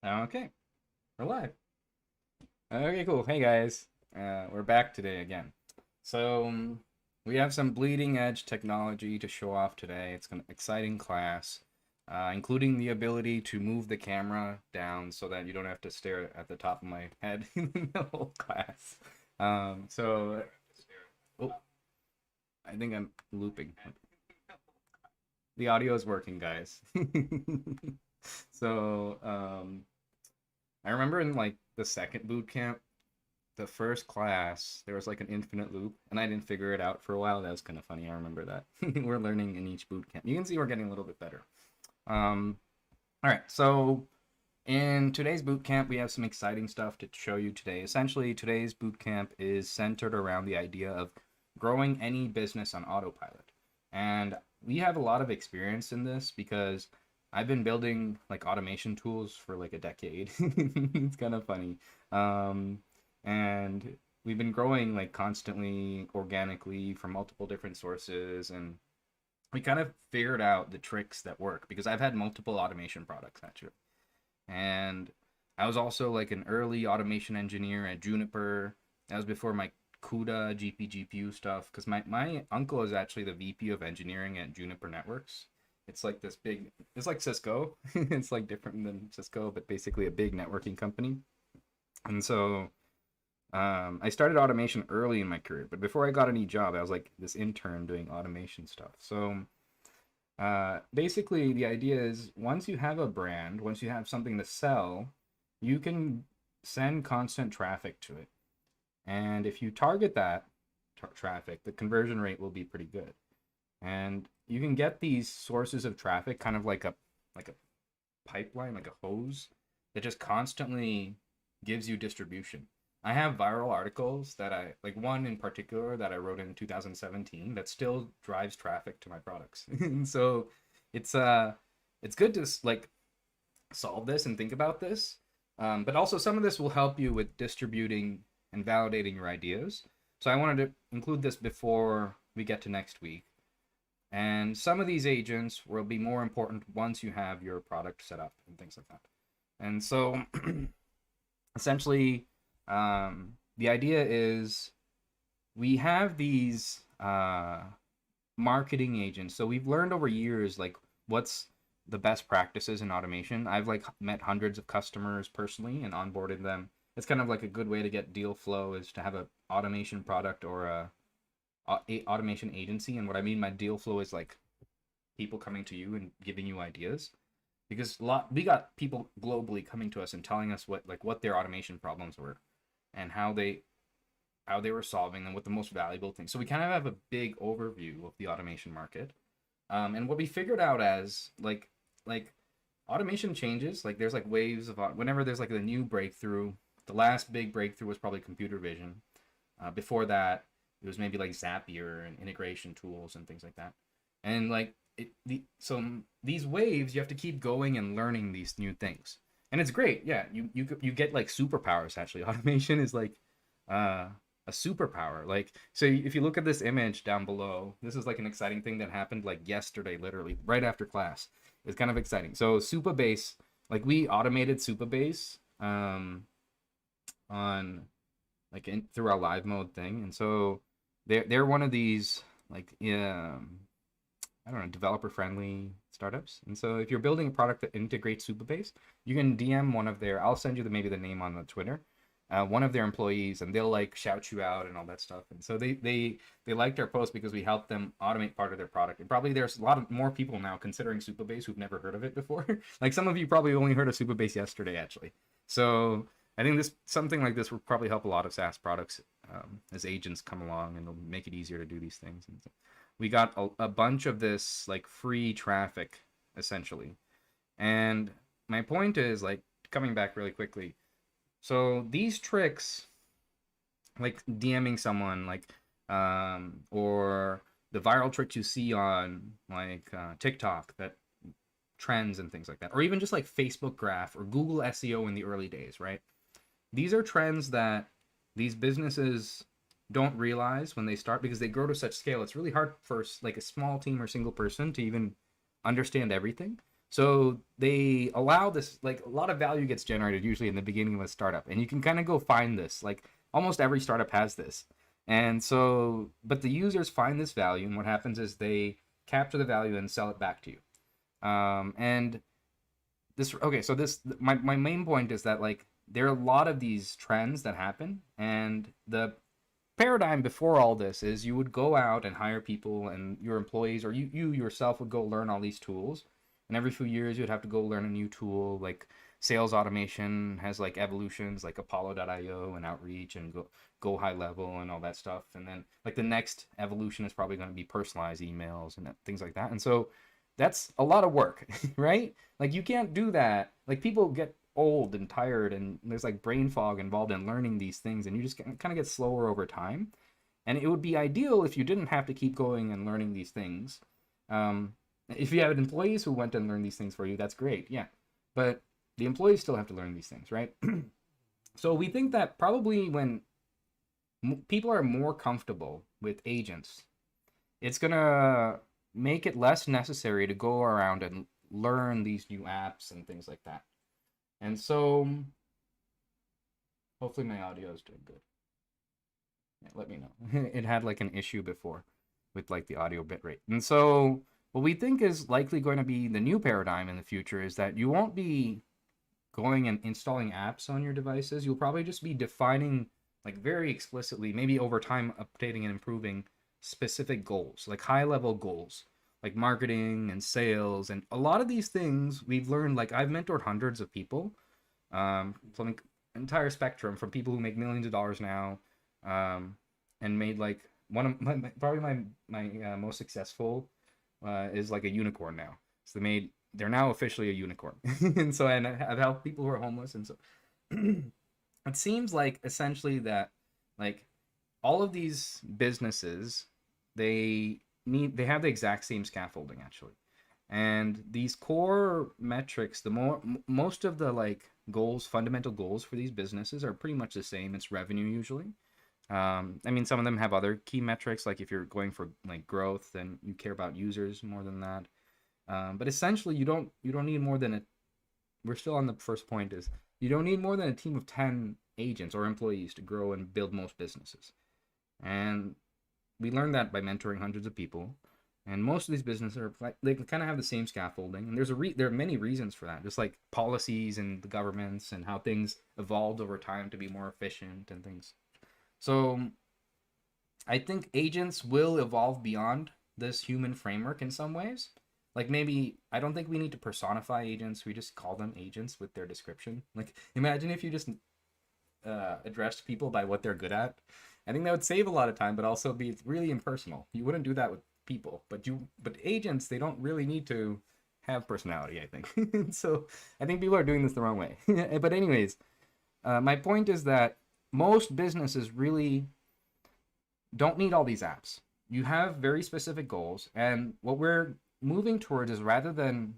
Okay, we're live. Okay, cool. Hey guys, we're back today again. So we have some bleeding edge technology to show off today. It's an exciting class, including the ability to move the camera down so that you don't have to stare at the top of my head in the whole class. So oh, I think I'm looping. The audio is working, guys. So I remember in like the second boot camp, the first class, there was like an infinite loop, and I didn't figure it out for a while. That was kind of funny. I remember that. We're learning in each boot camp. You can see we're getting a little bit better. Um, all right, so in today's boot camp, we have some exciting stuff to show you today. Essentially, today's boot camp is centered around the idea of growing any business on autopilot. And we have a lot of experience in this because I've been building like automation tools for like a decade. It's kind of funny. Um, and we've been growing like constantly organically from multiple different sources, and we kind of figured out the tricks that work because I've had multiple automation products actually. And I was also like an early automation engineer at Juniper. That was before my CUDA GPU stuff, because my uncle is actually the VP of engineering at Juniper Networks. It's like this big, it's like Cisco. It's like different than Cisco, but basically a big networking company. And so I started automation early in my career, but before I got any job, I was like this intern doing automation stuff. So basically, the idea is once you have a brand, once you have something to sell, you can send constant traffic to it. And if you target that traffic, the conversion rate will be pretty good. And you can get these sources of traffic kind of like a pipeline, like a hose that just constantly gives you distribution. I have viral articles that I like, one in particular that I wrote in 2017 that still drives traffic to my products. And so it's it's good to like solve this and think about this. But also some of this will help you with distributing and validating your ideas. So I wanted to include this before we get to next week. And some of these agents will be more important once you have your product set up and things like that. And so essentially, the idea is we have these marketing agents. So we've learned over years like what's the best practices in automation. I've like met hundreds of customers personally and onboarded them. It's kind of like a good way to get deal flow is to have a automation product or a automation agency. And what I mean by deal flow is like people coming to you and giving you ideas, because we got people globally coming to us and telling us what their automation problems were and how they were solving them, what the most valuable things. So we kind of have a big overview of the automation market. And what we figured out as like automation changes, like there's like waves of whenever there's like a new breakthrough. The last big breakthrough was probably computer vision. Before that, it was maybe like Zapier and integration tools and things like that. And like so these waves, you have to keep going and learning these new things, and it's great. Yeah, you get like superpowers. Actually, automation is like uh, a superpower. Like, so if you look at this image down below, this is like an exciting thing that happened like yesterday, literally right after class. It's kind of exciting. So Supabase, like we automated Supabase on through our live mode thing, and so they're one of these like I don't know, developer friendly startups. And so if you're building a product that integrates Supabase, you can DM one of their, I'll send you maybe the name on the Twitter, one of their employees, and they'll like shout you out and all that stuff. And so they liked our post because we helped them automate part of their product. And probably there's a lot of more people now considering Supabase who've never heard of it before. Like some of you probably only heard of Supabase yesterday, actually. So I think something like this will probably help a lot of SaaS products as agents come along, and it'll make it easier to do these things. And so we got a bunch of this like free traffic essentially. And my point is like coming back really quickly. So these tricks, like DMing someone, like or the viral tricks you see on like TikTok that trends and things like that, or even just like Facebook graph or Google SEO in the early days, right? These are trends that these businesses don't realize when they start because they grow to such scale. It's really hard for like a small team or single person to even understand everything. So they allow this, like a lot of value gets generated usually in the beginning of a startup, and you can kind of go find this. Like almost every startup has this, and so but the users find this value, and what happens is they capture the value and sell it back to you. And this okay, so this my main point is that like there are a lot of these trends that happen, and the paradigm before all this is you would go out and hire people and your employees or you yourself would go learn all these tools, and every few years you'd have to go learn a new tool. Like sales automation has like evolutions like apollo.io and outreach and go high level and all that stuff, and then like the next evolution is probably going to be personalized emails and things like that. And so that's a lot of work. Right? Like you can't do that. Like people get old and tired, and there's like brain fog involved in learning these things, and you just kind of get slower over time. And it would be ideal if you didn't have to keep going and learning these things. If you have employees who went and learned these things for you, that's great, yeah, but the employees still have to learn these things, right? So we think that probably when people are more comfortable with agents, it's gonna make it less necessary to go around and learn these new apps and things like that. And so hopefully my audio is doing good. Yeah, let me know. It had like an issue before with like the audio bitrate. And so what we think is likely going to be the new paradigm in the future is that you won't be going and installing apps on your devices. You'll probably just be defining like very explicitly, maybe over time updating and improving specific goals, like high level goals, like marketing and sales. And a lot of these things we've learned, like I've mentored hundreds of people from an entire spectrum, from people who make millions of dollars now, and made like one of probably my most successful is like a unicorn now. So they're now officially a unicorn. And so and I've helped people who are homeless, and so it seems like essentially that like all of these businesses, they have the exact same scaffolding actually. And these core metrics, most of the like goals, fundamental goals for these businesses are pretty much the same. It's revenue usually. I mean, some of them have other key metrics, like if you're going for like growth, then you care about users more than that. But essentially, you don't need more than a. We're still on the first point is you don't need more than a team of 10 agents or employees to grow and build most businesses. And we learned that by mentoring hundreds of people. And most of these businesses are they kind of have the same scaffolding, and there are many reasons for that, just like policies and the governments and how things evolved over time to be more efficient and things. So I think agents will evolve beyond this human framework in some ways. Like maybe I don't think we need to personify agents. We just call them agents with their description. Like imagine if you just addressed people by what they're good at. I think that would save a lot of time, but also be really impersonal. You wouldn't do that with people, but agents, they don't really need to have personality, I think. So I think people are doing this the wrong way. But anyways, my point is that most businesses really don't need all these apps. You have very specific goals, and what we're moving towards is rather than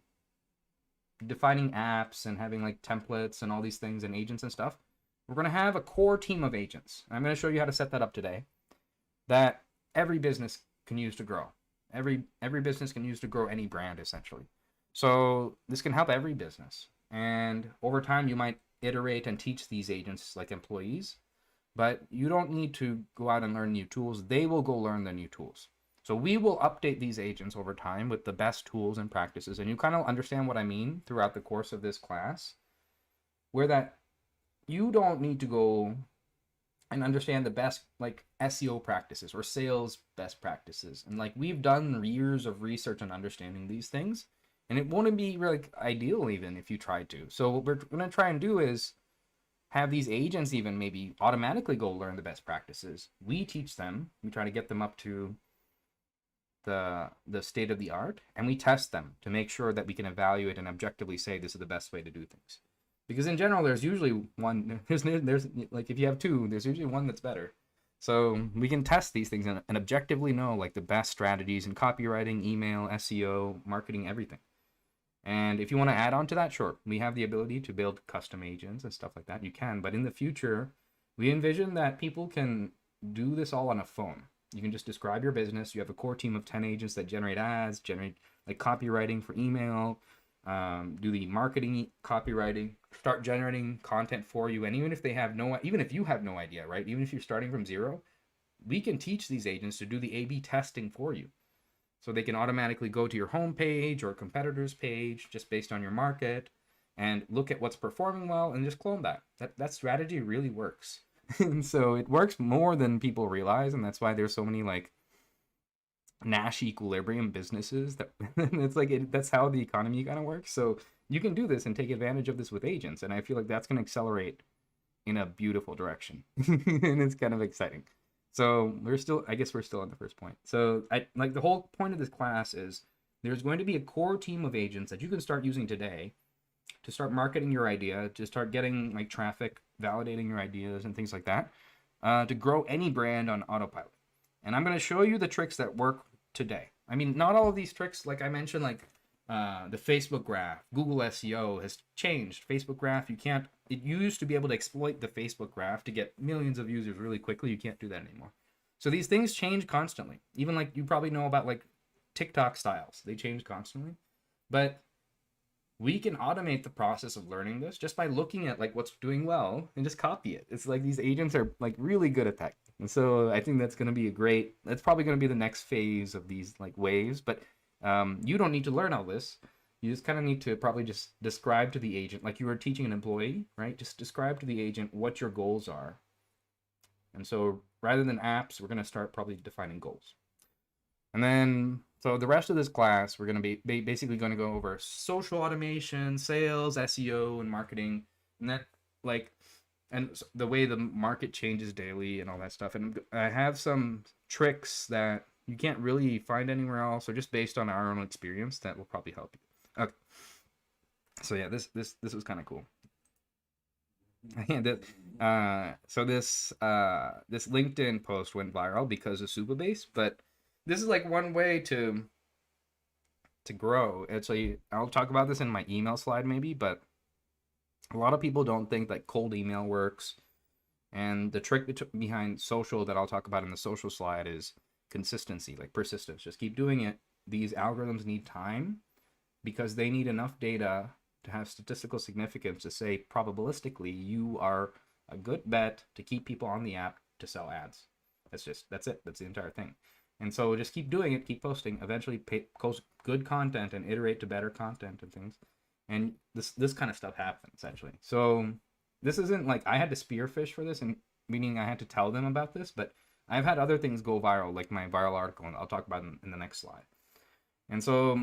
defining apps and having like templates and all these things and agents and stuff, we're going to have a core team of agents. I'm going to show you how to set that up today, that every business can use to grow. Every business can use to grow any brand essentially. So this can help every business. And over time you might iterate and teach these agents like employees, but you don't need to go out and learn new tools. They will go learn the new tools. So we will update these agents over time with the best tools and practices. And you kind of understand what I mean throughout the course of this class, where that you don't need to go and understand the best like SEO practices or sales best practices. And like we've done years of research on understanding these things, and it wouldn't be really ideal even if you tried to. So what we're going to try and do is have these agents even maybe automatically go learn the best practices. We teach them, we try to get them up to the state of the art, and we test them to make sure that we can evaluate and objectively say this is the best way to do things. Because in general, there's usually one, there's like if you have two, there's usually one that's better. So we can test these things and objectively know like the best strategies in copywriting, email, SEO, marketing, everything. And if you want to add on to that, sure, we have the ability to build custom agents and stuff like that. You can, but in the future, we envision that people can do this all on a phone. You can just describe your business. You have a core team of 10 agents that generate ads, generate like copywriting for email, do the marketing, copywriting, start generating content for you. And even if even if you have no idea, right? Even if you're starting from zero, we can teach these agents to do the A/B testing for you. So they can automatically go to your homepage or competitor's page just based on your market and look at what's performing well and just clone that. That strategy really works. And so it works more than people realize, and that's why there's so many like Nash equilibrium businesses that it's like that's how the economy kind of works. So you can do this and take advantage of this with agents, and I feel like that's going to accelerate in a beautiful direction. And it's kind of exciting. So I guess we're still on the first point. So I like the whole point of this class is there's going to be a core team of agents that you can start using today to start marketing your idea, to start getting like traffic, validating your ideas and things like that, to grow any brand on autopilot. And I'm going to show you the tricks that work today. I mean, not all of these tricks, like I mentioned, like the Facebook graph, Google SEO has changed. Facebook graph, you used to be able to exploit the Facebook graph to get millions of users really quickly. You can't do that anymore. So these things change constantly. Even like you probably know about like TikTok styles, they change constantly. But we can automate the process of learning this just by looking at like what's doing well and just copy it. It's like these agents are like really good at that. And so I think that's going to be that's probably going to be the next phase of these like waves. But you don't need to learn all this. You just kind of need to probably just describe to the agent, like you were teaching an employee, right? Just describe to the agent what your goals are. And so rather than apps, we're going to start probably defining goals. And then, so the rest of this class, we're going to be basically going to go over social automation, sales, SEO, and marketing. And that, like, and the way the market changes daily and all that stuff. And I have some tricks that you can't really find anywhere else, or just based on our own experience, that will probably help you. Okay. So yeah, this was kind of cool. So this LinkedIn post went viral because of Supabase, but this is like one way to grow. Actually, I'll talk about this in my email slide maybe, but a lot of people don't think that cold email works. And the trick behind social that I'll talk about in the social slide is consistency, like persistence. Just keep doing it. These algorithms need time because they need enough data to have statistical significance to say probabilistically you are a good bet to keep people on the app to sell ads. That's it. That's the entire thing. And so just keep doing it, keep posting, eventually post good content and iterate to better content and things. And this kind of stuff happens essentially. So this isn't like I had to spearfish for this, and meaning I had to tell them about this, but I've had other things go viral, like my viral article, and I'll talk about it in the next slide. And so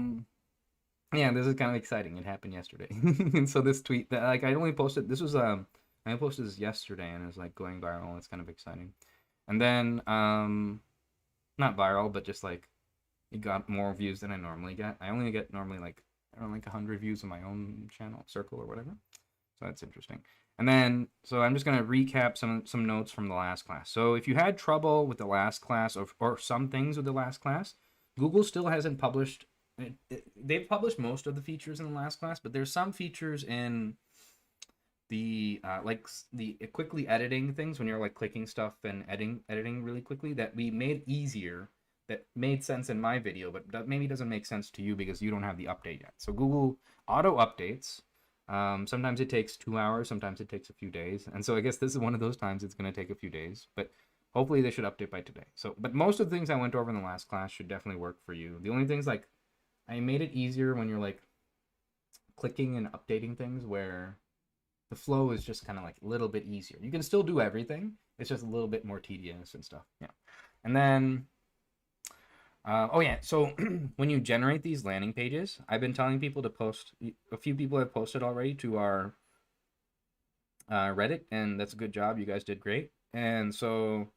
yeah, this is kind of exciting. It happened yesterday. And so this tweet that like I only posted I posted this yesterday and it's like going viral. It's kind of exciting. And then not viral, but just like it got more views than I normally get. I only get normally like around like 100 views on my own channel circle or whatever. So that's interesting. And then so I'm just going to recap some notes from the last class. So if you had trouble with the last class or some things with the last class, Google still hasn't published they've published most of the features in the last class, but there's some features in the like the quickly editing things when you're like clicking stuff and editing really quickly that we made easier, that made sense in my video, but that maybe doesn't make sense to you because you don't have the update yet. So Google auto updates. Sometimes it takes 2 hours, sometimes it takes a few days, and so I guess this is one of those times it's going to take a few days, but hopefully they should update by today. So, but most of the things I went over in the last class should definitely work for you. The only things like I made it easier when you're like clicking and updating things where the flow is just kind of like a little bit easier. You can still do everything. It's just a little bit more tedious and stuff. Yeah. And then, oh yeah. So when you generate these landing pages, I've been telling people to post, a few people have posted already to our Reddit, and that's a good job. You guys did great. And so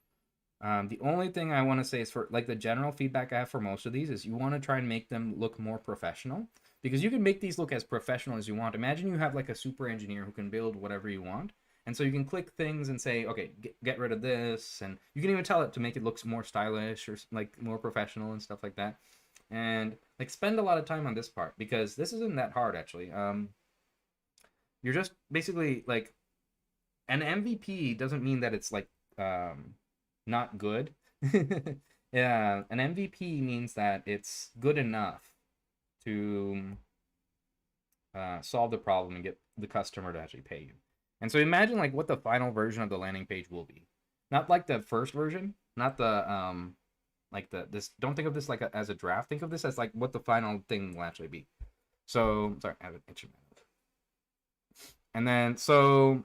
the only thing I want to say is for like the general feedback I have for most of these is you want to try and make them look more professional, because you can make these look as professional as you want. Imagine you have like a super engineer who can build whatever you want. And so you can click things and say, okay, get rid of this. And you can even tell it to make it look more stylish or like more professional and stuff like that. And like spend a lot of time on this part because this isn't that hard actually. You're just basically like an MVP doesn't mean that it's like not good. Yeah, an MVP means that it's good enough to solve the problem and get the customer to actually pay you. And so imagine like what the final version of the landing page will be. Not like the first version, not the like this. Don't think of this like as a draft. Think of this as like what the final thing will actually be. So sorry, I have an itch in my mouth. And then so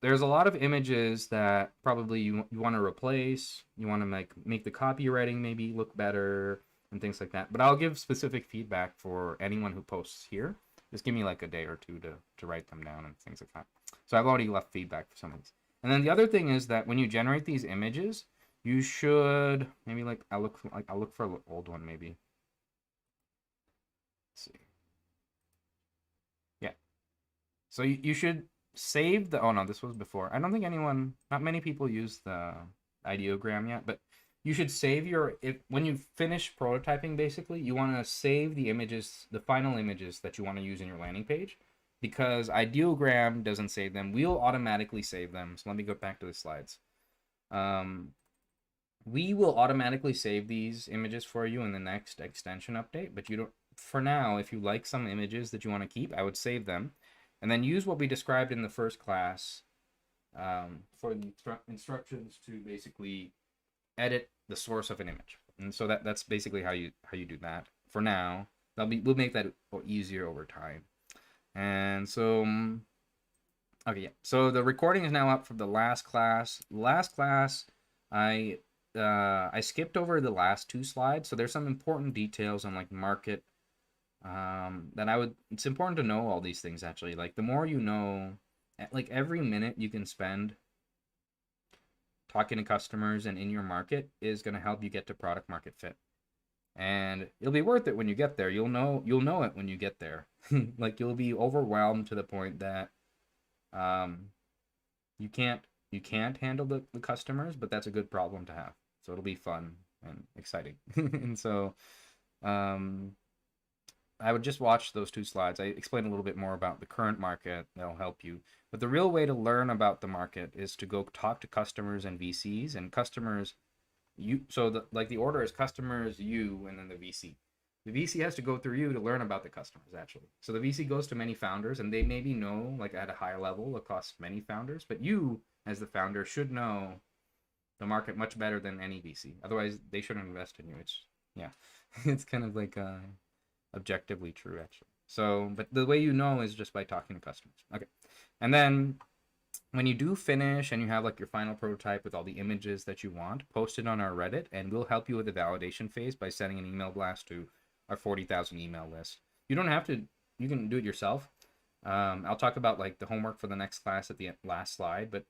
there's a lot of images that probably you want to replace. You want to make the copywriting maybe look better and things like that. But I'll give specific feedback for anyone who posts here. Just give me like a day or two to write them down and things like that. So I've already left feedback for some of these. And then the other thing is that when you generate these images, you should maybe like I'll look for an old one maybe. Let's see. Yeah. So you should save the, oh no, this was before. I don't think not many people use the ideogram yet, but you should save when you finish prototyping, basically, you want to save the images, the final images that you want to use in your landing page, because ideogram doesn't save them. We'll automatically save them. So let me go back to the slides. We will automatically save these images for you in the next extension update, but you don't, for now, if you like some images that you want to keep, I would save them. And then use what we described in the first class for the instructions to basically edit the source of an image. And so that's basically how you do that. For now, we'll make that easier over time. And so, okay, yeah. So the recording is now up from the last class. Last class, I skipped over the last two slides. So there's some important details on like market. It's important to know all these things actually. Like the more you know, like every minute you can spend talking to customers and in your market is going to help you get to product market fit. And it'll be worth it when you get there. You'll know it when you get there. Like you'll be overwhelmed to the point that you can't handle the customers, but that's a good problem to have. So it'll be fun and exciting. And so I would just watch those two slides. I explain a little bit more about the current market. That'll help you. But the real way to learn about the market is to go talk to customers and VCs. And customers, so the order is customers, you, and then the VC. The VC has to go through you to learn about the customers, actually. So the VC goes to many founders, and they maybe know, like at a high level, across many founders. But you, as the founder, should know the market much better than any VC. Otherwise, they shouldn't invest in you. It's kind of like objectively true, actually. So, but the way you know is just by talking to customers. Okay. And then when you do finish and you have like your final prototype with all the images that you want, post it on our Reddit, and we'll help you with the validation phase by sending an email blast to our 40,000 email list. You don't have to, you can do it yourself. I'll talk about like the homework for the next class at the last slide, but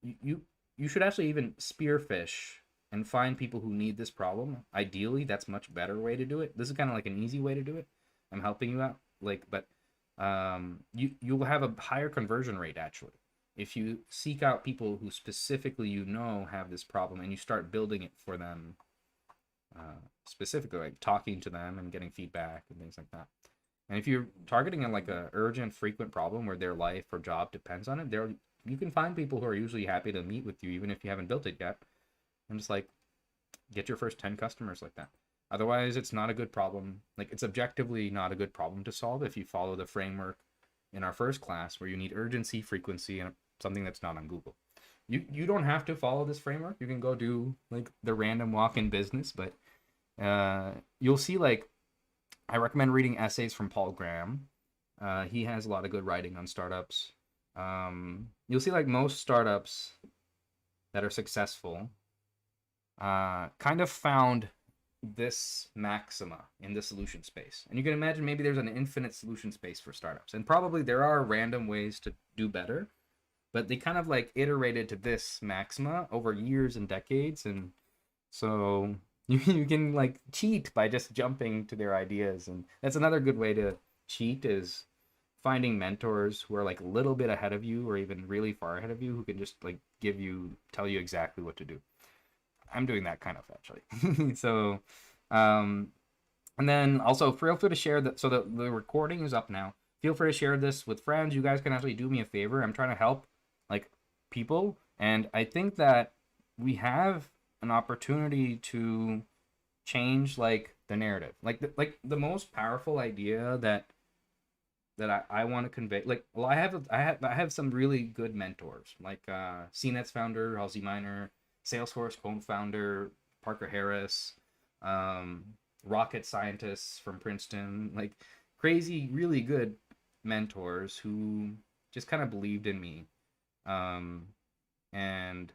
you should actually even spearfish and find people who need this problem. Ideally, that's a much better way to do it. This is kind of like an easy way to do it. I'm helping you out, but you'll have a higher conversion rate actually if you seek out people who specifically have this problem and you start building it for them, specifically like talking to them and getting feedback and things like that. And if you're targeting a urgent, frequent problem where their life or job depends on it, you can find people who are usually happy to meet with you even if you haven't built it yet. And just like get your first 10 customers like that. Otherwise, it's not a good problem. Like it's objectively not a good problem to solve if you follow the framework in our first class where you need urgency, frequency, and something that's not on Google. You don't have to follow this framework. You can go do like the random walk-in business, but you'll see like I recommend reading essays from Paul Graham. He has a lot of good writing on startups. You'll see like most startups that are successful kind of found this maxima in the solution space. And you can imagine maybe there's an infinite solution space for startups. And probably there are random ways to do better, but they kind of like iterated to this maxima over years and decades. And so you can like cheat by just jumping to their ideas. And that's another good way to cheat is finding mentors who are like a little bit ahead of you or even really far ahead of you who can just like tell you exactly what to do. I'm doing that kind of actually. So, and then also feel free to share that. So the recording is up now. Feel free to share this with friends. You guys can actually do me a favor. I'm trying to help like people. And I think that we have an opportunity to change like the narrative. Like the most powerful idea that I want to convey. Like, well, I have some really good mentors, like CNET's founder Halsey Miner, Salesforce co-founder Parker Harris, um, rocket scientists from Princeton, like crazy, really good mentors who just kind of believed in me, um, and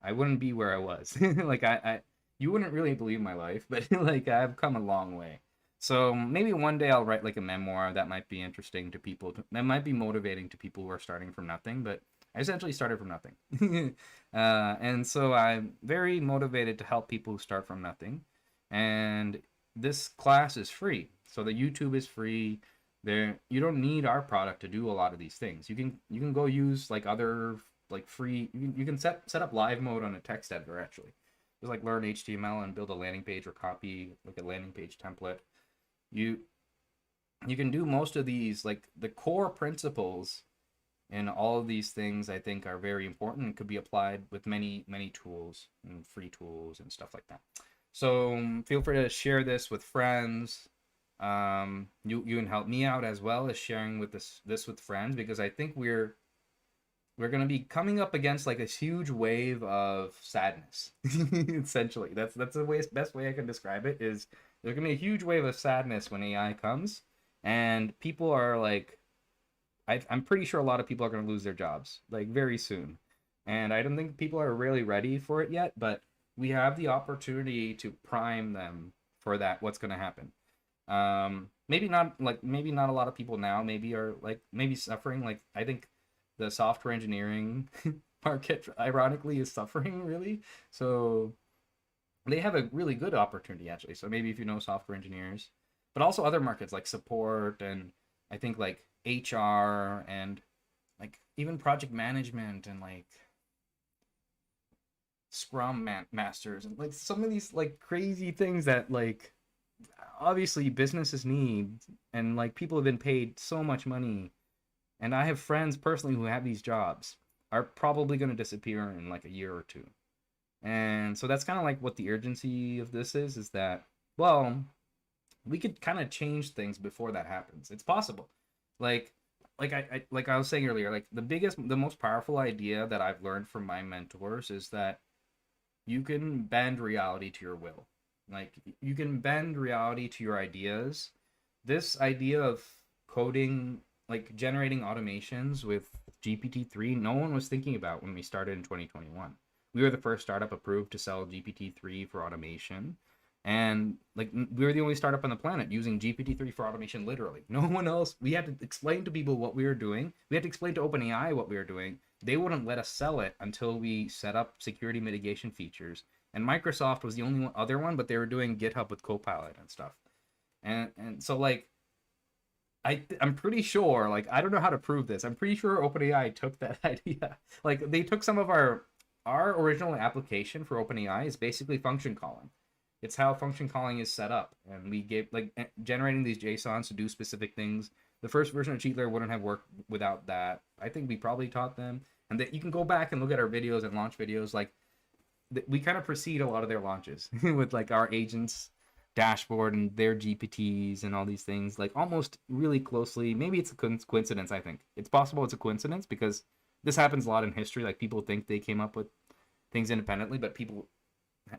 I wouldn't be where I was. Like you wouldn't really believe my life, but like I've come a long way. So maybe one day I'll write like a memoir that might be interesting to people. That might be motivating to people who are starting from nothing. But I essentially started from nothing, and so I'm very motivated to help people who start from nothing. And this class is free, so the YouTube is free. There, you don't need our product to do a lot of these things. You can go use like other like free. You can set up live mode on a text editor actually. Just like learn HTML and build a landing page or copy like a landing page template. You you can do most of these, like the core principles and all of these things I think are very important and could be applied with many tools and free tools and stuff like that. So feel free to share this with friends. You can help me out as well as sharing with this with friends, because I think we're going to be coming up against like a huge wave of sadness. Essentially, that's the best way I can describe it. Is there's going to be a huge wave of sadness when AI comes, and people are like, I'm pretty sure a lot of people are going to lose their jobs like very soon, and I don't think people are really ready for it yet. But we have the opportunity to prime them for that. What's going to happen? Maybe not a lot of people now. Maybe are like maybe suffering. Like I think the software engineering market ironically is suffering really. So they have a really good opportunity actually. So maybe if you know software engineers, but also other markets like support, and I think like HR, and like even project management, and like masters, and like some of these like crazy things that like obviously businesses need, and like people have been paid so much money, and I have friends personally who have these jobs, are probably going to disappear in like a year or two. And so that's kind of like what the urgency of this is that, well, we could kind of change things before that happens. It's possible. Like like I was saying earlier, like the most powerful idea that I've learned from my mentors is that you can bend reality to your will. Like you can bend reality to your ideas. This idea of coding, like generating automations with GPT-3, no one was thinking about when we started in 2021. We were the first startup approved to sell GPT-3 for automation. And like we were the only startup on the planet using GPT-3 for automation, literally. No one else. We had to explain to people what we were doing. We had to explain to OpenAI what we were doing. They wouldn't let us sell it until we set up security mitigation features. And Microsoft was the only other one, but they were doing GitHub with Copilot and stuff. And so like I'm pretty sure, like I don't know how to prove this. I'm pretty sure OpenAI took that idea. Like they took some of our original application for OpenAI is basically function calling. It's how function calling is set up, and we gave like generating these JSONs to do specific things. The first version of Cheatler wouldn't have worked without that. I think we probably taught them, and that you can go back and look at our videos and launch videos. Like we kind of precede a lot of their launches with like our agents dashboard and their GPTs and all these things, like almost really closely. Maybe it's a coincidence. I think it's possible it's a coincidence because this happens a lot in history. Like people think they came up with things independently, but people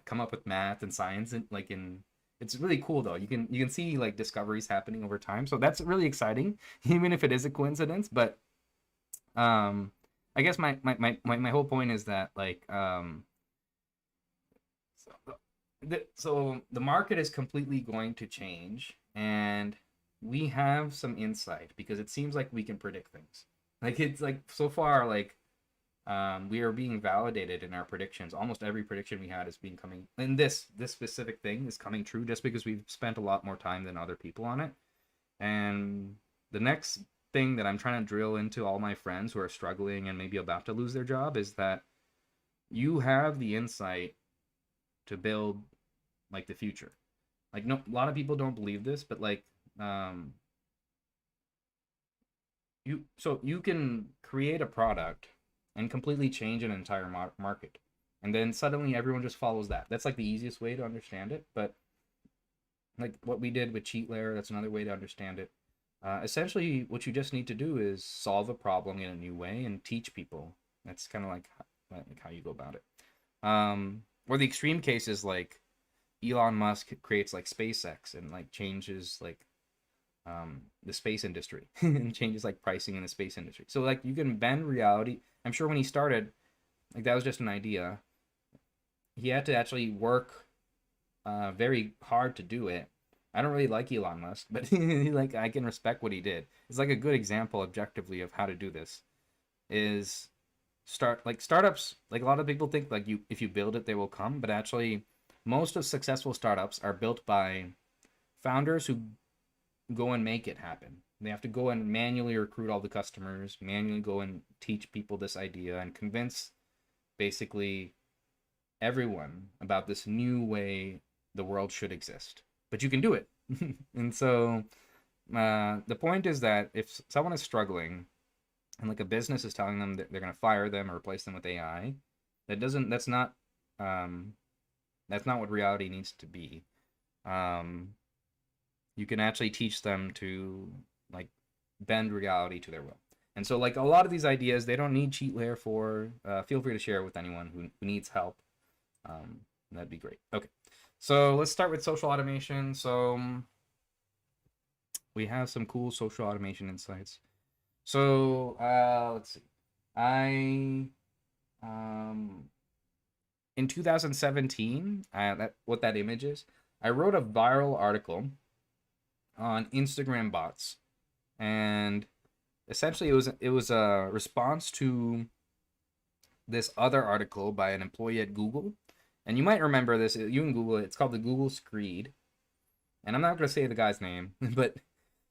come up with math and science, and like in it's really cool though. You can see like discoveries happening over time, so that's really exciting even if it is a coincidence. But I guess my whole point is that like so the market is completely going to change, and we have some insight because it seems like we can predict things. Like it's like so far like we are being validated in our predictions. Almost every prediction we had is being coming, and this specific thing is coming true just because we've spent a lot more time than other people on it. And the next thing that I'm trying to drill into all my friends who are struggling and maybe about to lose their job is that you have the insight to build like the future. Like no, a lot of people don't believe this, but like you can create a product and completely change an entire market, and then suddenly everyone just follows that. That's like the easiest way to understand it. But like what we did with cheat layer. That's another way to understand it. Essentially, what you just need to do is solve a problem in a new way and teach people. That's kind of like how you go about it. Or the extreme case is like Elon Musk creates like SpaceX and like changes like the space industry and changes like pricing in the space industry. So like you can bend reality. I'm sure when he started, like that was just an idea. He had to actually work very hard to do it. I don't really like Elon Musk, but like I can respect what he did. It's like a good example objectively of how to do this. Is startups, like a lot of people think like you if you build it they will come, but actually most of successful startups are built by founders who go and make it happen. They have to go and manually recruit all the customers, manually go and teach people this idea and convince basically everyone about this new way the world should exist. But you can do it. And so the point is that if someone is struggling and like a business is telling them that they're going to fire them or replace them with AI, that's not what reality needs to be. You can actually teach them to like bend reality to their will. And so like a lot of these ideas, they don't need cheat layer for. Feel free to share with anyone who needs help. That'd be great. Okay, so let's start with social automation. So we have some cool social automation insights. So let's see. In 2017, what that image is, I wrote a viral article on Instagram bots, and essentially it was a response to this other article by an employee at Google. And you might remember this. You can Google it. It's called the Google Screed. And I'm not going to say the guy's name, but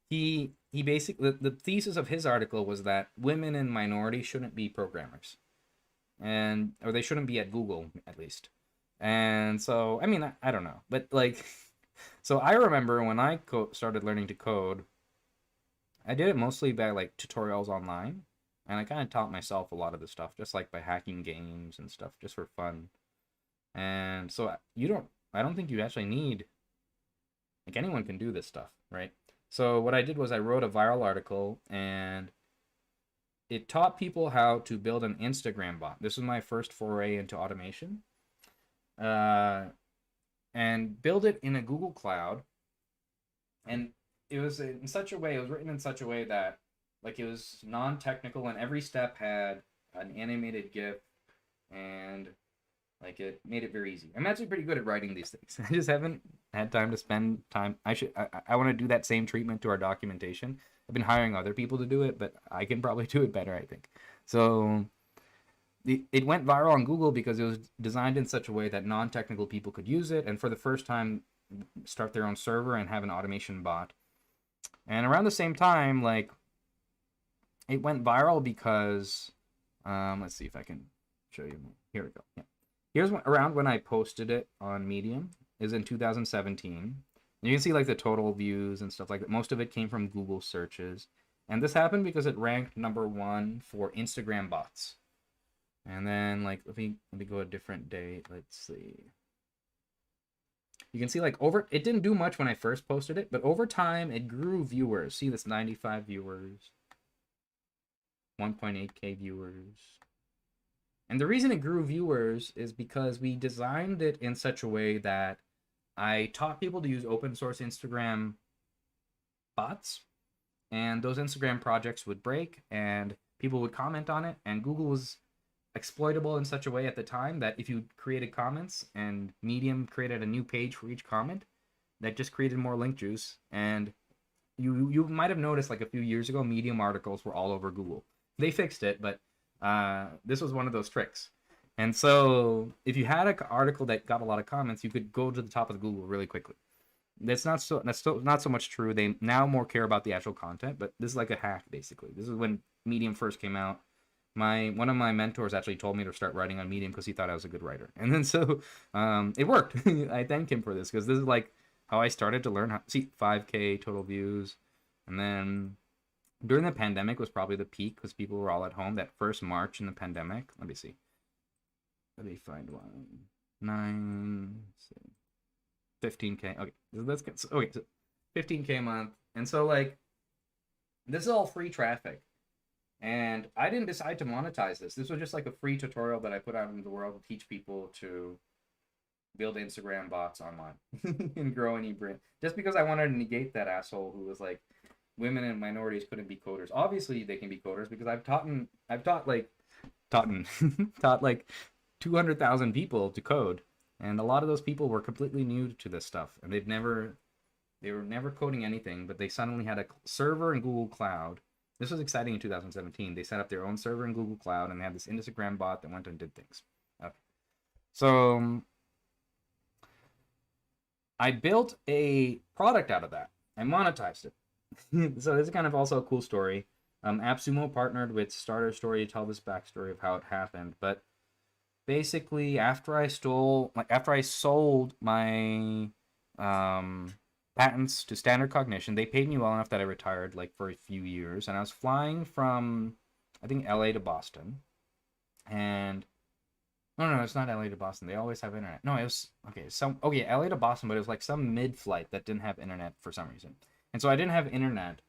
he basically, the thesis of his article was that women and minorities shouldn't be programmers, or they shouldn't be at Google at least. And so I mean I don't know, but like, so I remember when I started learning to code, I did it mostly by like tutorials online, and I kind of taught myself a lot of the stuff just like by hacking games and stuff just for fun. And so I don't think you actually need, like, anyone can do this stuff, right? So what I did was I wrote a viral article, and it taught people how to build an Instagram bot. This was my first foray into automation. And build it in a Google Cloud. And it was in such a way, it was written in such a way that like it was non-technical, and every step had an animated GIF, and like it made it very easy. I'm actually pretty good at writing these things. I just haven't had time to spend time. I want to do that same treatment to our documentation. I've been hiring other people to do it, but I can probably do it better, I think. So it went viral on Google because it was designed in such a way that non-technical people could use it, and for the first time start their own server and have an automation bot. And around the same time, like, it went viral because let's see if I can show you. Here we go. Yeah. Here's around when I posted it on Medium, is in 2017. You can see like the total views and stuff like that. Most of it came from Google searches. And this happened because it ranked #1 for Instagram bots. And then like let me go a different date. Let's see. You can see like it didn't do much when I first posted it, but over time it grew viewers. See this 95 viewers, 1.8K viewers. And the reason it grew viewers is because we designed it in such a way that I taught people to use open source Instagram bots, and those Instagram projects would break and people would comment on it, and Google was exploitable in such a way at the time that if you created comments and Medium created a new page for each comment, that just created more link juice. And you might have noticed like a few years ago, Medium articles were all over Google. They fixed it, but this was one of those tricks. And so if you had an article that got a lot of comments, you could go to the top of Google really quickly. That's not so much true. They now more care about the actual content, but this is like a hack basically. This is when Medium first came out. One of my mentors actually told me to start writing on Medium because he thought I was a good writer, and then so it worked. I thank him for this because this is like how I started to learn how. See, 5K total views, and then during the pandemic was probably the peak because people were all at home. That first March in the pandemic. Let me see. Let me find one. 9. 15K. Okay, let's get okay. So 15K a month, and so like this is all free traffic, and I didn't decide to monetize this. This was just like a free tutorial that I put out into the world to teach people to build Instagram bots online and grow any brand. Just because I wanted to negate that asshole who was like, women and minorities couldn't be coders. Obviously, they can be coders because taught taught like 200,000 people to code, and a lot of those people were completely new to this stuff, and they were never coding anything, but they suddenly had a server in Google Cloud. This was exciting in 2017. They set up their own server in Google Cloud, and they had this Instagram bot that went and did things. Okay. So I built a product out of that. I monetized it. So this is kind of also a cool story. AppSumo partnered with Starter Story to tell this backstory of how it happened. But basically, after I sold my patents to Standard Cognition, they paid me well enough that I retired like for a few years, and I was flying from I think LA to Boston, and no, it's not LA to Boston. They always have internet. No, it was LA to Boston, but it was like some mid-flight that didn't have internet for some reason. And so I didn't have internet.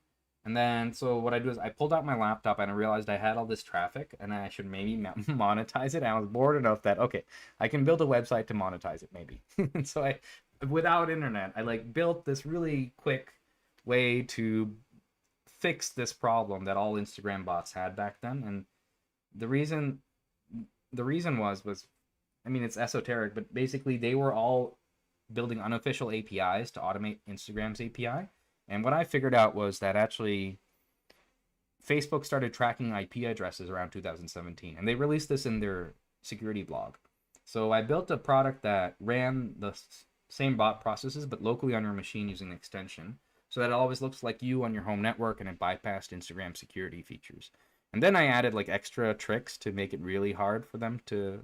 And then so what I do is I pulled out my laptop and I realized I had all this traffic and I should maybe monetize it. And I was bored enough that okay, I can build a website to monetize it maybe. And so I without internet, I like built this really quick way to fix this problem that all Instagram bots had back then. And the reason was I mean it's esoteric, but basically they were all building unofficial APIs to automate Instagram's API. And what I figured out was that actually Facebook started tracking IP addresses around 2017, and they released this in their security blog. So I built a product that ran the same bot processes but locally on your machine using an extension, so that it always looks like you on your home network, and it bypassed Instagram security features. And then I added like extra tricks to make it really hard for them to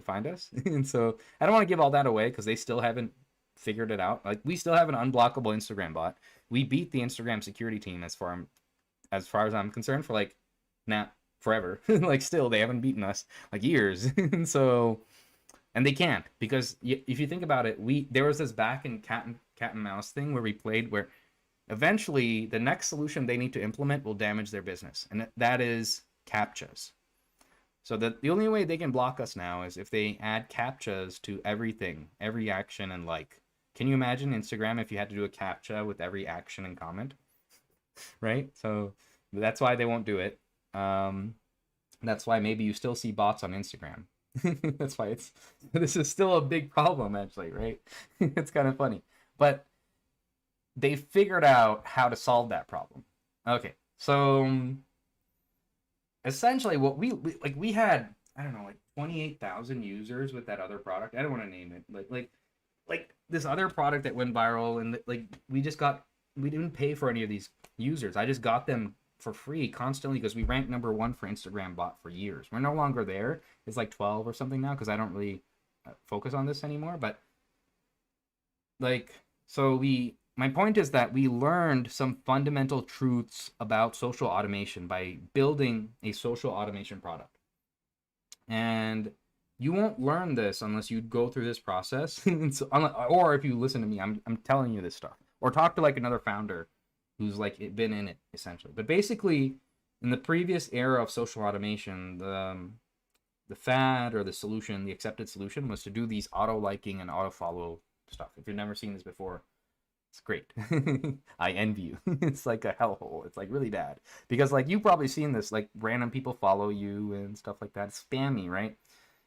find us. And so I don't want to give all that away because they still haven't figured it out. Like we still have an unblockable Instagram bot. We beat the Instagram security team as far as I'm concerned for like forever. Like still they haven't beaten us like years. And so and they can't because if you think about it, there was this back in cat and mouse thing where we played where eventually the next solution they need to implement will damage their business, and that is CAPTCHAs. So the only way they can block us now is if they add CAPTCHAs to everything, every action and like. Can you imagine Instagram if you had to do a CAPTCHA with every action and comment? Right? So that's why they won't do it. That's why maybe you still see bots on Instagram. That's why this is still a big problem actually, right? It's kind of funny. But they figured out how to solve that problem. Okay. So essentially what we had, I don't know, like 28,000 users with that other product. I don't want to name it. Like this other product that went viral, and like we didn't pay for any of these users. I just got them for free constantly because we ranked #1 for Instagram bot for years. We're no longer there. It's like 12 or something now because I don't really focus on this anymore. But like, so my point is that we learned some fundamental truths about social automation by building a social automation product. And you won't learn this unless you go through this process. Or if you listen to me, I'm telling you this stuff. Or talk to like another founder who's like been in it essentially. But basically, in the previous era of social automation, the fad or the solution, the accepted solution was to do these auto liking and auto follow stuff. If you've never seen this before, it's great. I envy you. It's like a hellhole. It's like really bad because like you've probably seen this, like random people follow you and stuff like that. It's spammy, right?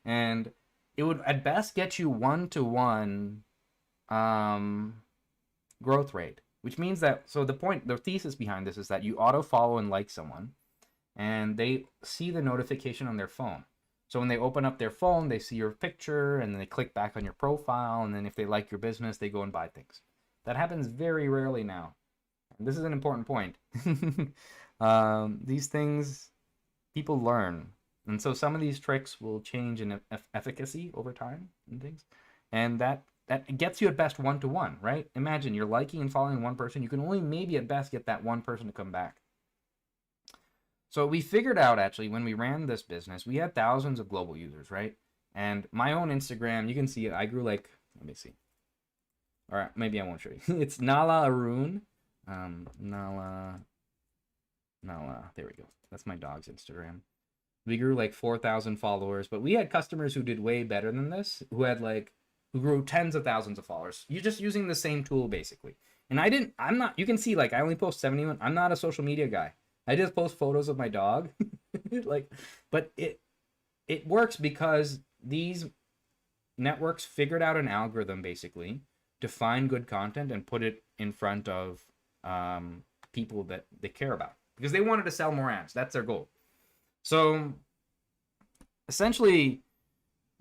And it would at best get you 1-to-1 growth rate, which means that, so the thesis behind this is that you auto follow and like someone and they see the notification on their phone. So when they open up their phone, they see your picture and then they click back on your profile. And then if they like your business, they go and buy things. That happens very rarely now. And this is an important point. These things people learn. And so some of these tricks will change in efficacy over time and things. And that gets you at best 1-to-1, right? Imagine you're liking and following one person. You can only maybe at best get that one person to come back. So we figured out actually when we ran this business, we had thousands of global users, right? And my own Instagram, you can see it. I grew like, let me see. All right, maybe I won't show you. It's Nala Arun. Nala. There we go. That's my dog's Instagram. We grew like 4,000 followers, but we had customers who did way better than this, who grew tens of thousands of followers. You're just using the same tool basically. And I'm not, you can see like I only post 71. I'm not a social media guy. I just post photos of my dog. Like, but it works because these networks figured out an algorithm basically to find good content and put it in front of people that they care about because they wanted to sell more ads. That's their goal. So essentially,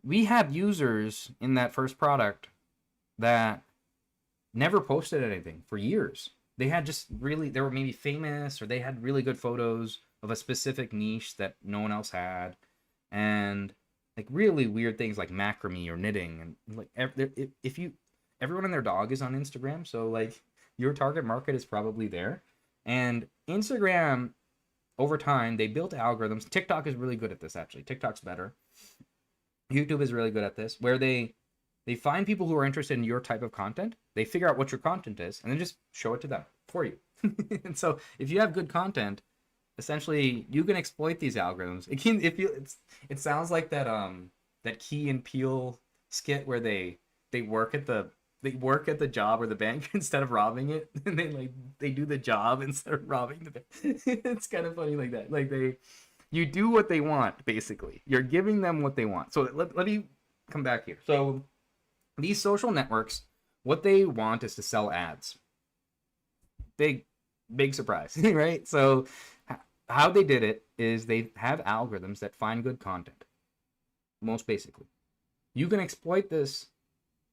we had users in that first product that never posted anything for years. They were maybe famous or they had really good photos of a specific niche that no one else had. And like really weird things like macrame or knitting. And like everyone and their dog is on Instagram. So like your target market is probably there. And Instagram, over time, they built algorithms. TikTok is really good at this, actually. TikTok's better. YouTube is really good at this, where they find people who are interested in your type of content. They figure out what your content is, and then just show it to them for you. And so, if you have good content, essentially, you can exploit these algorithms. It sounds like that Key and Peele skit where they work at the job or the bank instead of robbing it, and they do the job instead of robbing the bank. It's kind of funny like that. Like you do what they want basically. You're giving them what they want. So let me come back here. So these social networks, what they want is to sell ads. Big surprise, right? So how they did it is they have algorithms that find good content. Most basically, you can exploit this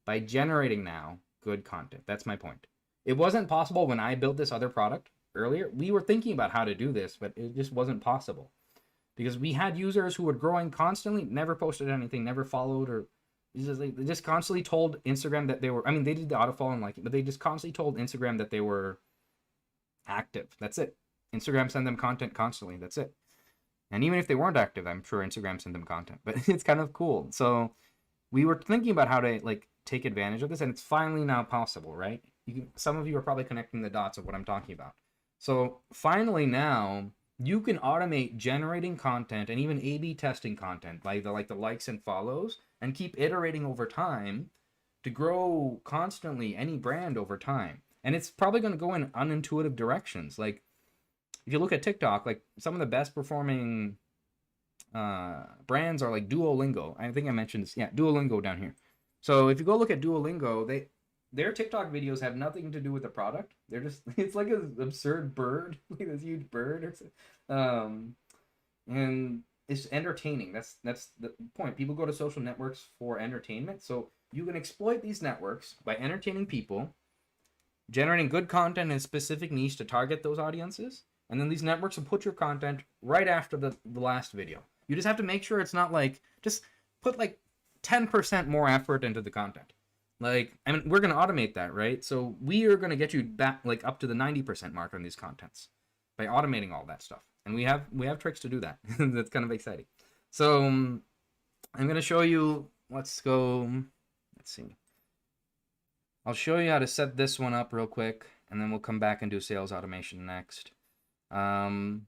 by generating now good content. That's my point. It wasn't possible when I built this other product earlier. We were thinking about how to do this, but it just wasn't possible because we had users who were growing constantly, never posted anything, never followed, or they just constantly told Instagram that they were, I mean, they did the autofollow and liking, but they just constantly told Instagram that they were active. That's it. Instagram sent them content constantly. That's it. And even if they weren't active, I'm sure Instagram sent them content, but it's kind of cool. So we were thinking about how to like take advantage of this, and it's finally now possible, right? Some of you are probably connecting the dots of what I'm talking about. So finally now you can automate generating content and even A/B testing content, like the likes and follows, and keep iterating over time to grow constantly any brand over time. And it's probably going to go in unintuitive directions. Like if you look at TikTok, like some of the best performing brands are like Duolingo. I think I mentioned this. Yeah, Duolingo down here. So if you go look at Duolingo, their TikTok videos have nothing to do with the product. They're just, it's like an absurd bird, like this huge bird, and it's entertaining. That's the point. People go to social networks for entertainment. So you can exploit these networks by entertaining people, generating good content in a specific niche to target those audiences, and then these networks will put your content right after the last video. You just have to make sure it's not like, just put like 10% more effort into the content. Like, I mean, we're going to automate that, right? So we are going to get you back like up to the 90% mark on these contents by automating all that stuff. And we have tricks to do that. That's kind of exciting. So I'm going to show you, let's see. I'll show you how to set this one up real quick, and then we'll come back and do sales automation next. But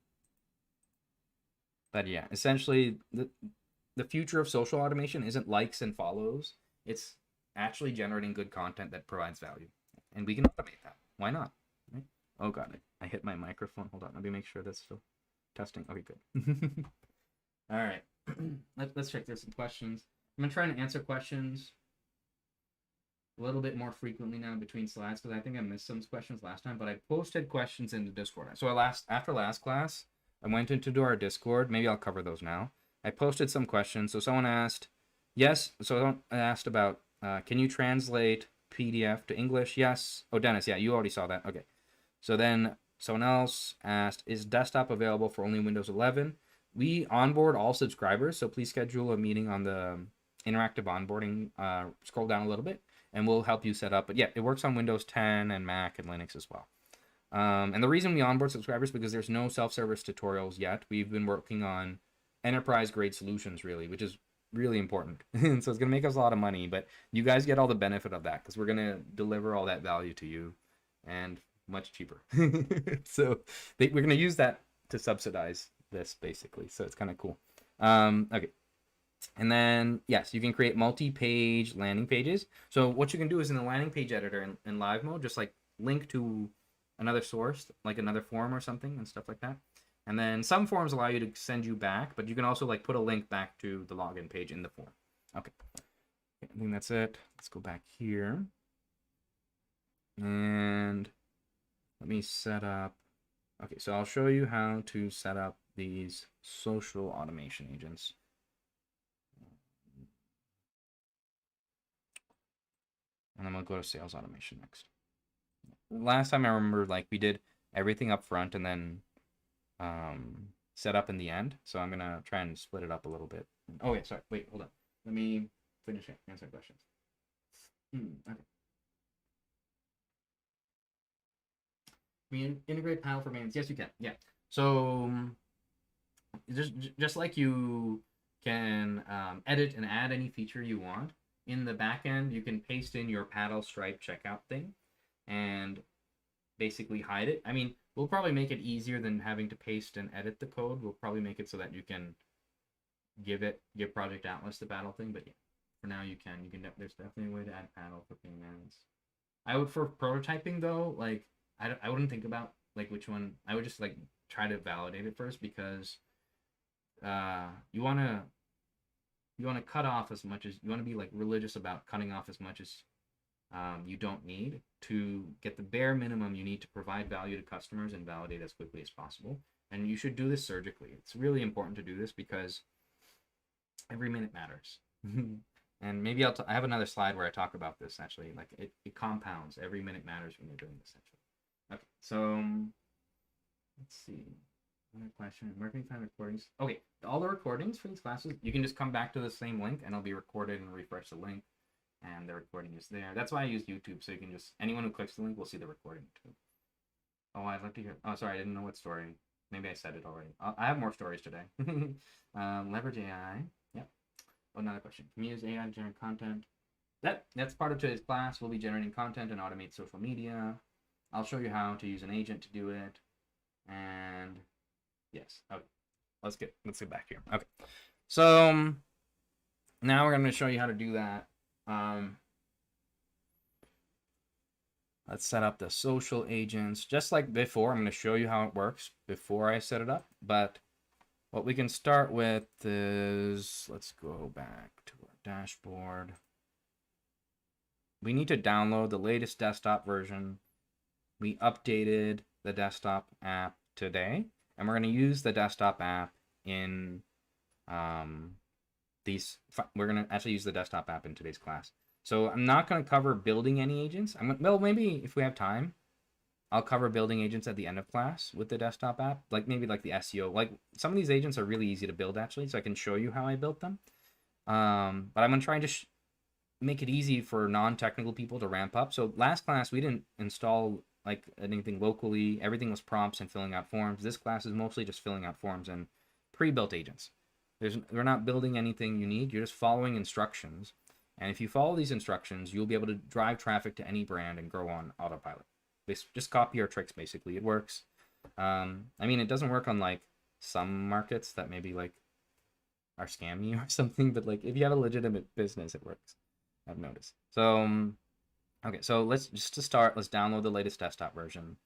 yeah, essentially the future of social automation isn't likes and follows. It's actually generating good content that provides value. And we can automate that. Why not? Right? Oh god, I hit my microphone. Hold on, let me make sure that's still testing. Okay, good. All right. Let's check. There's some questions. I'm gonna try and answer questions a little bit more frequently now between slides because I think I missed some questions last time, but I posted questions in the Discord. So after last class, I went into our Discord. Maybe I'll cover those now. I posted some questions. So someone asked, someone asked about, can you translate PDF to English? Yes. Oh, Dennis, yeah, you already saw that. Okay. So then someone else asked, is desktop available for only Windows 11? We onboard all subscribers, so please schedule a meeting on the interactive onboarding. Scroll down a little bit, and we'll help you set up. But yeah, it works on Windows 10 and Mac and Linux as well. And the reason we onboard subscribers is because there's no self-service tutorials yet. We've been working on enterprise-grade solutions, really, which is really important. And so it's going to make us a lot of money, but you guys get all the benefit of that because we're going to deliver all that value to you and much cheaper. So we're going to use that to subsidize this basically. So it's kind of cool. Okay. And then, yes, you can create multi-page landing pages. So what you can do is in the landing page editor in live mode, just like link to another source, like another form or something and stuff like that. And then some forms allow you to send you back, but you can also like put a link back to the login page in the form. Okay. I think that's it. Let's go back here. And let me set up. Okay, so I'll show you how to set up these social automation agents. And I'm going to go to sales automation next. Last time I remember, like, we did everything up front and then set up in the end. So I'm going to try and split it up a little bit. Oh, yeah, sorry. Wait, hold on. Let me finish answering questions. Okay. We integrate panel for maintenance. Yes, you can. Yeah. So just like you can edit and add any feature you want, in the back end, you can paste in your paddle stripe checkout thing and basically hide it. I mean, we'll probably make it easier than having to paste and edit the code. We'll probably make it so that you can give Project Atlas the paddle thing, but yeah, for now you can. There's definitely a way to add paddle for payments. I would, for prototyping though, like I wouldn't think about like which one. I would just like try to validate it first because you want to cut off as much as you want to be like religious about cutting off as much as you don't need to get the bare minimum you need to provide value to customers and validate as quickly as possible. And you should do this surgically. It's really important to do this because every minute matters. And maybe I have another slide where I talk about this actually. Like it compounds. Every minute matters when you're doing this actually. Okay, so let's see. Another question. Where can you find recordings? Okay, all the recordings for these classes, you can just come back to the same link and it'll be recorded and refresh the link. And the recording is there. That's why I use YouTube, so you can just, anyone who clicks the link will see the recording too. Oh, I'd like to hear, oh, sorry, I didn't know what story. Maybe I said it already. I have more stories today. Leverage AI. Yep. Oh, another question. Can you use AI to generate content? That's part of today's class. We'll be generating content and automate social media. I'll show you how to use an agent to do it. And yes, okay. Let's get back here. Okay. So now we're going to show you how to do that. Let's set up the social agents. Just like before, I'm going to show you how it works before I set it up. But what we can start with is, let's go back to our dashboard. We need to download the latest desktop version. We updated the desktop app today, and we're going to use the desktop app in we're going to actually use the desktop app in today's class. So I'm not going to cover building any agents. Well, maybe if we have time, I'll cover building agents at the end of class with the desktop app, like maybe like the SEO. Like some of these agents are really easy to build actually, so I can show you how I built them. But I'm going to try and just make it easy for non-technical people to ramp up. So last class, we didn't install like anything locally. Everything was prompts and filling out forms. This class is mostly just filling out forms and pre-built agents. We're not building anything you need. You're just following instructions. And if you follow these instructions, you'll be able to drive traffic to any brand and grow on autopilot. Just copy our tricks, basically. It works. I mean, it doesn't work on like some markets that maybe like are scammy or something, but like if you have a legitimate business, it works. I've noticed. So, okay, so let's download the latest desktop version.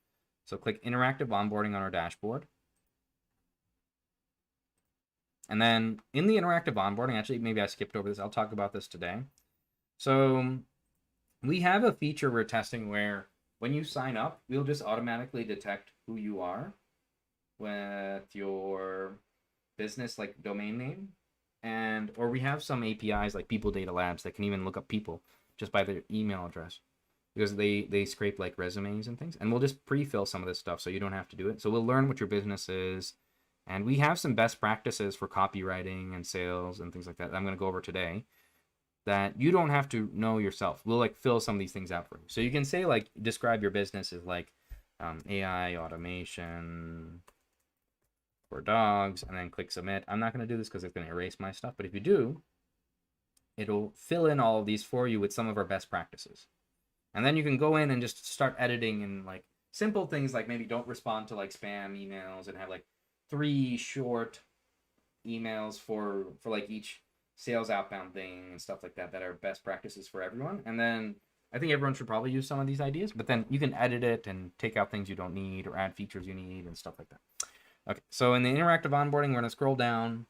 So click interactive onboarding on our dashboard. And then in the interactive onboarding, actually, maybe I skipped over this. I'll talk about this today. So we have a feature we're testing where when you sign up, we'll just automatically detect who you are with your business like domain name. Or we have some APIs like People Data Labs that can even look up people just by their email address because they scrape like resumes and things. And we'll just pre-fill some of this stuff so you don't have to do it. So we'll learn what your business is. And we have some best practices for copywriting and sales and things like that I'm going to go over today that you don't have to know yourself. We'll like fill some of these things out for you. So you can say like, describe your business as like AI automation for dogs and then click submit. I'm not going to do this because it's going to erase my stuff. But if you do, it'll fill in all of these for you with some of our best practices. And then you can go in and just start editing and like simple things like maybe don't respond to like spam emails and have like 3 short emails for like each sales outbound thing and stuff like that that are best practices for everyone. And then I think everyone should probably use some of these ideas, but then you can edit it and take out things you don't need or add features you need and stuff like that. Okay, so in the interactive onboarding, we're going to scroll down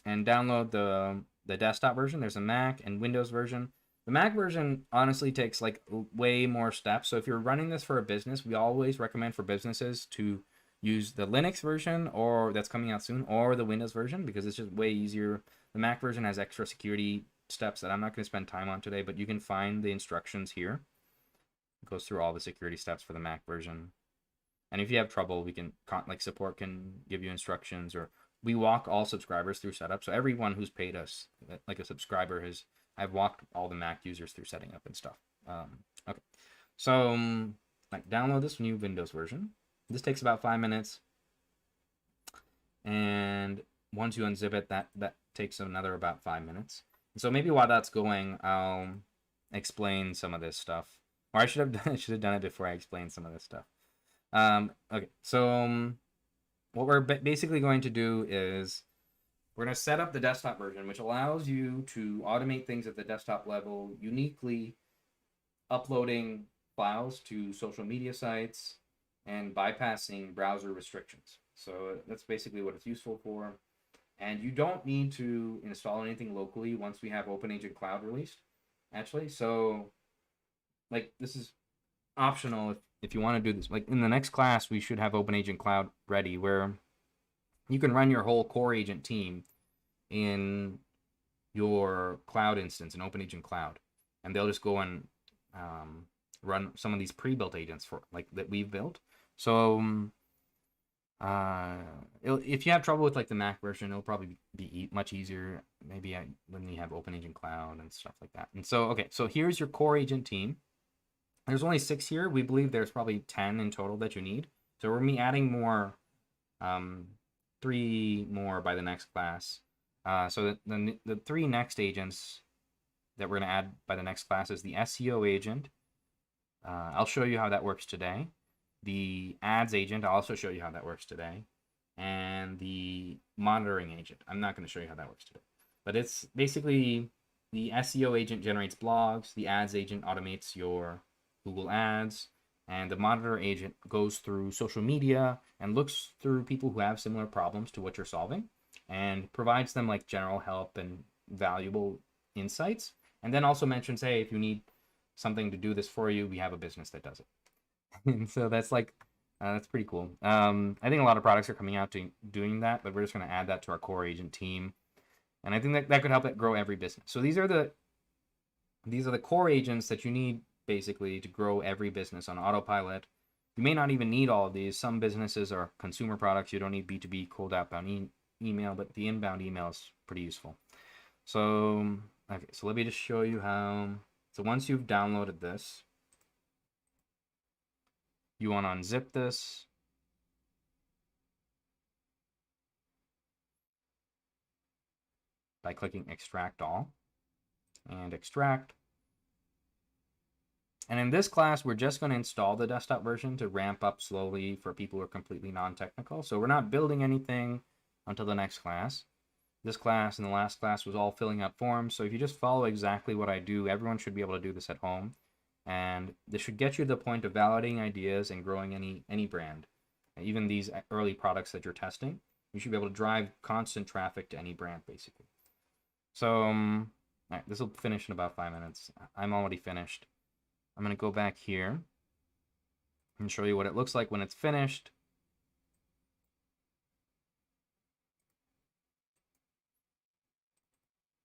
and download the desktop version. There's a Mac and Windows version. The Mac version honestly takes like way more steps. So if you're running this for a business, we always recommend for businesses to use the Linux version or that's coming out soon or the Windows version because it's just way easier. The Mac version has extra security steps that I'm not going to spend time on today, but you can find the instructions here. It goes through all the security steps for the Mac version. And if you have trouble, we can like support can give you instructions, or we walk all subscribers through setup. So everyone who's paid us, like a subscriber, I've walked all the Mac users through setting up and stuff. Okay, so like download this new Windows version. This takes about 5 minutes, and once you unzip it, that takes another about 5 minutes. And so maybe while that's going, I'll explain some of this stuff, or I should have done it before I explained some of this stuff. Okay, so what we're basically going to do is we're going to set up the desktop version, which allows you to automate things at the desktop level, uniquely uploading files to social media sites and bypassing browser restrictions. So that's basically what it's useful for. And you don't need to install anything locally once we have OpenAgent Cloud released, actually. So like this is optional if you want to do this. Like in the next class, we should have OpenAgent Cloud ready where you can run your whole core agent team in your cloud instance in OpenAgent Cloud, and they'll just go and run some of these pre-built agents for like that we've built. So if you have trouble with like the Mac version, it'll probably be much easier maybe when you have OpenAgent Cloud and stuff like that. And so okay, so here's your core agent team. There's only 6 here. We believe there's probably 10 in total that you need. So we're going to be adding more, 3 more by the next class. So the 3 next agents that we're going to add by the next class is the SEO agent. I'll show you how that works today. The ads agent, I'll also show you how that works today. And the monitoring agent. I'm not going to show you how that works today. But it's basically the SEO agent generates blogs. The ads agent automates your Google Ads, and the monitor agent goes through social media and looks through people who have similar problems to what you're solving and provides them like general help and valuable insights, and then also mentions, hey, if you need something to do this for you, we have a business that does it. And so that's like that's pretty cool. I think a lot of products are coming out doing that, but we're just going to add that to our core agent team, and I think that could help it grow every business. So these are the core agents that you need basically to grow every business on autopilot. You may not even need all of these. Some businesses are consumer products. You don't need B2B cold outbound email, but the inbound email is pretty useful. So, okay, so let me just show you how. So once you've downloaded this, you want to unzip this. By clicking extract all and extract. And in this class, we're just going to install the desktop version to ramp up slowly for people who are completely non-technical. So we're not building anything until the next class. This class and the last class was all filling out forms. So if you just follow exactly what I do, everyone should be able to do this at home. And this should get you to the point of validating ideas and growing any brand. Even these early products that you're testing, you should be able to drive constant traffic to any brand, basically. So all right, this will finish in about 5 minutes. I'm already finished. I'm going to go back here and show you what it looks like when it's finished.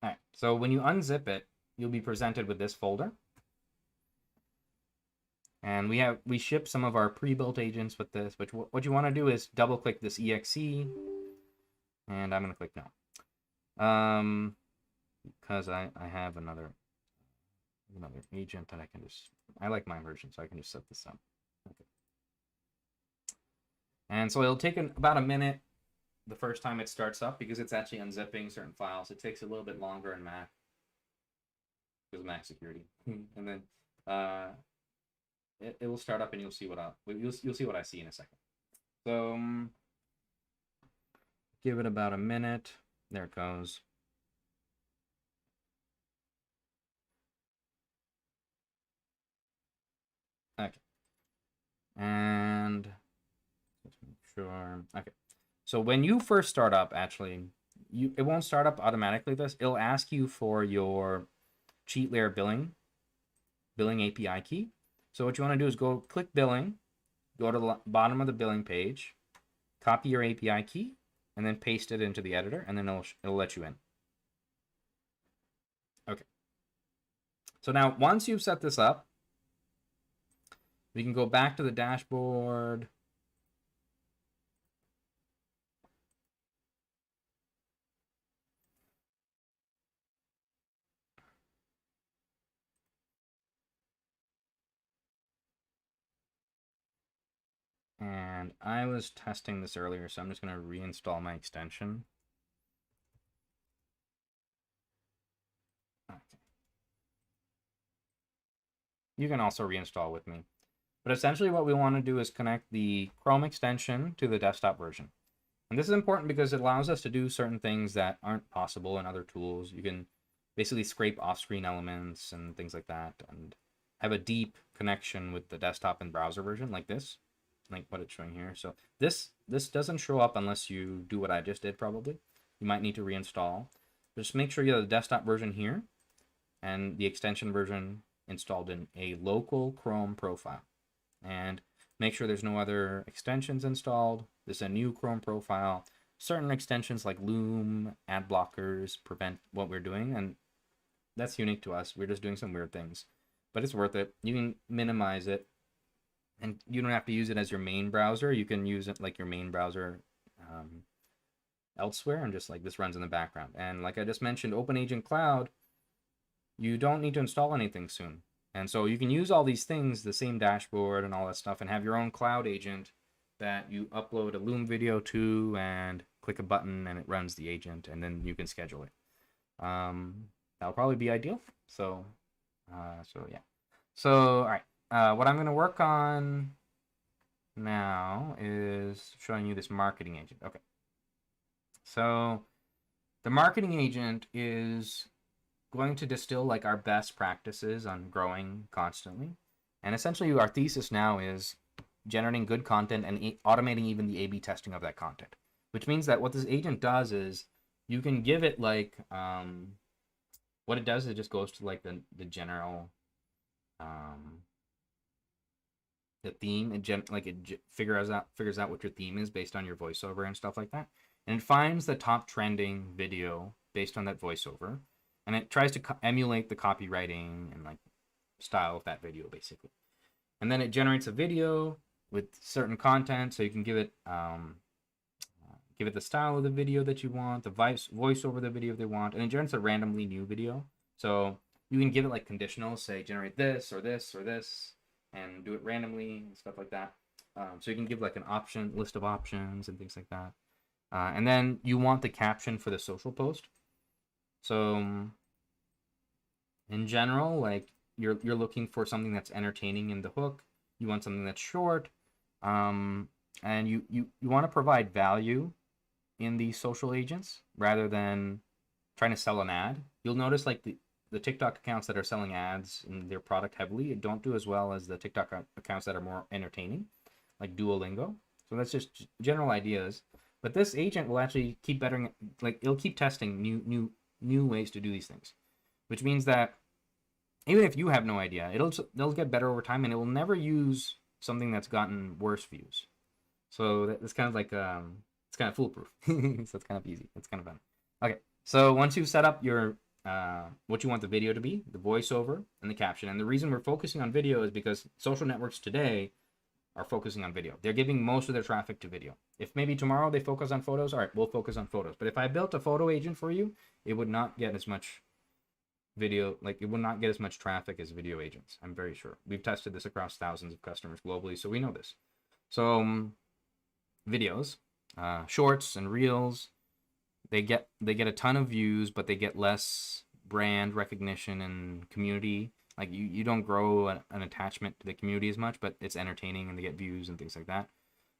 All right, so when you unzip it, you'll be presented with this folder. And we ship some of our pre-built agents with this, which what you want to do is double click this exe, and I'm going to click no. Because I have another agent that I like my version, so I can just set this up. Okay. And so it'll take about a minute. the first time it starts up because it's actually unzipping certain files. It takes a little bit longer in Mac because of Mac security. And then it will start up and you'll see you'll see what I see in a second. So give it about a minute. There it goes. Okay. And let's make sure. Okay. So when you first start up, actually, it won't start up automatically. It'll ask you for your cheat layer billing API key. So what you want to do is go click billing, go to the bottom of the billing page, copy your API key, and then paste it into the editor, and then it'll let you in. Okay. So now once you've set this up, we can go back to the dashboard. And I was testing this earlier, so I'm just going to reinstall my extension. Okay. You can also reinstall with me. But essentially what we want to do is connect the Chrome extension to the desktop version. And this is important because it allows us to do certain things that aren't possible in other tools. You can basically scrape off-screen elements and things like that, and have a deep connection with the desktop and browser version like this, like what it's showing here. So this doesn't show up unless you do what I just did probably. You might need to reinstall. Just make sure you have the desktop version here and the extension version installed in a local Chrome profile. And make sure there's no other extensions installed. This is a new Chrome profile. Certain extensions like Loom, ad blockers prevent what we're doing, and that's unique to us. We're just doing some weird things, but it's worth it. You can minimize it, and you don't have to use it as your main browser. You can use it like your main browser elsewhere, and just like this runs in the background. And like I just mentioned, OpenAgent Cloud, you don't need to install anything soon. And so you can use all these things, the same dashboard and all that stuff, and have your own cloud agent that you upload a Loom video to and click a button and it runs the agent, and then you can schedule it. That'll probably be ideal. So yeah. So, all right. What I'm going to work on now is showing you this marketing agent. Okay. So the marketing agent is going to distill like our best practices on growing constantly. And essentially our thesis now is generating good content and automating even the A/B testing of that content, which means that what this agent does is you can give it like, what it does is it just goes to like the general, the theme, it figures out what your theme is based on your voiceover and stuff like that. And it finds the top trending video based on that voiceover. And it tries to emulate the copywriting and like style of that video basically. And then it generates a video with certain content, so you can give it the style of the video that you want, the voice over the video they want, and it generates a randomly new video. So you can give it like conditionals, say generate this or this or this, and do it randomly and stuff like that. So you can give like an list of options and things like that. And then you want the caption for the social post. So in general, like you're looking for something that's entertaining in the hook. You want something that's short, and you want to provide value in these social agents rather than trying to sell an ad. You'll notice like the TikTok accounts that are selling ads in their product heavily don't do as well as the TikTok accounts that are more entertaining, like Duolingo. So that's just general ideas. But this agent will actually keep bettering, like it'll keep testing new ways to do these things, which means that even if you have no idea, they'll get better over time, and it will never use something that's gotten worse views. So that's kind of like it's kind of foolproof. So it's kind of easy. It's kind of fun. Okay, so once you've set up your what you want the video to be, the voiceover and the caption, and the reason we're focusing on video is because social networks today are focusing on video. They're giving most of their traffic to video. If maybe tomorrow they focus on photos, all right, we'll focus on photos. But if I built a photo agent for you, it would not get as much video, like it will not get as much traffic as video agents. I'm very sure. We've tested this across thousands of customers globally, so we know this. So videos, shorts and reels. They get a ton of views, but they get less brand recognition and community. Like you don't grow an attachment to the community as much, but it's entertaining and they get views and things like that.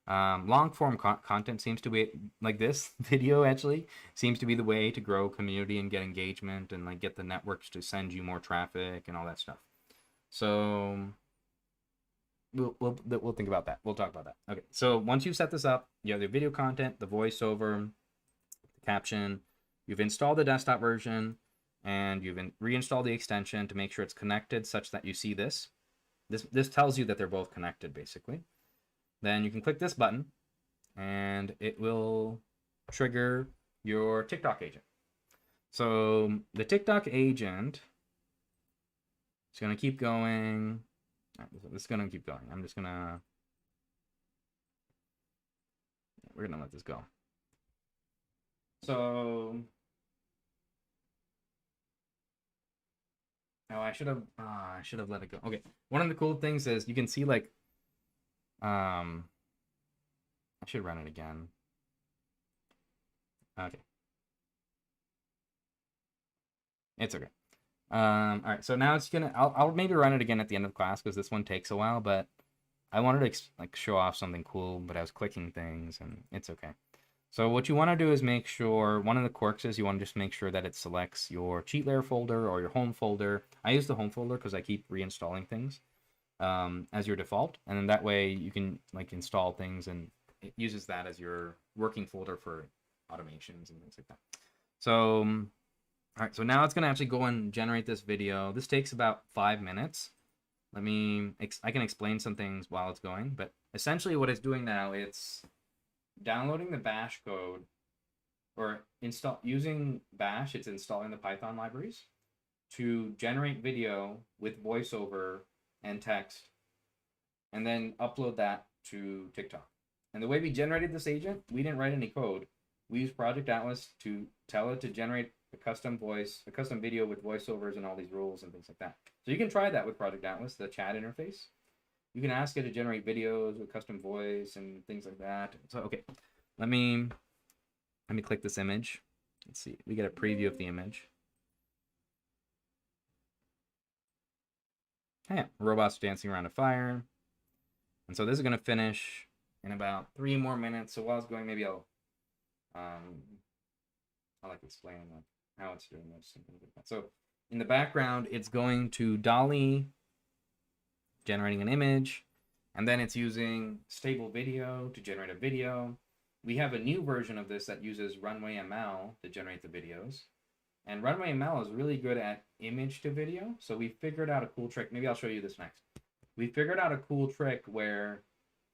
Long form content seems to be like this video actually seems to be the way to grow community and get engagement and like get the networks to send you more traffic and all that stuff. So we'll think about that. We'll talk about that. Okay. So once you set this up, you have the video content, the voiceover, the caption, you've installed the desktop version, and you've reinstalled the extension to make sure it's connected such that you see this. This tells you that they're both connected basically. Then you can click this button and it will trigger your TikTok agent. So the TikTok agent is going to keep going. This is going to keep going. We're going to let this go. So, I should have let it go. Okay. One of the cool things is you can see like, I should run it again. Okay. It's okay. All right, so now it's gonna. I'll maybe run it again at the end of class because this one takes a while. But I wanted to like show off something cool, but I was clicking things, and it's okay. So what you want to do is make sure one of the quirks is you want to just make sure that it selects your cheat layer folder or your home folder. I use the home folder because I keep reinstalling things as your default, and then that way you can like install things, and it uses that as your working folder for automations and things like that. So. All right, so now it's going to actually go and generate this video. This takes about 5 minutes. I can explain some things while it's going, but essentially what it's doing now, it's downloading the bash code or using bash, it's installing the Python libraries to generate video with voiceover and text, and then upload that to TikTok. And the way we generated this agent, we didn't write any code. We used Project Atlas to tell it to generate a custom video with voiceovers and all these rules and things like that. So you can try that with Project Atlas, the chat interface. You can ask it to generate videos with custom voice and things like that. So, okay, let me click this image. Let's see, we get a preview of the image. Yeah, robots dancing around a fire. And so this is going to finish in about 3 more minutes. So while it's going, maybe I'll like explain like how it's doing this and things like that. So in the background, it's going to Dolly generating an image, and then it's using stable video to generate a video. We have a new version of this that uses Runway ML to generate the videos. And Runway ML is really good at image to video. So we figured out a cool trick. Maybe I'll show you this next. We figured out a cool trick where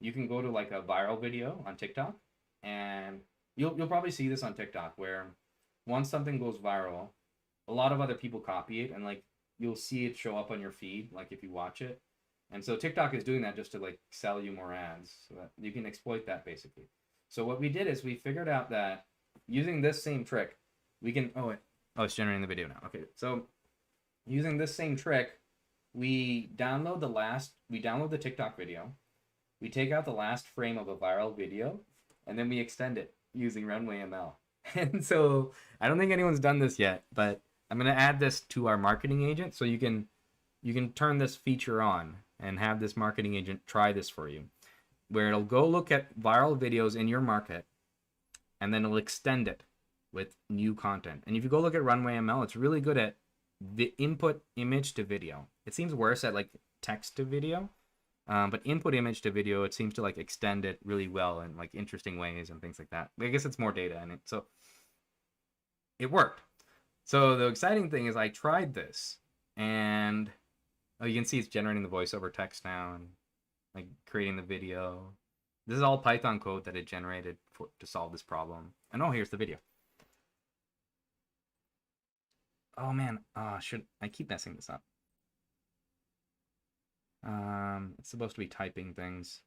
you can go to like a viral video on TikTok, and you'll probably see this on TikTok where once something goes viral, a lot of other people copy it, and like you'll see it show up on your feed, like if you watch it. And so TikTok is doing that just to like sell you more ads, so that you can exploit that basically. So what we did is we figured out that using this same trick, we can, it's generating the video now. Okay, so using this same trick, we download the TikTok video, we take out the last frame of a viral video, and then we extend it using Runway ML. And so I don't think anyone's done this yet, but I'm going to add this to our marketing agent so you can turn this feature on and have this marketing agent try this for you, where it'll go look at viral videos in your market, and then it'll extend it with new content. And if you go look at Runway ML, it's really good at the input image to video. It seems worse at like text to video. But input image to video, it seems to like extend it really well in like interesting ways and things like that. I guess it's more data in it. So it worked. So the exciting thing is I tried this, and you can see it's generating the voiceover text now and like creating the video. This is all Python code that it generated to solve this problem. And here's the video. Oh man, I keep messing this up. It's supposed to be typing things.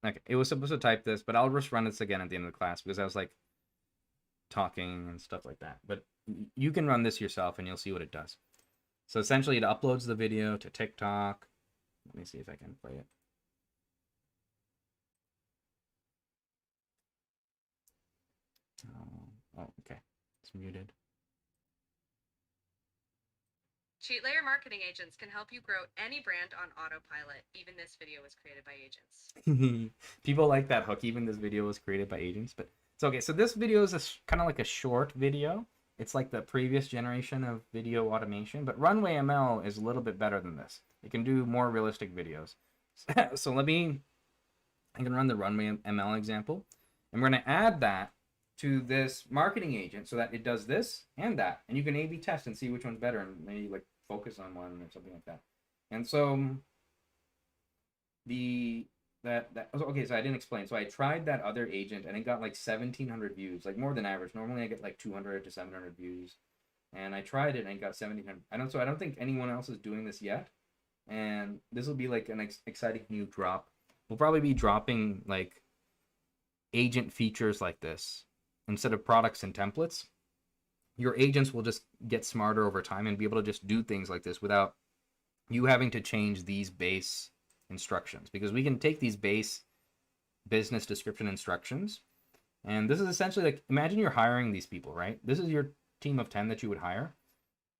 Okay, it was supposed to type this, but I'll just run this again at the end of the class because I was like talking and stuff like that. But you can run this yourself and you'll see what it does. So essentially it uploads the video to TikTok. Let me see if I can play it. Oh, okay. It's muted. Cheat layer marketing agents can help you grow any brand on autopilot. Even this video was created by agents. People like that hook. Even this video was created by agents, but it's okay. So this video is kind of like a short video. It's like the previous generation of video automation, but Runway ML is a little bit better than this. It can do more realistic videos. So I can run the Runway ML example, and we're going to add that to this marketing agent so that it does this and that, and you can A/B test and see which one's better, and maybe like focus on one or something like that. And so okay, so I didn't explain. So I tried that other agent and it got like 1,700 views, like more than average. Normally I get like 200 to 700 views, and I tried it and it got 1,700. I don't think anyone else is doing this yet, and this will be like an exciting new drop. We'll probably be dropping like agent features like this instead of products and templates. Your agents will just get smarter over time and be able to just do things like this without you having to change these base instructions, because we can take these base business description instructions, and this is essentially like, imagine you're hiring these people, right? This is your team of 10 that you would hire.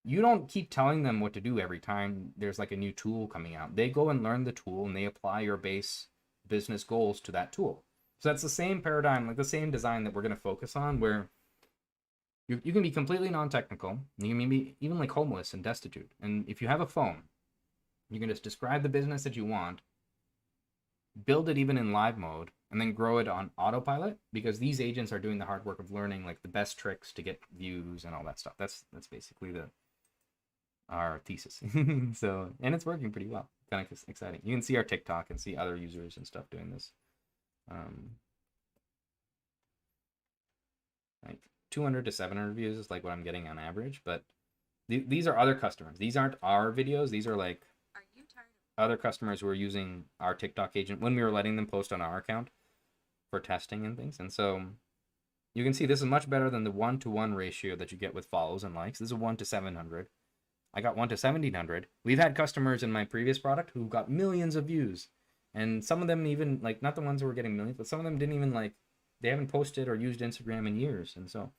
You don't keep telling them what to do every time there's like a new tool coming out. They go and learn the tool and they apply your base business goals to that tool. So that's the same paradigm, like the same design that we're going to focus on, where you can be completely non-technical. You can be even like homeless and destitute. And if you have a phone, you can just describe the business that you want, build it even in live mode, and then grow it on autopilot, because these agents are doing the hard work of learning like the best tricks to get views and all that stuff. That's basically our thesis. So, and it's working pretty well. Kind of exciting. You can see our TikTok and see other users and stuff doing this. Like 200 to 700 views is like what I'm getting on average, but these are other customers. These aren't our videos. These are like other customers who are using our TikTok agent when we were letting them post on our account for testing and things. And so you can see this is much better than the 1-to-1 ratio that you get with follows and likes. This is 1 to 700. I got 1 to 1700. We've had customers in my previous product who got millions of views, and some of them even, like, not the ones who were getting millions, but some of them didn't even, like, they haven't posted or used Instagram in years. And so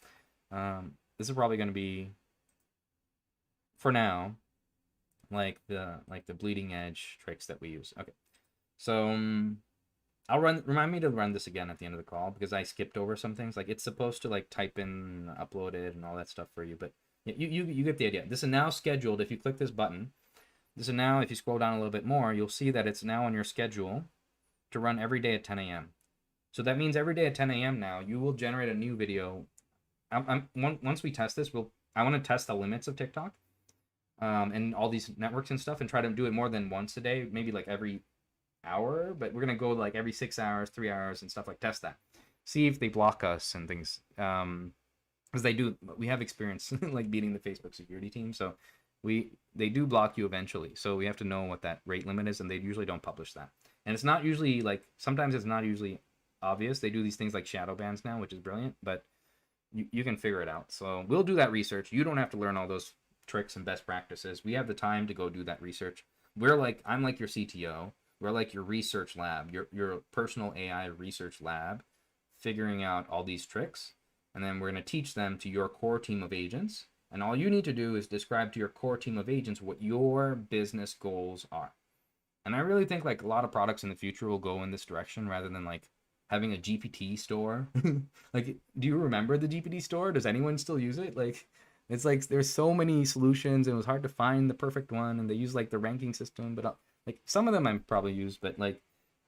this is probably going to be, for now, like the bleeding edge tricks that we use. Okay, so remind me to run this again at the end of the call, because I skipped over some things. Like, it's supposed to like type in, upload it and all that stuff for you, but you get the idea. This is now scheduled. If you click this button, this is now, if you scroll down a little bit more, you'll see that it's now on your schedule to run every day at 10 a.m. So that means every day at 10 a.m. now you will generate a new video. Once we test this, I want to test the limits of TikTok and all these networks and stuff, and try to do it more than once a day, maybe like every hour, but we're gonna go like every 6 hours, 3 hours and stuff, like test that, see if they block us and things, because they do. We have experience like beating the Facebook security team, so they do block you eventually, so we have to know what that rate limit is, and they usually don't publish that. And it's not usually like, sometimes it's not usually obvious. They do these things like shadow bans now, which is brilliant, but you can figure it out. So we'll do that research. You don't have to learn all those tricks and best practices. We have the time to go do that research. I'm like your CTO. We're like your research lab, your personal AI research lab, figuring out all these tricks, and then we're going to teach them to your core team of agents. And all you need to do is describe to your core team of agents what your business goals are. And I really think like a lot of products in the future will go in this direction, rather than like having a GPT store. Like, do you remember the GPT store? Does anyone still use it? Like, it's like there's so many solutions, and it was hard to find the perfect one, and they use like the ranking system, but like some of them I'm probably used, but like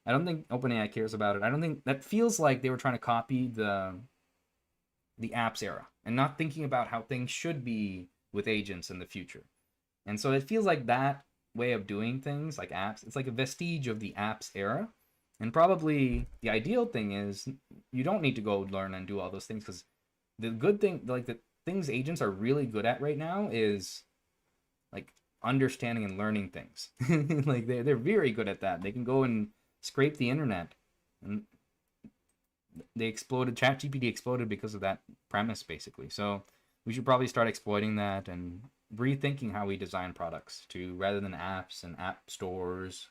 I don't think OpenAI cares about it. I don't think that, feels like they were trying to copy the apps era and not thinking about how things should be with agents in the future. And so it feels like that way of doing things, like apps, it's like a vestige of the apps era. And probably the ideal thing is you don't need to go learn and do all those things, because the good thing, like the things agents are really good at right now is like understanding and learning things. Like they're very good at that. They can go and scrape the internet, and they exploded. ChatGPT exploded because of that premise, basically. So we should probably start exploiting that and rethinking how we design products to rather than apps and app stores.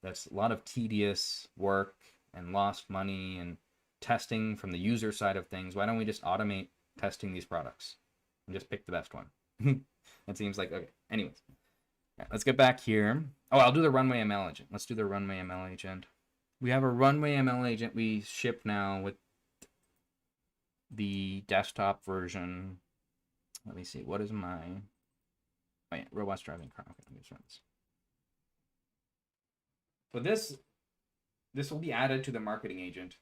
That's a lot of tedious work and lost money and testing from the user side of things. Why don't we just automate testing these products and just pick the best one? It seems like, okay. Anyways, yeah, let's get back here. Oh, I'll do the Runway ML agent. Let's do the Runway ML agent. We have a Runway ML agent we ship now with the desktop version. Let me see. What is my... Oh, yeah. Robots driving car. Okay, let me just run this. So this will be added to the marketing agent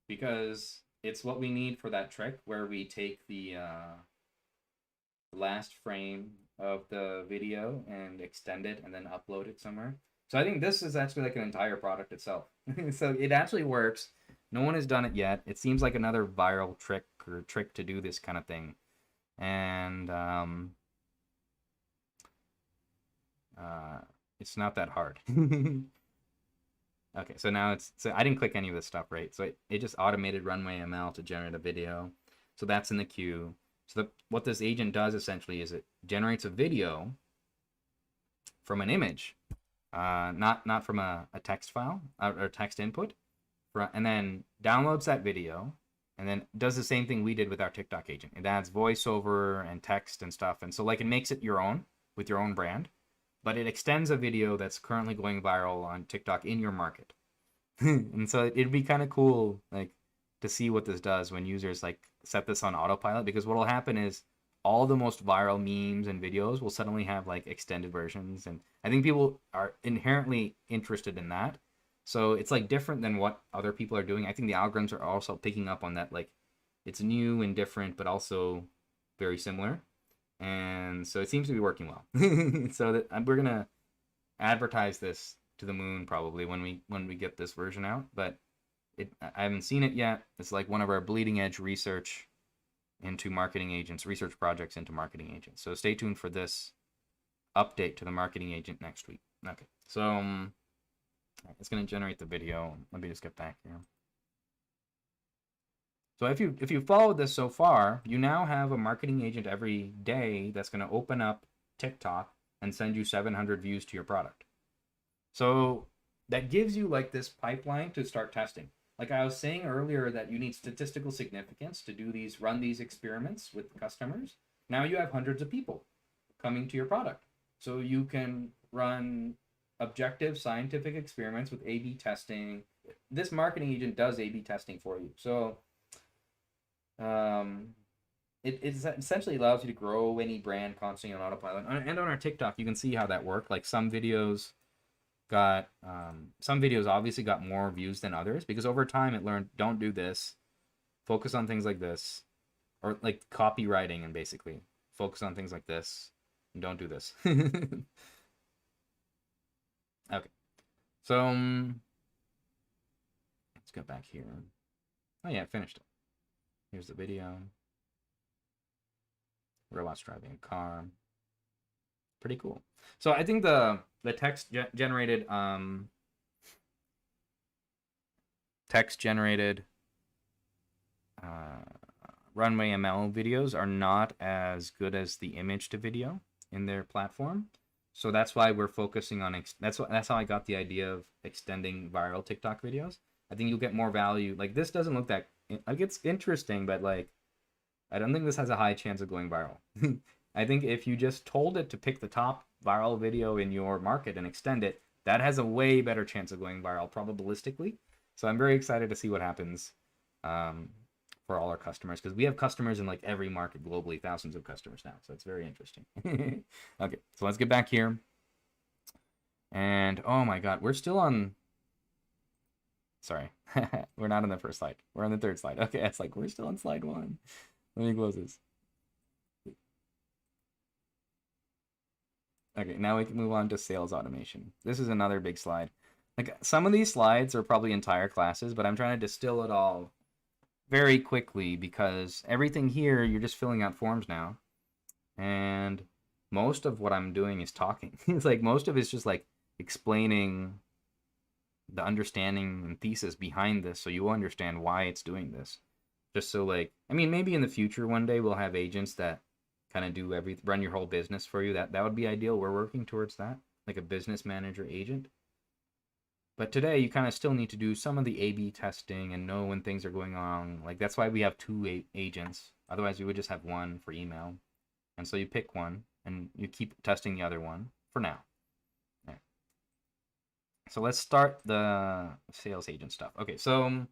because it's what we need for that trick where we take the last frame of the video and extend it and then upload it somewhere. So I think this is actually like an entire product itself. So it actually works. No one has done it yet. It seems like another viral trick or trick to do this kind of thing. And it's not that hard. Okay, so now so I didn't click any of this stuff, right? So it just automated Runway ML to generate a video. So that's in the queue. So what this agent does essentially is it generates a video from an image, not from a text file or text input, and then downloads that video, and then does the same thing we did with our TikTok agent. It adds voiceover and text and stuff, and so like it makes it your own with your own brand, but it extends a video that's currently going viral on TikTok in your market. And so it'd be kind of cool, like, to see what this does when users like set this on autopilot, because what will happen is all the most viral memes and videos will suddenly have like extended versions, and I think people are inherently interested in that. So it's like different than what other people are doing. I think the algorithms are also picking up on that, like it's new and different but also very similar, and so it seems to be working well. So that we're gonna advertise this to the moon probably when we get this version out, but I haven't seen it yet. It's like one of our bleeding edge research into marketing agents, research projects into marketing agents. So stay tuned for this update to the marketing agent next week. Okay, so it's going to generate the video. Let me just get back here. So if you followed this so far, you now have a marketing agent every day that's going to open up TikTok and send you 700 views to your product. So that gives you like this pipeline to start testing. Like I was saying earlier that you need statistical significance to run these experiments with customers. Now you have hundreds of people coming to your product. So you can run objective scientific experiments with A/B testing. This marketing agent does A/B testing for you. So it essentially allows you to grow any brand constantly on autopilot. And on our TikTok, you can see how that worked. Like some videos obviously got more views than others because over time it learned, don't do this, focus on things like this, or like copywriting, and basically focus on things like this and don't do this. Okay, so let's go back here. Oh yeah, I finished it. Here's the video. Robots driving a car. Pretty cool. So I think the text generated Runway ML videos are not as good as the image to video in their platform. So that's why we're focusing on that's how I got the idea of extending viral TikTok videos. I think you'll get more value. Like this doesn't look that like it's interesting, but like I don't think this has a high chance of going viral. I think if you just told it to pick the top viral video in your market and extend it, that has a way better chance of going viral probabilistically. So I'm very excited to see what happens for all our customers, because we have customers in like every market globally, thousands of customers now. So it's very interesting. Okay, so let's get back here. And oh my God, we're still on. Sorry, we're not on the first slide. We're on the third slide. Okay, it's like we're still on slide 1. Let me close this. Okay, now we can move on to sales automation. This is another big slide. Like some of these slides are probably entire classes, but I'm trying to distill it all very quickly because everything here, you're just filling out forms now. And most of what I'm doing is talking. It's like most of it's just like explaining the understanding and thesis behind this, so you understand why it's doing this. Just so, like, I mean, maybe in the future one day we'll have agents that kind of do run your whole business for you. That would be ideal. We're working towards that, like a business manager agent. But today you kind of still need to do some of the A/B testing and know when things are going on. Like, that's why we have two agents. Otherwise we would just have one for email. And so you pick one and you keep testing the other one for now. All right. So let's start the sales agent stuff. Okay, so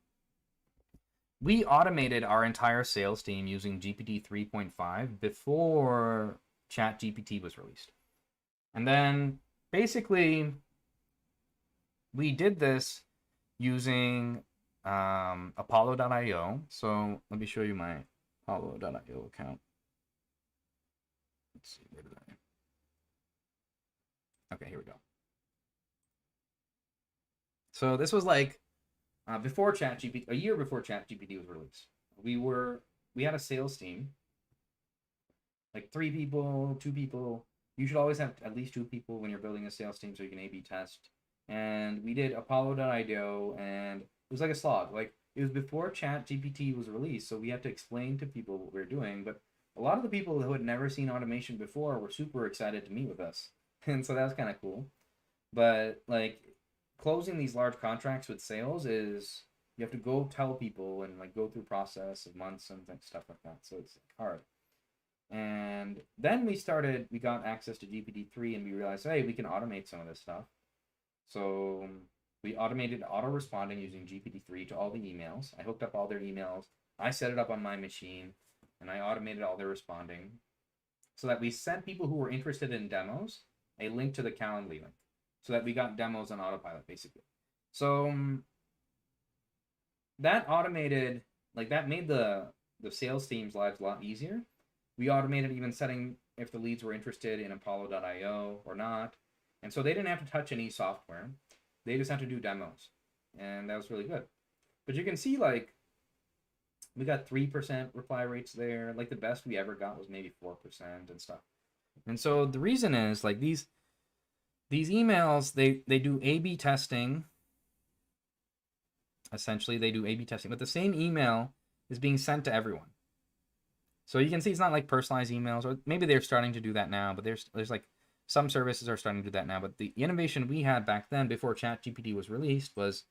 we automated our entire sales team using GPT 3.5 before ChatGPT was released. And then basically we did this using Apollo.io. So let me show you my Apollo.io account. Let's see, where did I? Okay, here we go. So this was like before ChatGPT, a year before ChatGPT was released. We had a sales team, like 3 people, 2 people. You should always have at least 2 people when you're building a sales team so you can A/B test. And we did Apollo.io, and it was like a slog. Like, it was before ChatGPT was released, so we had to explain to people what we were doing. But a lot of the people who had never seen automation before were super excited to meet with us, and so that was kind of cool. But like, closing these large contracts with sales is, you have to go tell people and like go through process of months and stuff like that. So it's hard. And then we got access to GPT-3 and we realized, hey, we can automate some of this stuff. So we automated auto responding using GPT-3 to all the emails. I hooked up all their emails. I set it up on my machine and I automated all their responding so that we sent people who were interested in demos a link to the Calendly link, so that we got demos on autopilot, basically. So that automated, like, that made the sales team's lives a lot easier. We automated even setting if the leads were interested in Apollo.io or not. And so they didn't have to touch any software. They just had to do demos. And that was really good. But you can see, like, we got 3% reply rates there. Like, the best we ever got was maybe 4% and stuff. And so the reason is, like, these emails, they do A/B testing. Essentially, they do A/B testing, but the same email is being sent to everyone. So you can see it's not like personalized emails, or maybe they're starting to do that now, but there's like some services are starting to do that now. But the innovation we had back then, before ChatGPT was released, was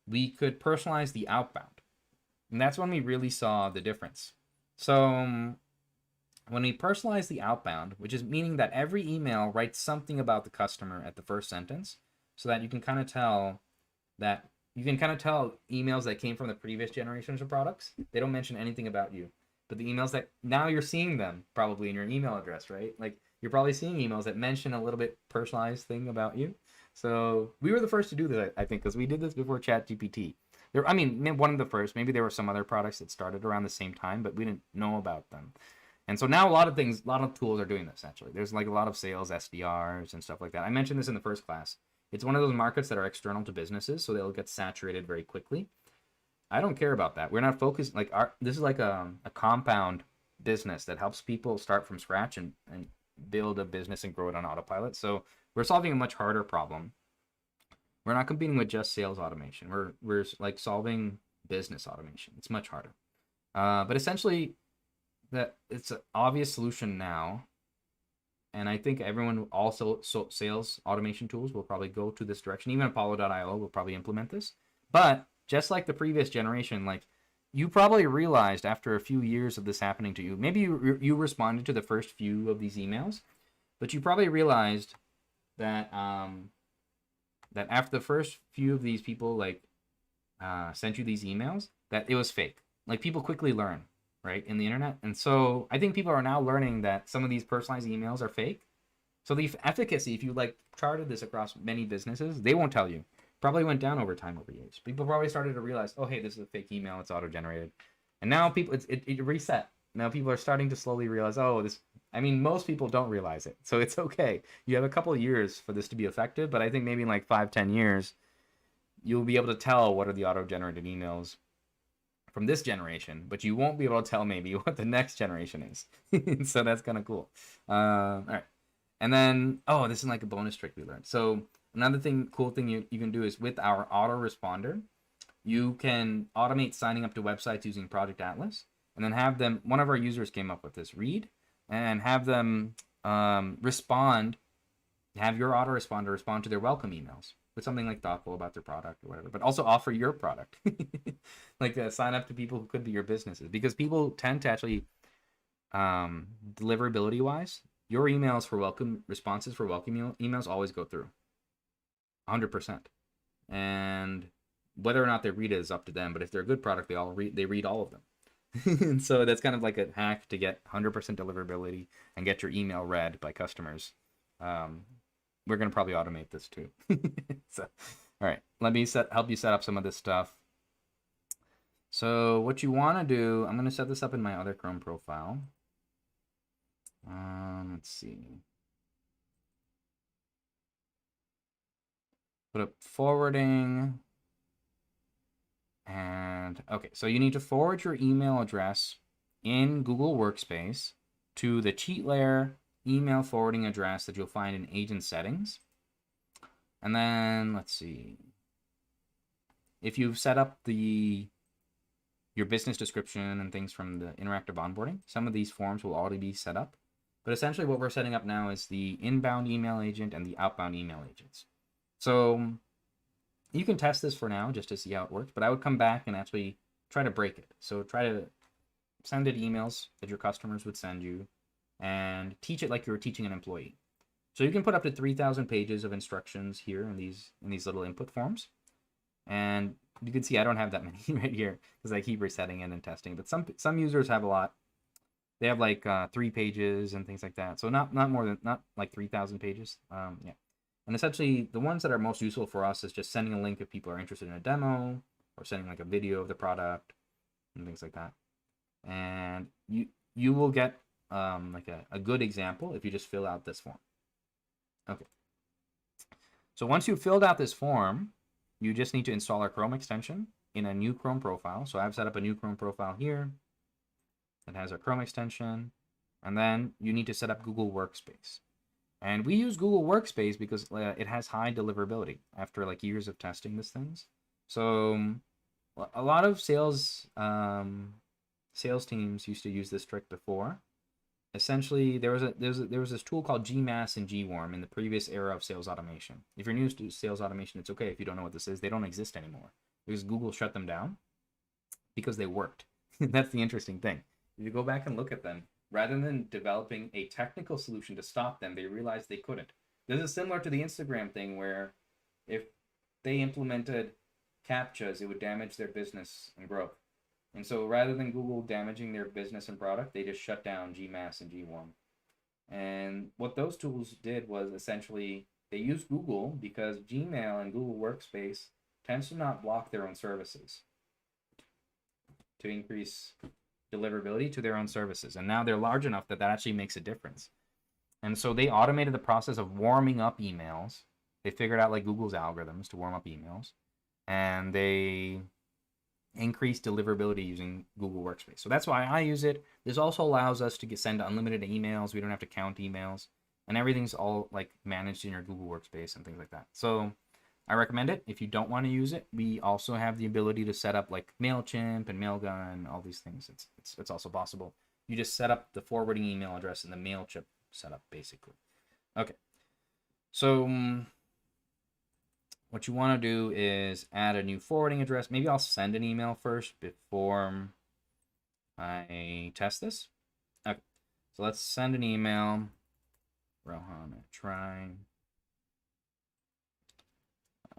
we could personalize the outbound. And that's when we really saw the difference. So when we personalize the outbound, which is meaning that every email writes something about the customer at the first sentence, so that you can kind of tell emails that came from the previous generations of products, they don't mention anything about you. But the emails that now you're seeing them probably in your email address, right? Like, you're probably seeing emails that mention a little bit personalized thing about you. So we were the first to do this, I think, because we did this before ChatGPT. I mean, one of the first. Maybe there were some other products that started around the same time, but we didn't know about them. And so now a lot of tools are doing this, actually. There's like a lot of sales SDRs and stuff like that. I mentioned this in the first class. It's one of those markets that are external to businesses, so they'll get saturated very quickly. I don't care about that. We're not focused, like, this is like a compound business that helps people start from scratch and build a business and grow it on autopilot. So we're solving a much harder problem. We're not competing with just sales automation. We're like solving business automation. It's much harder. But essentially, that it's an obvious solution now. And I think everyone also, sales automation tools will probably go to this direction. Even Apollo.io will probably implement this. But just like the previous generation, like, you probably realized after a few years of this happening to you, maybe you responded to the first few of these emails, but you probably realized that that after the first few of these people, like, sent you these emails, that it was fake. Like, people quickly learn, right, in the internet. And so I think people are now learning that some of these personalized emails are fake. So the efficacy, if you like charted this across many businesses, they won't tell you. Probably went down over time, over years. People probably started to realize, oh, hey, this is a fake email. It's auto-generated. And now people, it reset. Now people are starting to slowly realize, oh, this, I mean, most people don't realize it. So it's okay. You have a couple of years for this to be effective, but I think maybe in like 5-10 years, you'll be able to tell what are the auto-generated emails from this generation, but you won't be able to tell maybe what the next generation is. So that's kind of cool. All right. And then, oh, this is like a bonus trick we learned. So Another cool thing you can do is with our autoresponder, you can automate signing up to websites using Project Atlas, and then have them. One of our users came up with this: read and have them respond. Have your autoresponder respond to their welcome emails with something like thoughtful about their product or whatever, but also offer your product, like sign up to people who could be your businesses, because people tend to actually deliverability wise, your emails for welcome responses for welcome emails always go through 100%, and whether or not they read it is up to them, but if they're a good product, they read all of them. And so that's kind of like a hack to get 100% deliverability and get your email read by customers. We're going to probably automate this too. So, all right, let me help you set up some of this stuff. So what you want to do, I'm going to set this up in my other Chrome profile. Let's see. Put up forwarding. And okay, so you need to forward your email address in Google Workspace to the cheat layer email forwarding address that you'll find in agent settings. And then let's see. If you've set up your business description and things from the interactive onboarding, some of these forms will already be set up. But essentially what we're setting up now is the inbound email agent and the outbound email agents. So you can test this for now just to see how it works, but I would come back and actually try to break it. So try to send it emails that your customers would send you and teach it like you were teaching an employee. So you can put up to 3,000 pages of instructions here in these little input forms. And you can see I don't have that many right here because I keep resetting it and testing. But some users have a lot. They have like 3 pages and things like that. So not like 3,000 pages. Yeah. And essentially, the ones that are most useful for us is just sending a link if people are interested in a demo, or sending like a video of the product and things like that. And you will get like a good example if you just fill out this form. Okay. So once you've filled out this form, you just need to install our Chrome extension in a new Chrome profile. So I've set up a new Chrome profile here that has our Chrome extension. And then you need to set up Google Workspace. And we use Google Workspace because it has high deliverability after like years of testing these things. So a lot of sales teams used to use this trick before. Essentially, there was this tool called Gmass and Gwarm in the previous era of sales automation. If you're new to sales automation, it's okay if you don't know what this is. They don't exist anymore because Google shut them down because they worked. That's the interesting thing. If you go back and look at them, rather than developing a technical solution to stop them, they realized they couldn't. This is similar to the Instagram thing where if they implemented CAPTCHAs, it would damage their business and growth. And so rather than Google damaging their business and product, they just shut down Gmass and Gwarm. And what those tools did was essentially they used Google because Gmail and Google Workspace tends to not block their own services to increase deliverability to their own services. And now they're large enough that actually makes a difference. And so they automated the process of warming up emails. They figured out like Google's algorithms to warm up emails. And they increased deliverability using Google Workspace. So that's why I use it. This also allows us to send unlimited emails. We don't have to count emails. And everything's all like managed in your Google Workspace and things like that. So I recommend it. If you don't want to use it, we also have the ability to set up like MailChimp and Mailgun, all these things. It's also possible. You just set up the forwarding email address in the MailChimp setup, basically. Okay. So what you want to do is add a new forwarding address. Maybe I'll send an email first before I test this. Okay. So let's send an email. Rohan, try.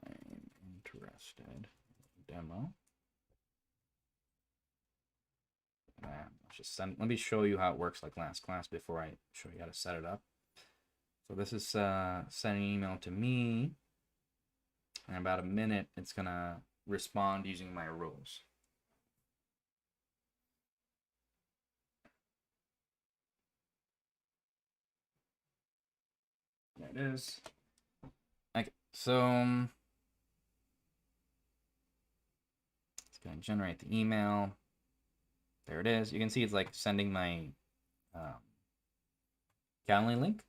I'm interested. Demo. Let's just send. Let me show you how it works like last class before I show you how to set it up. So this is sending an email to me. In about a minute, it's gonna respond using my rules. There it is. Okay, so it's gonna generate the email. There it is. You can see it's like sending my Calendly link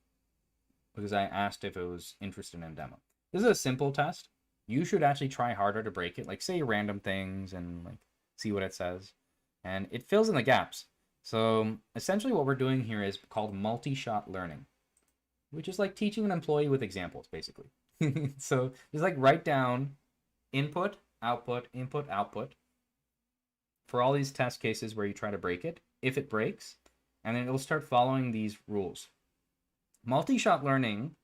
because I asked if it was interested in a demo. This is a simple test. You should actually try harder to break it. Like say random things and like see what it says. And it fills in the gaps. So essentially what we're doing here is called multi-shot learning, which is like teaching an employee with examples, basically. So just like write down input, output, input, output for all these test cases where you try to break it, if it breaks, and then it'll start following these rules. Multi-shot learning,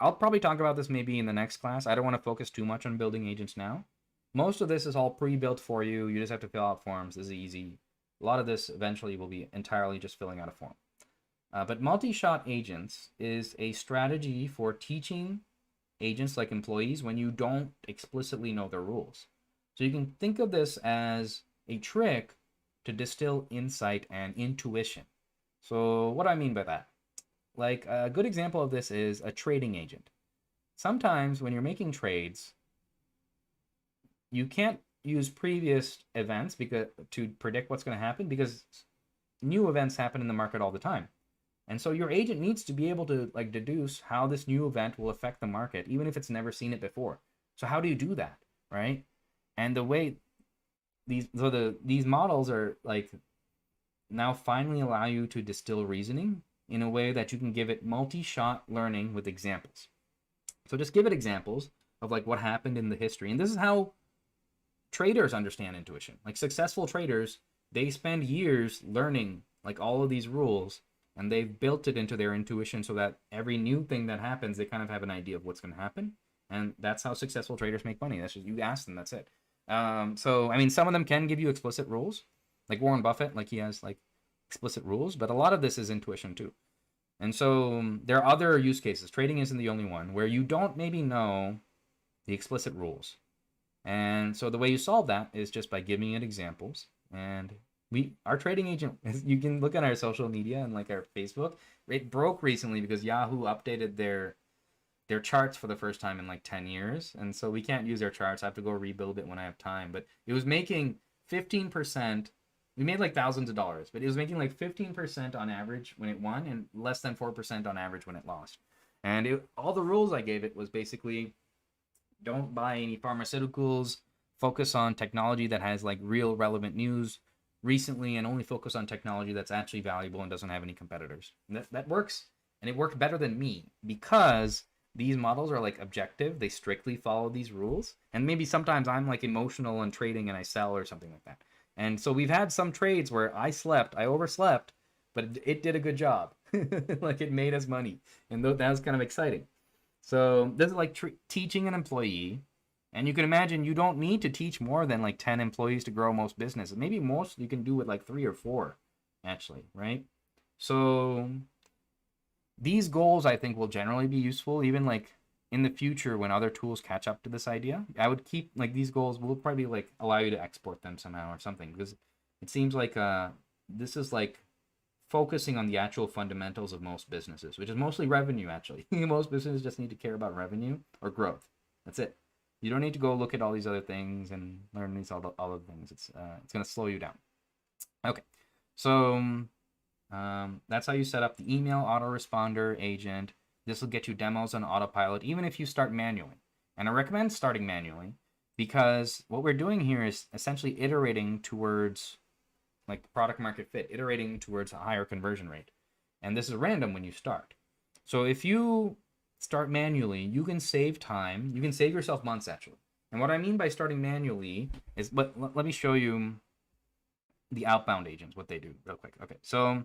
I'll probably talk about this maybe in the next class. I don't want to focus too much on building agents now. Most of this is all pre-built for you. You just have to fill out forms. This is easy. A lot of this eventually will be entirely just filling out a form. But multi-shot agents is a strategy for teaching agents like employees when you don't explicitly know their rules. So you can think of this as a trick to distill insight and intuition. So what do I mean by that? Like a good example of this is a trading agent. Sometimes when you're making trades, you can't use previous events to predict what's going to happen because new events happen in the market all the time. And so your agent needs to be able to like deduce how this new event will affect the market, even if it's never seen it before. So how do you do that, right? And the way these models are like now finally allow you to distill reasoning in a way that you can give it multi-shot learning with examples. So just give it examples of like what happened in the history. And this is how traders understand intuition. Like successful traders, they spend years learning like all of these rules, and they've built it into their intuition so that every new thing that happens, they kind of have an idea of what's going to happen. And that's how successful traders make money. That's just, you ask them, that's it. So, I mean, some of them can give you explicit rules, like Warren Buffett, like he has like explicit rules, but a lot of this is intuition too. And so there are other use cases. Trading isn't the only one where you don't maybe know the explicit rules. And so the way you solve that is just by giving it examples. And our trading agent, you can look at our social media and like our Facebook, it broke recently because Yahoo updated their charts for the first time in like 10 years. And so we can't use their charts. I have to go rebuild it when I have time. But it was making 15%. We made like thousands of dollars, but it was making like 15% on average when it won and less than 4% on average when it lost. And all the rules I gave it was basically don't buy any pharmaceuticals, focus on technology that has like real relevant news recently, and only focus on technology that's actually valuable and doesn't have any competitors. And that works, and it worked better than me because these models are like objective. They strictly follow these rules. And maybe sometimes I'm like emotional and trading and I sell or something like that. And so we've had some trades where I overslept, but it did a good job. Like it made us money. And that was kind of exciting. So this is like teaching an employee. And you can imagine you don't need to teach more than like 10 employees to grow most businesses. Maybe most you can do with like 3 or 4, actually, right? So these goals, I think, will generally be useful, even like in the future when other tools catch up to this idea. I would keep like these goals will probably like allow you to export them somehow or something, because it seems like this is like focusing on the actual fundamentals of most businesses, which is mostly revenue, actually. Most businesses just need to care about revenue or growth. That's it. You don't need to go look at all these other things and learn these all other things. It's going to slow you down. Okay, so that's how you set up the email autoresponder agent. This will get you demos on autopilot, even if you start manually. And I recommend starting manually because what we're doing here is essentially iterating towards like product market fit, iterating towards a higher conversion rate. And this is random when you start. So if you start manually, you can save time. You can save yourself months, actually. And what I mean by starting manually is, but let me show you the outbound agents, what they do real quick. Okay, so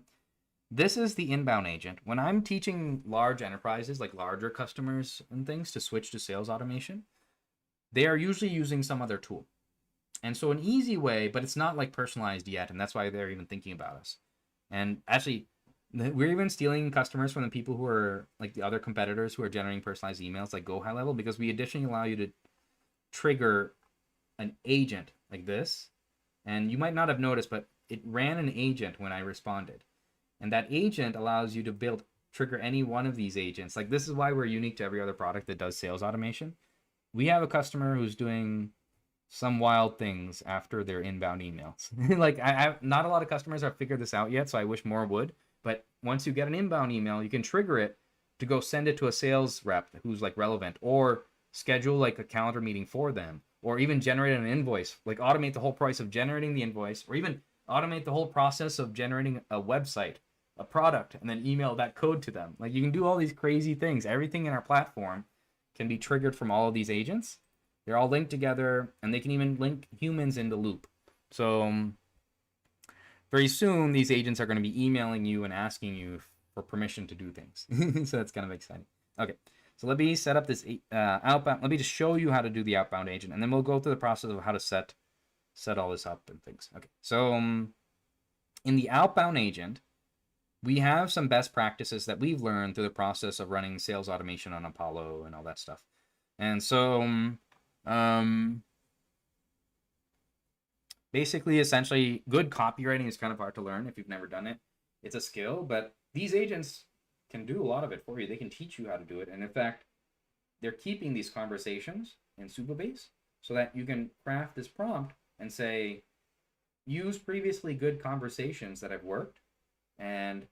this is the inbound agent. When I'm teaching large enterprises, like larger customers and things, to switch to sales automation, they are usually using some other tool. And so an easy way, but it's not like personalized yet, and that's why they're even thinking about us. And actually, we're even stealing customers from the people who are like the other competitors who are generating personalized emails like Go High Level, because we additionally allow you to trigger an agent like this. And you might not have noticed, but it ran an agent when I responded. And that agent allows you to trigger any one of these agents. Like this is why we're unique to every other product that does sales automation. We have a customer who's doing some wild things after their inbound emails. Like not a lot of customers have figured this out yet, so I wish more would. But once you get an inbound email, you can trigger it to go send it to a sales rep who's like relevant, or schedule like a calendar meeting for them, or even generate an invoice, like automate the whole price of generating the invoice, or even automate the whole process of generating a website, a product, and then email that code to them. Like you can do all these crazy things. Everything in our platform can be triggered from all of these agents. They're all linked together, and they can even link humans in the loop. So very soon, these agents are going to be emailing you and asking you for permission to do things. So that's kind of exciting. Okay, so let me set up this outbound. Let me just show you how to do the outbound agent, and then we'll go through the process of how to set all this up and things. Okay, so in the outbound agent, we have some best practices that we've learned through the process of running sales automation on Apollo and all that stuff. And so basically, essentially, good copywriting is kind of hard to learn if you've never done it. It's a skill, but these agents can do a lot of it for you. They can teach you how to do it. And in fact, they're keeping these conversations in Supabase so that you can craft this prompt and say, use previously good conversations that have worked and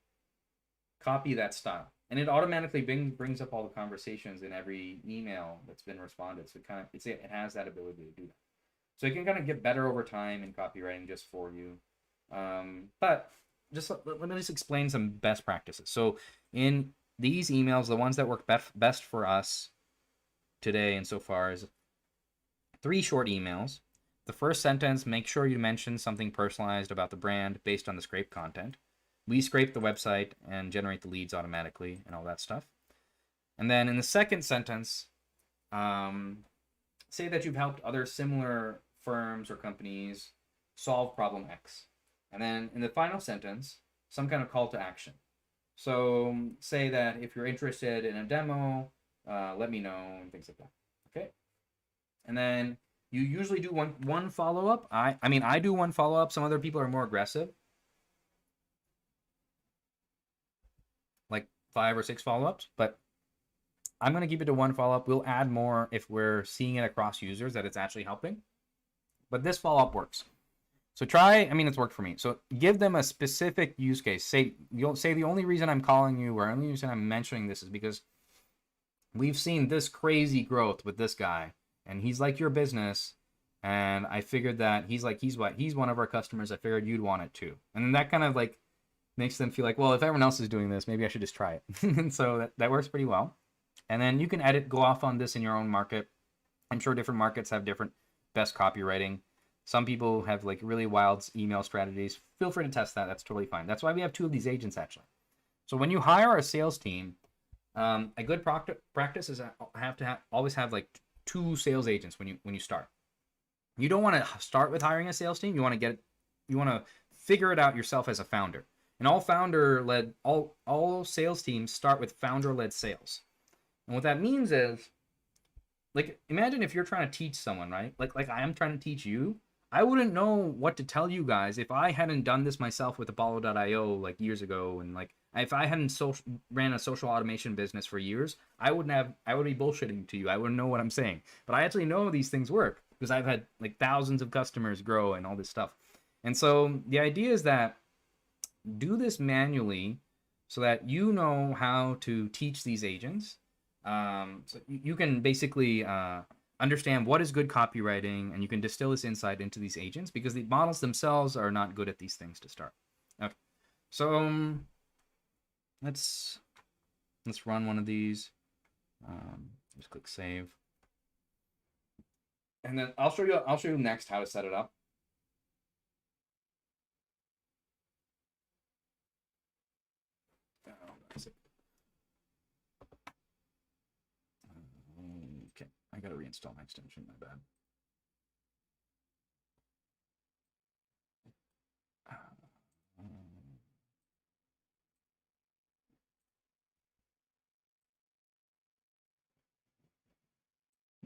copy that style. And it automatically brings up all the conversations in every email that's been responded. So it has that ability to do that. So it can kind of get better over time in copywriting just for you. But just let me just explain some best practices. So in these emails, the ones that work best for us today and so far is 3 short emails. The first sentence, make sure you mention something personalized about the brand based on the scrape content. We scrape the website and generate the leads automatically and all that stuff. And then in the second sentence, say that you've helped other similar firms or companies solve problem X. And then in the final sentence, some kind of call to action. So say that if you're interested in a demo, let me know, and things like that. Okay. And then you usually do one follow-up. I mean, I do one follow-up. Some other people are more aggressive, like 5 or 6 follow-ups, but I'm going to keep it to one follow-up. We'll add more if we're seeing it across users that it's actually helping. But this follow-up works. So it's worked for me. So give them a specific use case. You'll say the only reason I'm calling you or only reason I'm mentioning this is because we've seen this crazy growth with this guy, and he's like your business, and I figured that he's one of our customers. I figured you'd want it too. And then that kind of like makes them feel like, well, if everyone else is doing this, maybe I should just try it. And so that works pretty well. And then you can go off on this in your own market. I'm sure different markets have different best copywriting. Some people have like really wild email strategies. Feel free to test that. That's totally fine. That's why we have 2 of these agents actually. So when you hire a sales team, a good practice is always have like 2 sales agents when you start. You don't want to start with hiring a sales team. You want to figure it out yourself as a founder. And all sales teams start with founder-led sales. And what that means is, like, imagine if you're trying to teach someone, right? Like I am trying to teach you. I wouldn't know what to tell you guys if I hadn't done this myself with Apollo.io like years ago, and like if I hadn't ran a social automation business for years, I would be bullshitting to you. I wouldn't know what I'm saying. But I actually know these things work because I've had like thousands of customers grow and all this stuff. And so the idea is that do this manually so that you know how to teach these agents. So you can basically understand what is good copywriting, and you can distill this insight into these agents because the models themselves are not good at these things to start. Okay, so let's run one of these. Just click save, and then I'll show you next how to set it up. Okay, I gotta reinstall my extension. My bad.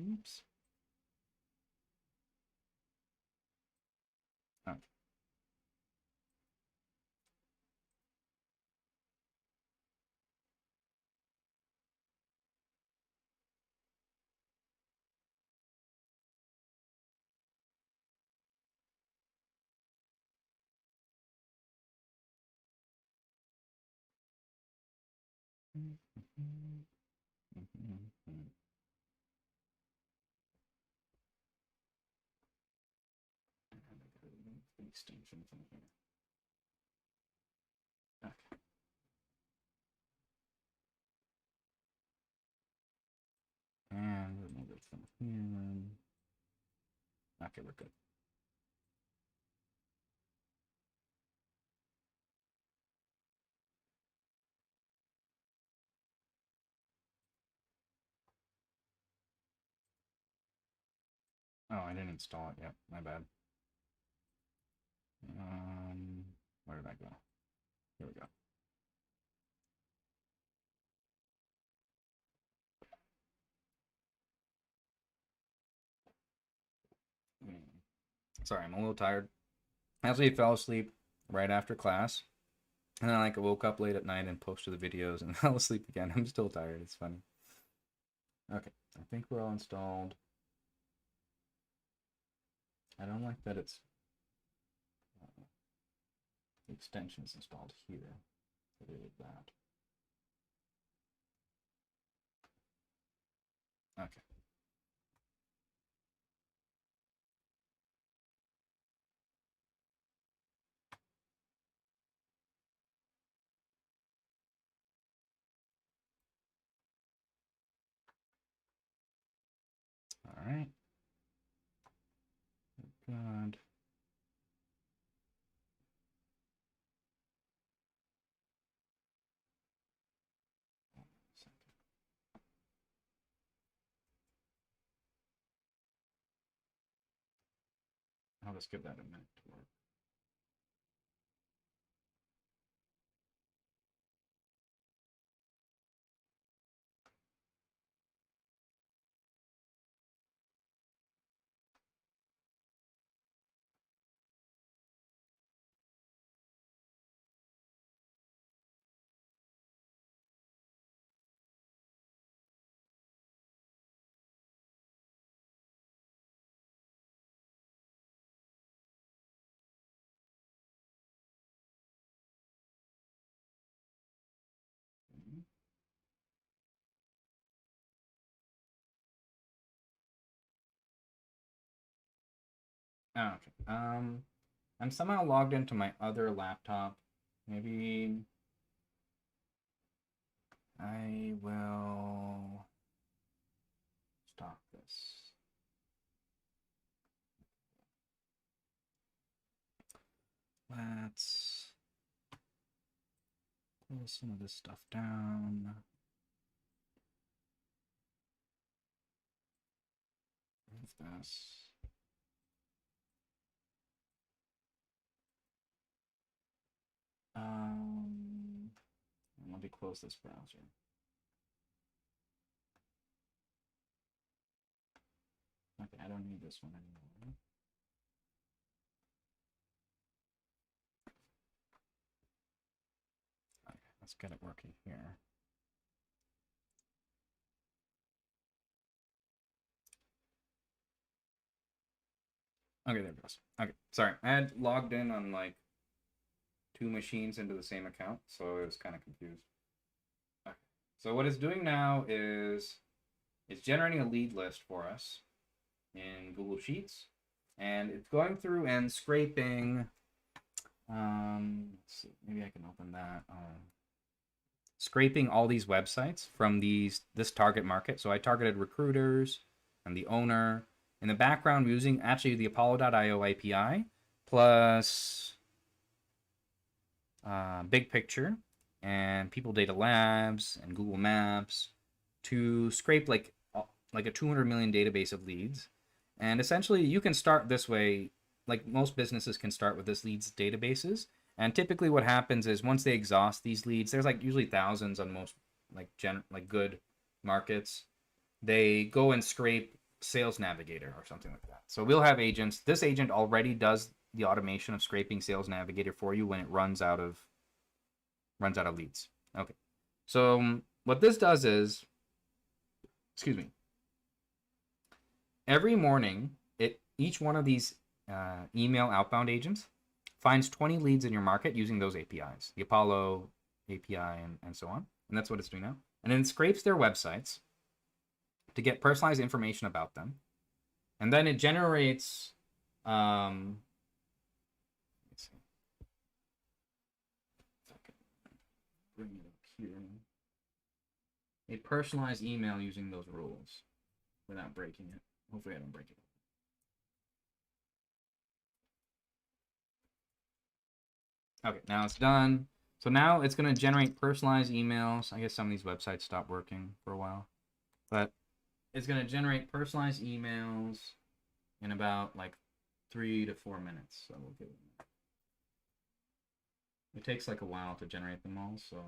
Oops. Oh. extensions in here. Okay. And remove it from here. Okay, we're good. Oh, I didn't install it yet. My bad. Where did I go? Here we go. Sorry, I'm a little tired. I actually fell asleep right after class. And then I woke up late at night and posted the videos and fell asleep again. I'm still tired. It's funny. Okay, I think we're all installed. I don't like that it's the extension is installed here. Delete that. Okay. All right. Good. I'll just give that a minute to work. Oh, okay. I'm somehow logged into my other laptop. Maybe I will stop this. Let's close some of this stuff down. Move this. Let me close this browser. Okay, I don't need this one anymore. Okay, let's get it working here. Okay, there it goes. Okay, sorry. I had logged in on like 2 machines into the same account, so it was kind of confused. Okay, so what it's doing now is it's generating a lead list for us in Google Sheets, and it's going through and scraping. Let's see, maybe I can open that. Scraping all these websites from this target market. So I targeted recruiters and the owner. In the background, using actually the Apollo.io API plus Big Picture and People Data Labs and Google Maps to scrape like a 200 million database of leads. And essentially, you can start this way. Like most businesses can start with this leads databases. And typically, what happens is once they exhaust these leads, there's like usually thousands on most like good markets. They go and scrape Sales Navigator or something like that. So we'll have agents. This agent already does the automation of scraping Sales Navigator for you when it runs out of leads. Okay. So what this does is, excuse me, every morning, each one of these email outbound agents finds 20 leads in your market using those APIs, the Apollo API and so on. And that's what it's doing now. And then it scrapes their websites to get personalized information about them. And then it generates here. A personalized email using those rules without breaking it. Hopefully I don't break it. Okay, now it's done. So now it's going to generate personalized emails. I guess some of these websites stopped working for a while. But it's going to generate personalized emails in about like 3 to 4 minutes. So we'll give it. It takes like a while to generate them all, so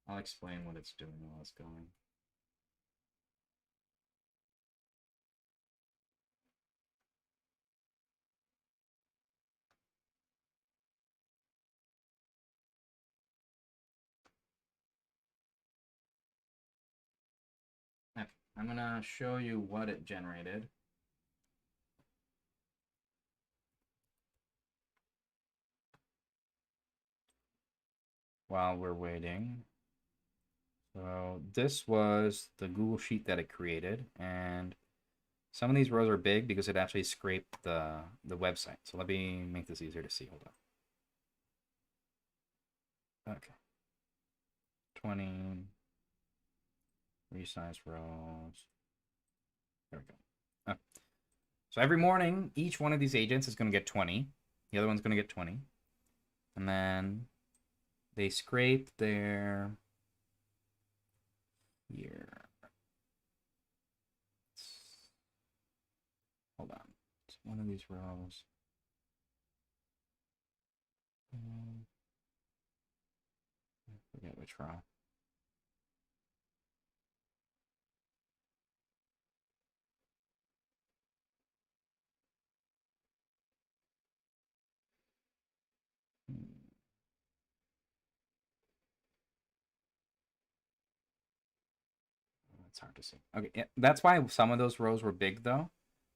I'll explain what it's doing while it's going. Okay, I'm gonna show you what it generated. While we're waiting. So this was the Google Sheet that it created, and some of these rows are big because it actually scraped the website. So let me make this easier to see. Hold on. Okay. 20 resize rows. There we go. Okay. So every morning, each one of these agents is going to get 20. The other one's going to get 20. And then they scrape their here. Hold on. It's one of these rows. I forget which row. It's hard to see. Okay, yeah, that's why some of those rows were big though,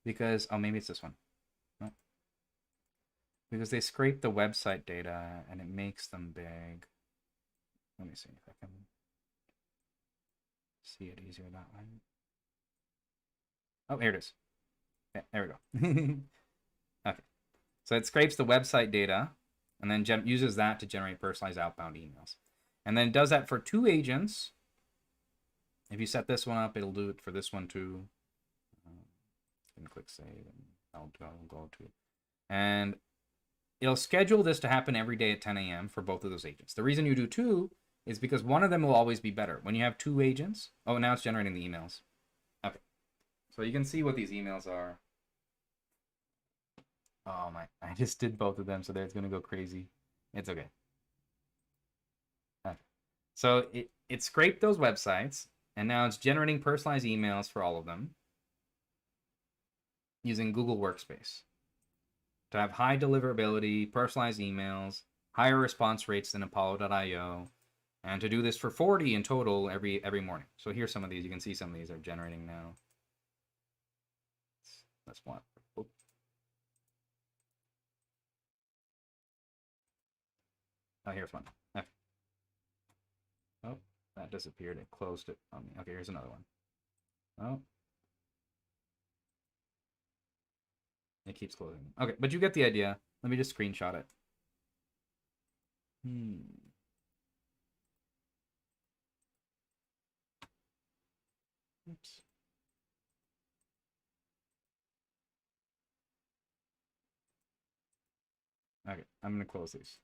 because oh maybe it's this one. No, because they scrape the website data and it makes them big. Let me see if I can see it easier that way. Oh, here it is. Yeah, there we go. Okay, so it scrapes the website data and then uses that to generate personalized outbound emails, and then it does that for 2 agents. If you set this one up, it'll do it for this one too. And click save, and I'll go to it. And it'll schedule this to happen every day at 10 a.m. for both of those agents. The reason you do 2 is because one of them will always be better. When you have 2 agents, oh, now it's generating the emails. Okay, so you can see what these emails are. Oh my, I just did both of them, so it's gonna go crazy. It's okay. Okay. So it scraped those websites, and now it's generating personalized emails for all of them using Google Workspace to have high deliverability, personalized emails, higher response rates than Apollo.io, and to do this for 40 in total every morning. So here's some of these. You can see some of these are generating now. That's one. Oh. Oh, here's one. Okay. Oh, that disappeared. It closed it on me. Okay, here's another one. Oh. It keeps closing. Okay, but you get the idea. Let me just screenshot it. Oops. Okay, I'm going to close these.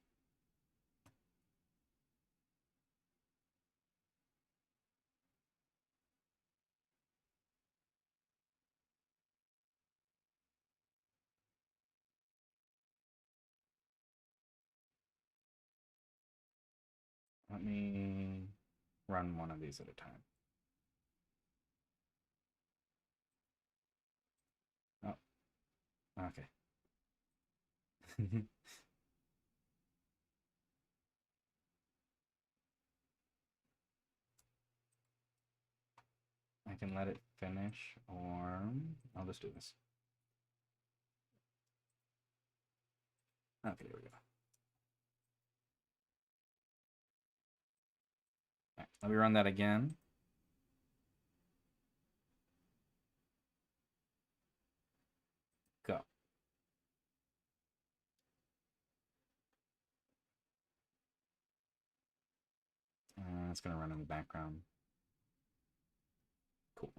Let me run one of these at a time. Oh, okay. I can let it finish, or I'll just do this. Okay, there we go. Right, let me run that again. Go. That's going to run in the background. Cool.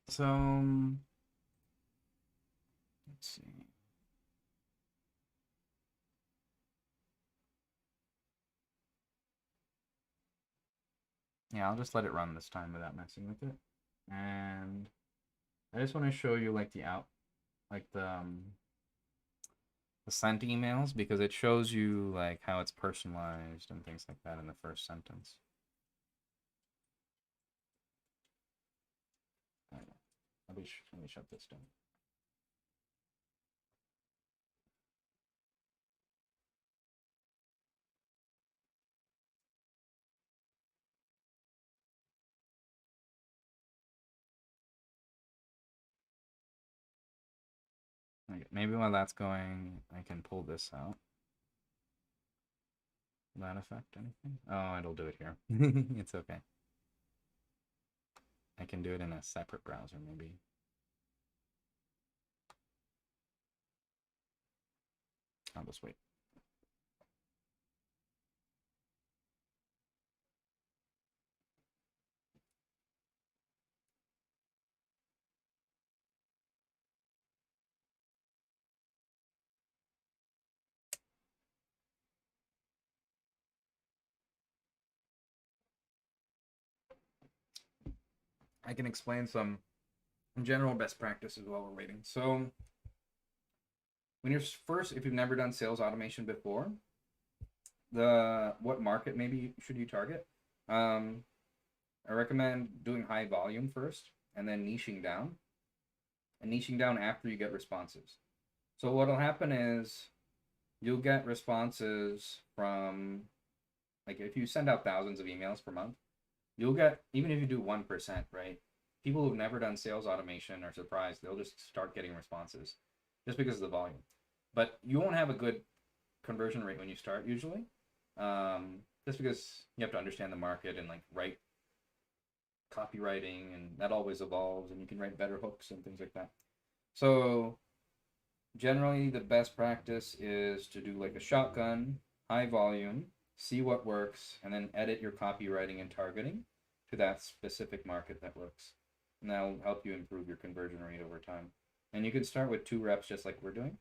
So, let's see. Yeah, I'll just let it run this time without messing with it. And I just want to show you like the sent emails, because it shows you like how it's personalized and things like that in the first sentence. Let me shut this down. Okay, maybe while that's going, I can pull this out. Will that affect anything? Oh, it'll do it here. It's okay. I can do it in a separate browser, maybe. I'll just wait. I can explain some general best practices while we're waiting. So when you're first, if you've never done sales automation before, what market maybe should you target? I recommend doing high volume first and then niching down, and niching down after you get responses. So what'll happen is you'll get responses from, like, if you send out thousands of emails per month, you'll get, even if you do 1%, right? People who've never done sales automation are surprised. They'll just start getting responses just because of the volume. But you won't have a good conversion rate when you start usually, just because you have to understand the market and like write copywriting, and that always evolves, and you can write better hooks and things like that. So generally the best practice is to do like a shotgun, high volume, see what works, and then edit your copywriting and targeting to that specific market that works. And that'll help you improve your conversion rate over time. And you can start with 2 reps just like we're doing.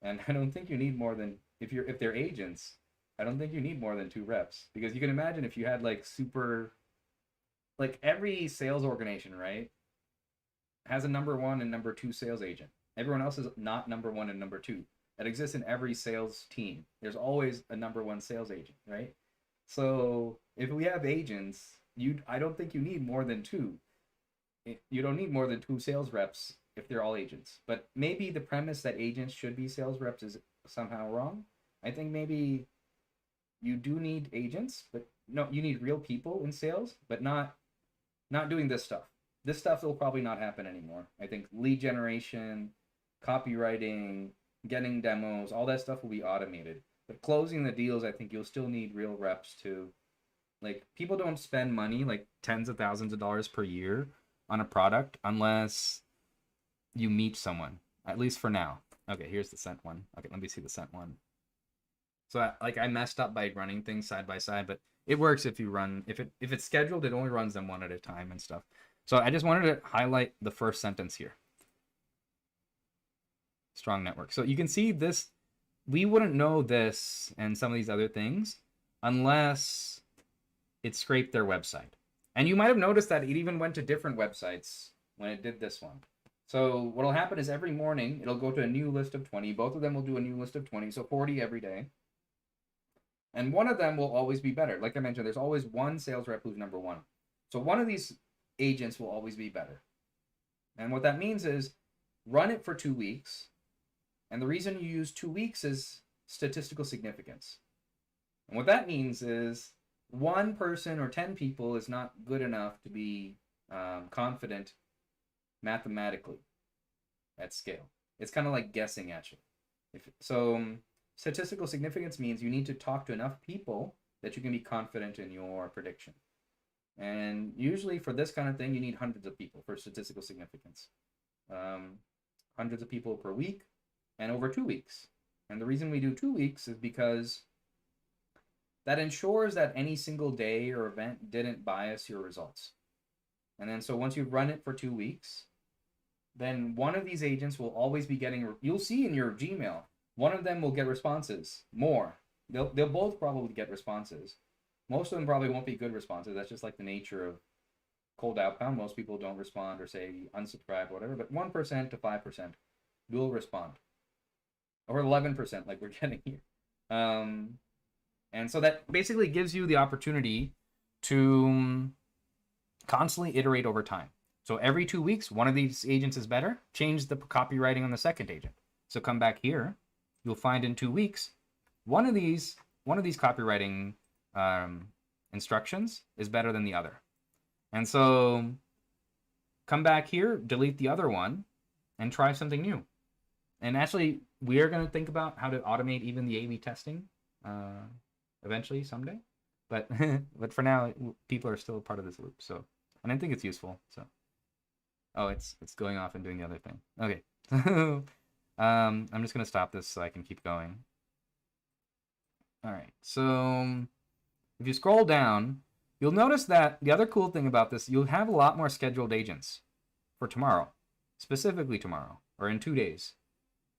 And I don't think you need more than, if they're agents, I don't think you need more than 2 reps. Because you can imagine if you had like like every sales organization, right, has a number 1 and number 2 sales agent. Everyone else is not number 1 and number 2. That exists in every sales team. There's always a number 1 sales agent, right? So if we have agents, I don't think you need more than 2. You don't need more than 2 sales reps if they're all agents. But maybe the premise that agents should be sales reps is somehow wrong. I think maybe you do need agents, but no, you need real people in sales, but not doing this stuff. This stuff will probably not happen anymore. I think lead generation, copywriting, getting demos, all that stuff will be automated. But closing the deals, I think you'll still need real reps to, like, people don't spend money, like tens of thousands of dollars per year on a product unless you meet someone, at least for now. Okay, here's the sent one. Okay, let me see the sent one. So I messed up by running things side by side, but it works if you run, if it's scheduled, it only runs them one at a time and stuff. So I just wanted to highlight the first sentence here. Strong network. So you can see this, we wouldn't know this and some of these other things unless it scraped their website. And you might have noticed that it even went to different websites when it did this one. So what'll happen is every morning it'll go to a new list of 20. Both of them will do a new list of 20, so 40 every day. And one of them will always be better. Like I mentioned, there's always one sales rep who's number 1. So one of these agents will always be better. And what that means is run it for 2 weeks. And the reason you use 2 weeks is statistical significance. And what that means is 1 person or 10 people is not good enough to be confident mathematically at scale. It's kind of like guessing, actually. Statistical significance means you need to talk to enough people that you can be confident in your prediction. And usually for this kind of thing, you need hundreds of people for statistical significance. Hundreds of people per week and over 2 weeks. And the reason we do 2 weeks is because that ensures that any single day or event didn't bias your results. And then so once you've run it for 2 weeks, then one of these agents will always be getting, you'll see in your Gmail, one of them will get responses more. They'll both probably get responses. Most of them probably won't be good responses. That's just like the nature of cold outbound. Most people don't respond or say unsubscribe or whatever, but 1% to 5% will respond, or 11% like we're getting here. And so that basically gives you the opportunity to constantly iterate over time. So every 2 weeks, one of these agents is better. Change the copywriting on the second agent. So come back here, you'll find in 2 weeks, one of these copywriting instructions is better than the other. And so come back here, delete the other one, and try something new. And actually, we are going to think about how to automate even the A/B testing eventually someday. But but for now, people are still a part of this loop. So, and I think it's useful. So, oh, it's going off and doing the other thing. Okay. I'm just going to stop this so I can keep going. All right. So if you scroll down, you'll notice that the other cool thing about this, you'll have a lot more scheduled agents for tomorrow, specifically tomorrow or in 2 days.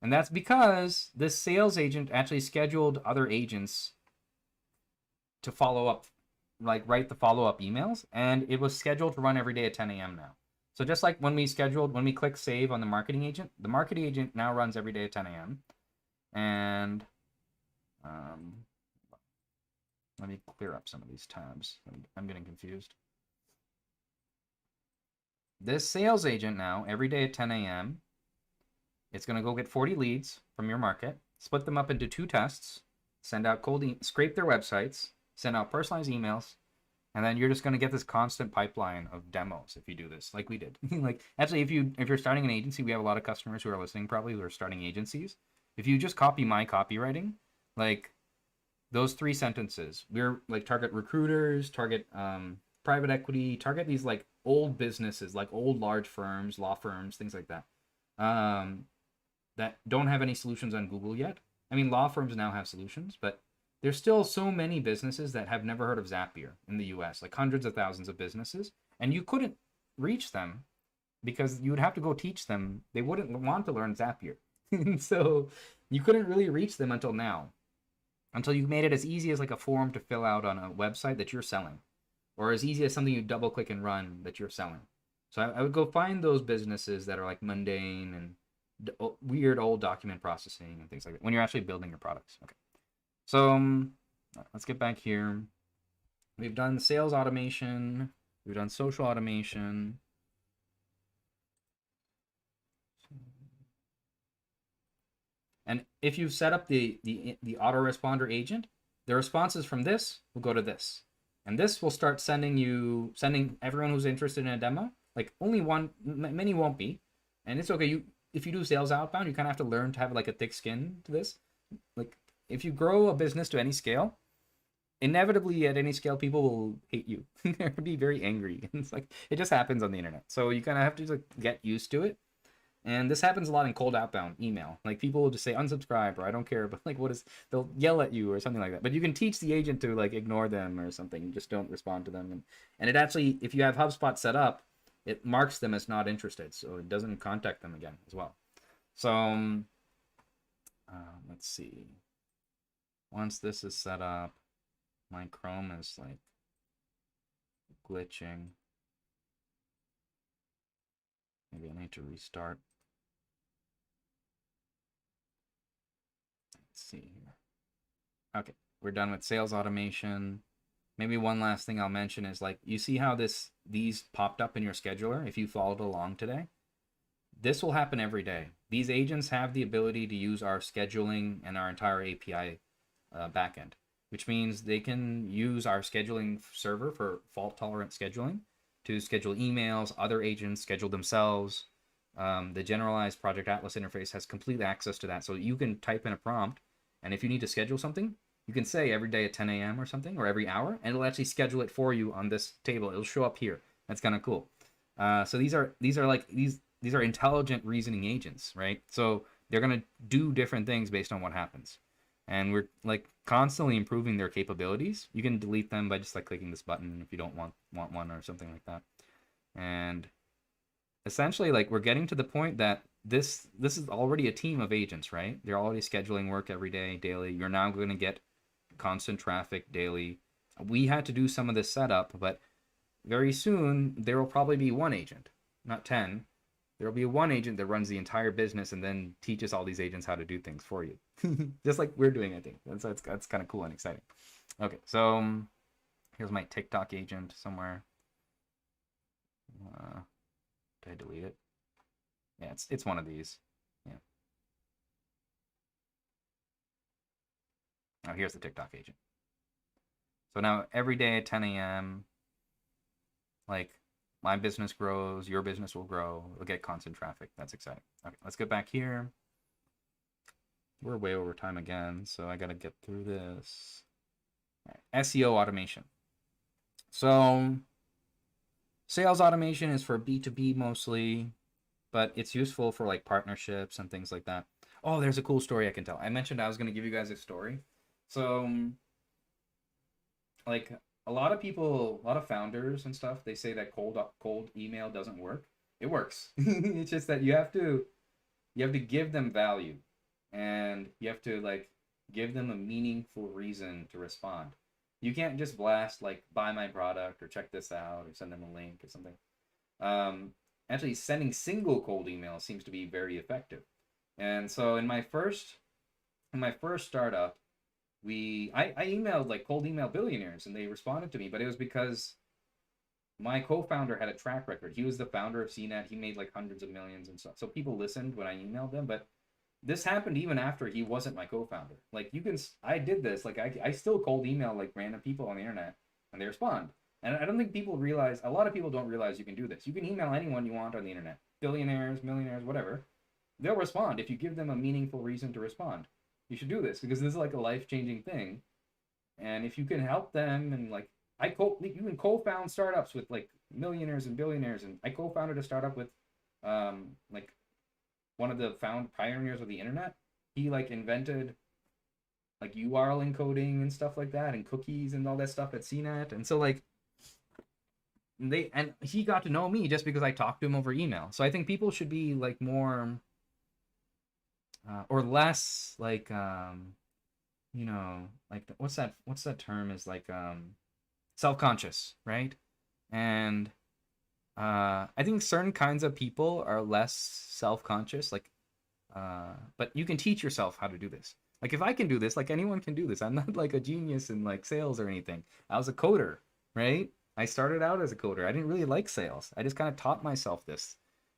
And that's because this sales agent actually scheduled other agents to follow up, like write the follow-up emails, and it was scheduled to run every day at 10 a.m. now. So just like when we click save on the marketing agent now runs every day at 10 a.m. And let me clear up some of these tabs. I'm getting confused. This sales agent now, every day at 10 a.m., it's going to go get 40 leads from your market, split them up into 2 tests, send out scrape their websites, send out personalized emails, and then you're just going to get this constant pipeline of demos if you do this, like we did. Like actually, if you're starting an agency, we have a lot of customers who are listening probably who are starting agencies. If you just copy my copywriting, like those 3 sentences, we're like target recruiters, target private equity, target these like old businesses, like old large firms, law firms, things like that, that don't have any solutions on Google yet. I mean, law firms now have solutions, but there's still so many businesses that have never heard of Zapier in the US, like hundreds of thousands of businesses, and you couldn't reach them because you would have to go teach them. They wouldn't want to learn Zapier. So you couldn't really reach them until now, until you made it as easy as like a form to fill out on a website that you're selling, or as easy as something you double click and run that you're selling. So I would go find those businesses that are like mundane and weird old document processing and things like that when you're actually building your products. Okay. So let's get back here. We've done sales automation. We've done social automation. And if you've set up the autoresponder agent, the responses from this will go to this. And this will start sending everyone who's interested in a demo. Like only one, many won't be. And it's okay. If you do sales outbound, you kind of have to learn to have like a thick skin to this. Like if you grow a business to any scale, inevitably at any scale, people will hate you. They'll be very angry. It's like, it just happens on the internet. So you kind of have to like get used to it. And this happens a lot in cold outbound email. Like people will just say unsubscribe or I don't care, but like they'll yell at you or something like that. But you can teach the agent to like ignore them or something. Just don't respond to them. And it actually, if you have HubSpot set up, it marks them as not interested, so it doesn't contact them again as well. So let's see. Once this is set up, my Chrome is like glitching. Maybe I need to restart. Let's see here. Okay, we're done with sales automation. Maybe one last thing I'll mention is like, you see how these popped up in your scheduler if you followed along today? This will happen every day. These agents have the ability to use our scheduling and our entire API backend, which means they can use our scheduling server for fault-tolerant scheduling to schedule emails, other agents schedule themselves. The generalized Project Atlas interface has complete access to that, so you can type in a prompt, and if you need to schedule something, you can say every day at 10 a.m. or something, or every hour, and it'll actually schedule it for you on this table. It'll show up here. That's kind of cool. So these are intelligent reasoning agents, right? So they're going to do different things based on what happens. And we're like constantly improving their capabilities. You can delete them by just like clicking this button if you don't want one or something like that. And essentially, like, we're getting to the point that this is already a team of agents, right? They're already scheduling work every day, daily. You're now going to get constant traffic daily. We had to do some of this setup, but very soon there will probably be one agent, not 10. There will be one agent that runs the entire business and then teaches all these agents how to do things for you. Just like we're doing, I think. That's kind of cool and exciting. Okay, so here's my TikTok agent somewhere. Did I delete it? Yeah, it's one of these. Yeah. Oh, here's the TikTok agent. So now every day at 10 a.m., like, my business grows, your business will grow. We'll get constant traffic. That's exciting. Okay, let's get back here. We're way over time again, so I got to get through this. Right. SEO automation. So sales automation is for B2B mostly, but it's useful for like partnerships and things like that. Oh, there's a cool story I can tell. I mentioned I was going to give you guys a story. So, like, a lot of people, a lot of founders and stuff, they say that cold email doesn't work. It works. It's just that you have to give them value, and you have to like give them a meaningful reason to respond. You can't just blast like buy my product or check this out or send them a link or something. Um, Actually, sending single cold emails seems to be very effective. And so in my first startup, I emailed like cold email billionaires and they responded to me, but it was because my co-founder had a track record. He was the founder of CNET. He made like hundreds of millions and stuff. So people listened when I emailed them, but this happened even after he wasn't my co-founder. Like, I did this. Like, I still cold email like random people on the internet and they respond. And I don't think people realize, a lot of people don't realize you can do this. You can email anyone you want on the internet, billionaires, millionaires, whatever. They'll respond if you give them a meaningful reason to respond. You should do this because this is like a life-changing thing. And if you can help them and like, you can co-found startups with like millionaires and billionaires. And I co-founded a startup with like one of the pioneers of the internet. He like invented like URL encoding and stuff like that and cookies and all that stuff at CNET. And so like he got to know me just because I talked to him over email. So I think people should be like more or less like like what's that term is like self-conscious, right? And I think certain kinds of people are less self-conscious, like but you can teach yourself how to do this. Like, if I can do this, like, anyone can do this. I'm not like a genius in like sales or anything. I was a coder, right? I started out as a coder. I didn't really like sales. I just kind of taught myself this.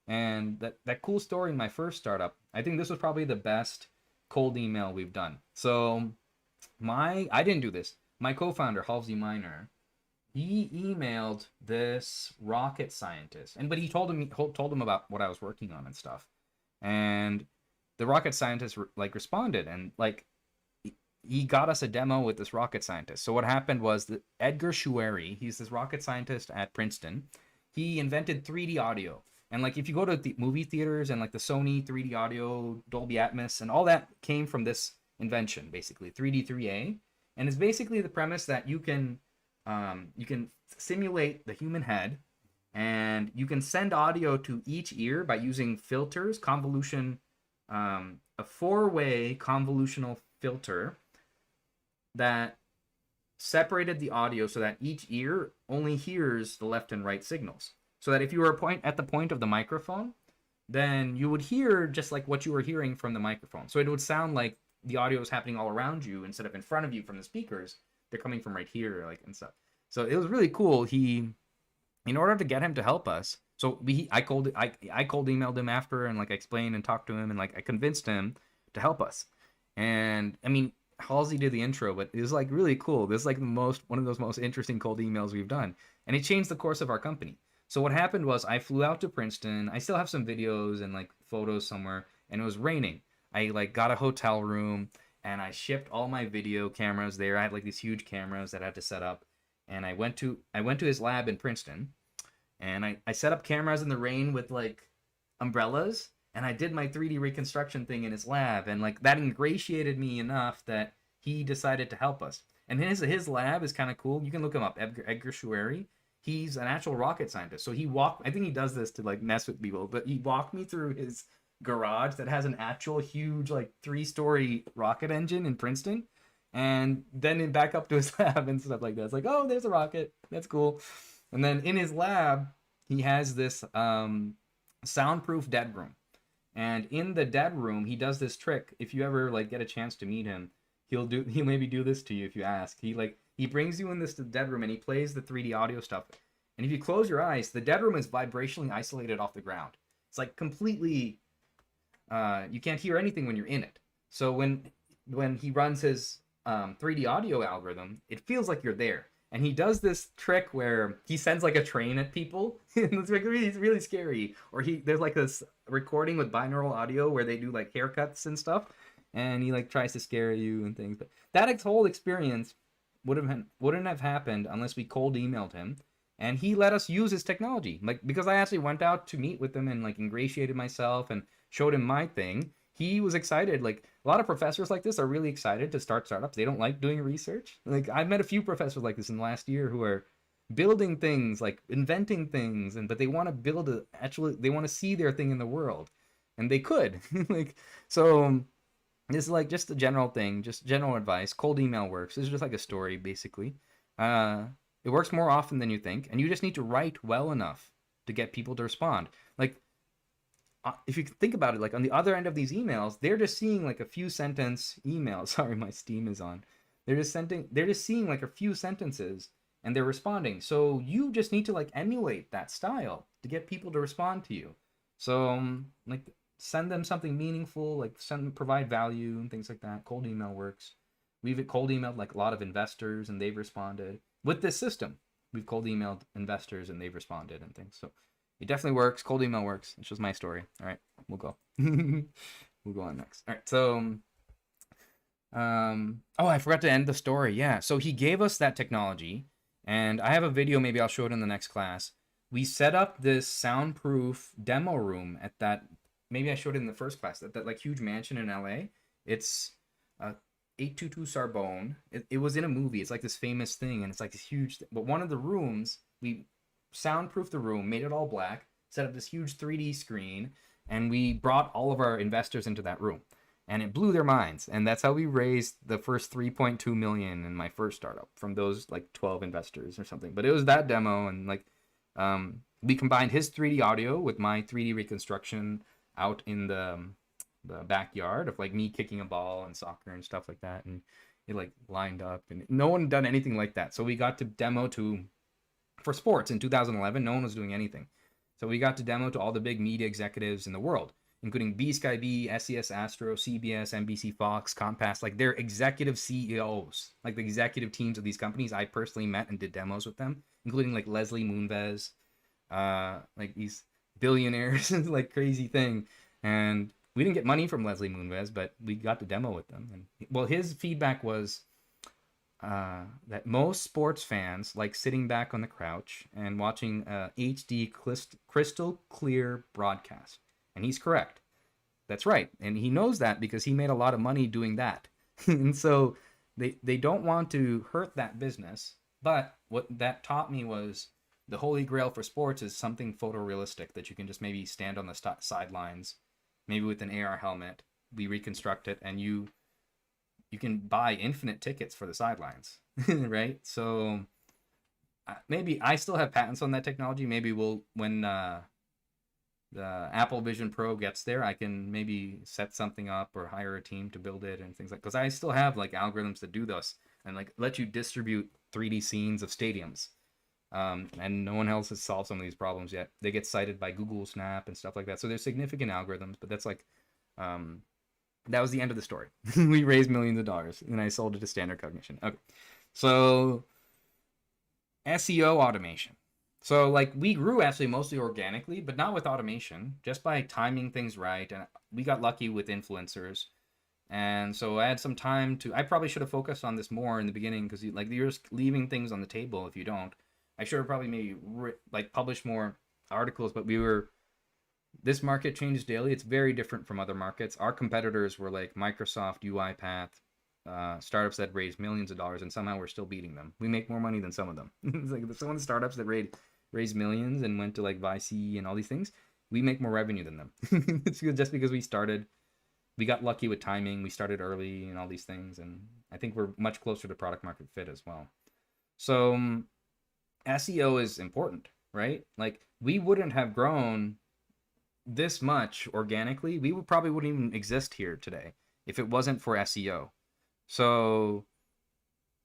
And that cool story in my first startup, I think this was probably the best cold email we've done. So I didn't do this. My co-founder, Halsey Miner, he emailed this rocket scientist, but he told him about what I was working on and stuff. And the rocket scientist like responded and like he got us a demo with this rocket scientist. So what happened was that Edgar Shueri, he's this rocket scientist at Princeton, he invented 3D audio. And like if you go to the movie theaters and like the Sony 3D audio, Dolby Atmos, and all that came from this invention, basically 3D 3A. And it's basically the premise that you can simulate the human head, and you can send audio to each ear by using filters, convolution, a 4-way convolutional filter that separated the audio so that each ear only hears the left and right signals. So that if you were at the point of the microphone, then you would hear just like what you were hearing from the microphone. So it would sound like the audio is happening all around you instead of in front of you from the speakers. They're coming from right here, like, and stuff. So it was really cool. In order to get him to help us, so I cold emailed him after and like I explained and talked to him and like I convinced him to help us. And I mean, Halsey did the intro, but it was like really cool. This is like one of those most interesting cold emails we've done, and it changed the course of our company. So what happened was I flew out to Princeton. I still have some videos and like photos somewhere, and it was raining. I like got a hotel room and I shipped all my video cameras there. I had like these huge cameras that I had to set up, and I went to his lab in Princeton, and I set up cameras in the rain with like umbrellas, and I did my 3D reconstruction thing in his lab, and like that ingratiated me enough that he decided to help us. And his lab is kind of cool. You can look him up, Edgar Shuari. He's an actual rocket scientist. So he walked. I think he does this to like mess with people, but he walked me through his garage that has an actual huge like 3-story rocket engine in Princeton, and then back up to his lab and stuff like that. It's like, oh, there's a rocket. That's cool. And then in his lab, he has this soundproof dead room. And in the dead room, he does this trick. If you ever like get a chance to meet him, he'll maybe do this to you if you ask. He brings you in this dead room and he plays the 3D audio stuff. And if you close your eyes, the dead room is vibrationally isolated off the ground. It's like completely you can't hear anything when you're in it. So when he runs his 3D audio algorithm, it feels like you're there. And he does this trick where he sends like a train at people. It's like really scary. Or there's like this recording with binaural audio where they do like haircuts and stuff, and he like tries to scare you and things. But that whole experience wouldn't have happened unless we cold emailed him, and he let us use his technology. Like, because I actually went out to meet with him and like ingratiated myself and showed him my thing. He was excited. Like, a lot of professors like this are really excited to start startups. They don't like doing research. Like, I've met a few professors like this in the last year who are building things, like inventing things, but they want to they want to see their thing in the world, and they could. Like, so this is like just a general thing, just general advice. Cold email works. This is just like a story, basically. It works more often than you think, and you just need to write well enough to get people to respond. Like, if you think about it, like on the other end of these emails, they're just seeing like a few sentence emails. Sorry, my Steam is on. They're just seeing like a few sentences and they're responding. So you just need to like emulate that style to get people to respond to you. So like send them something meaningful, like provide value and things like that. Cold email works. We've cold emailed like a lot of investors and they've responded. With this system, we've cold emailed investors and they've responded and things. So it definitely works. Cold email works. It's just my story. All right, we'll go. We'll go on next. All right, so, oh, I forgot to end the story. Yeah, so he gave us that technology, and I have a video. Maybe I'll show it in the next class. We set up this soundproof demo room at that. Maybe I showed it in the first class. That like huge mansion in LA. It's 822 Sorbonne. It was in a movie. It's like this famous thing, and it's like this huge. But one of the rooms we soundproofed the room, made it all black, set up this huge 3D screen, and we brought all of our investors into that room. And it blew their minds. And that's how we raised the first 3.2 million in my first startup from those like 12 investors or something. But it was that demo, and like we combined his 3D audio with my 3D reconstruction out in the backyard of like me kicking a ball and soccer and stuff like that, and it like lined up, and no one had done anything like that. So we got to demo for sports in 2011. No one was doing anything, so we got to demo to all the big media executives in the world, including B Sky B, SES Astro, CBS, NBC, Fox, Compass, like their executive CEOs, like the executive teams of these companies. I personally met and did demos with them, including like Leslie Moonves, like these billionaires, like crazy thing. And we didn't get money from Leslie Moonves, but we got to demo with them. And well, his feedback was that most sports fans like sitting back on the couch and watching HD crystal clear broadcast. And he's correct. That's right. And he knows that because he made a lot of money doing that. And so they don't want to hurt that business. But what that taught me was the holy grail for sports is something photorealistic that you can just maybe stand on the sidelines, maybe with an AR helmet. We reconstruct it, and you can buy infinite tickets for the sidelines, right? So maybe I still have patents on that technology. Maybe when the Apple Vision Pro gets there, I can maybe set something up or hire a team to build it and things like, because I still have like algorithms that do this and like let you distribute 3D scenes of stadiums. And no one else has solved some of these problems yet. They get cited by Google Snap and stuff like that. So there's significant algorithms, but that's like, that was the end of the story. We raised millions of dollars, and I sold it to Standard Cognition. Okay, so SEO automation. So like we grew actually mostly organically, but not with automation, just by timing things right. And we got lucky with influencers. And so I had some time I probably should have focused on this more in the beginning, because you're just leaving things on the table if you don't. I should have probably maybe like published more articles, but we were This market changes daily. It's very different from other markets. Our competitors were like Microsoft, UiPath, startups that raised millions of dollars, and somehow we're still beating them. We make more money than some of them. It's like some of the startups that raised millions and went to like VC and all these things, we make more revenue than them. It's just because we got lucky with timing. We started early and all these things, and I think we're much closer to product market fit as well. So SEO is important, right? Like we wouldn't have grown this much organically. We probably wouldn't even exist here today if it wasn't for SEO. So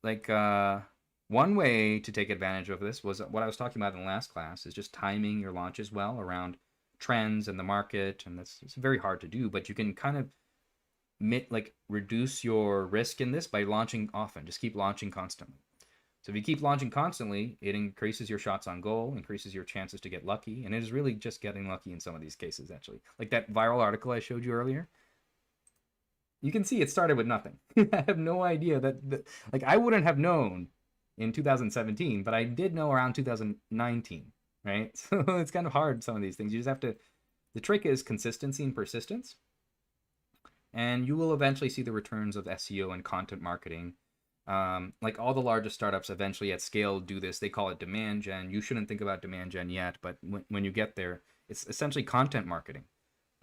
like one way to take advantage of this was what I was talking about in the last class, is just timing your launches well around trends and the market. And it's very hard to do, but you can kind of reduce your risk in this by launching often. Just keep launching constantly. So if you keep launching constantly, it increases your shots on goal, increases your chances to get lucky. And it is really just getting lucky in some of these cases, actually. Like that viral article I showed you earlier. You can see it started with nothing. I have no idea like I wouldn't have known in 2017, but I did know around 2019, right? So it's kind of hard, some of these things. You just have to, the trick is consistency and persistence. And you will eventually see the returns of SEO and content marketing. Like all the largest startups eventually at scale do this. They call it demand gen. You shouldn't think about demand gen yet, but when you get there, it's essentially content marketing.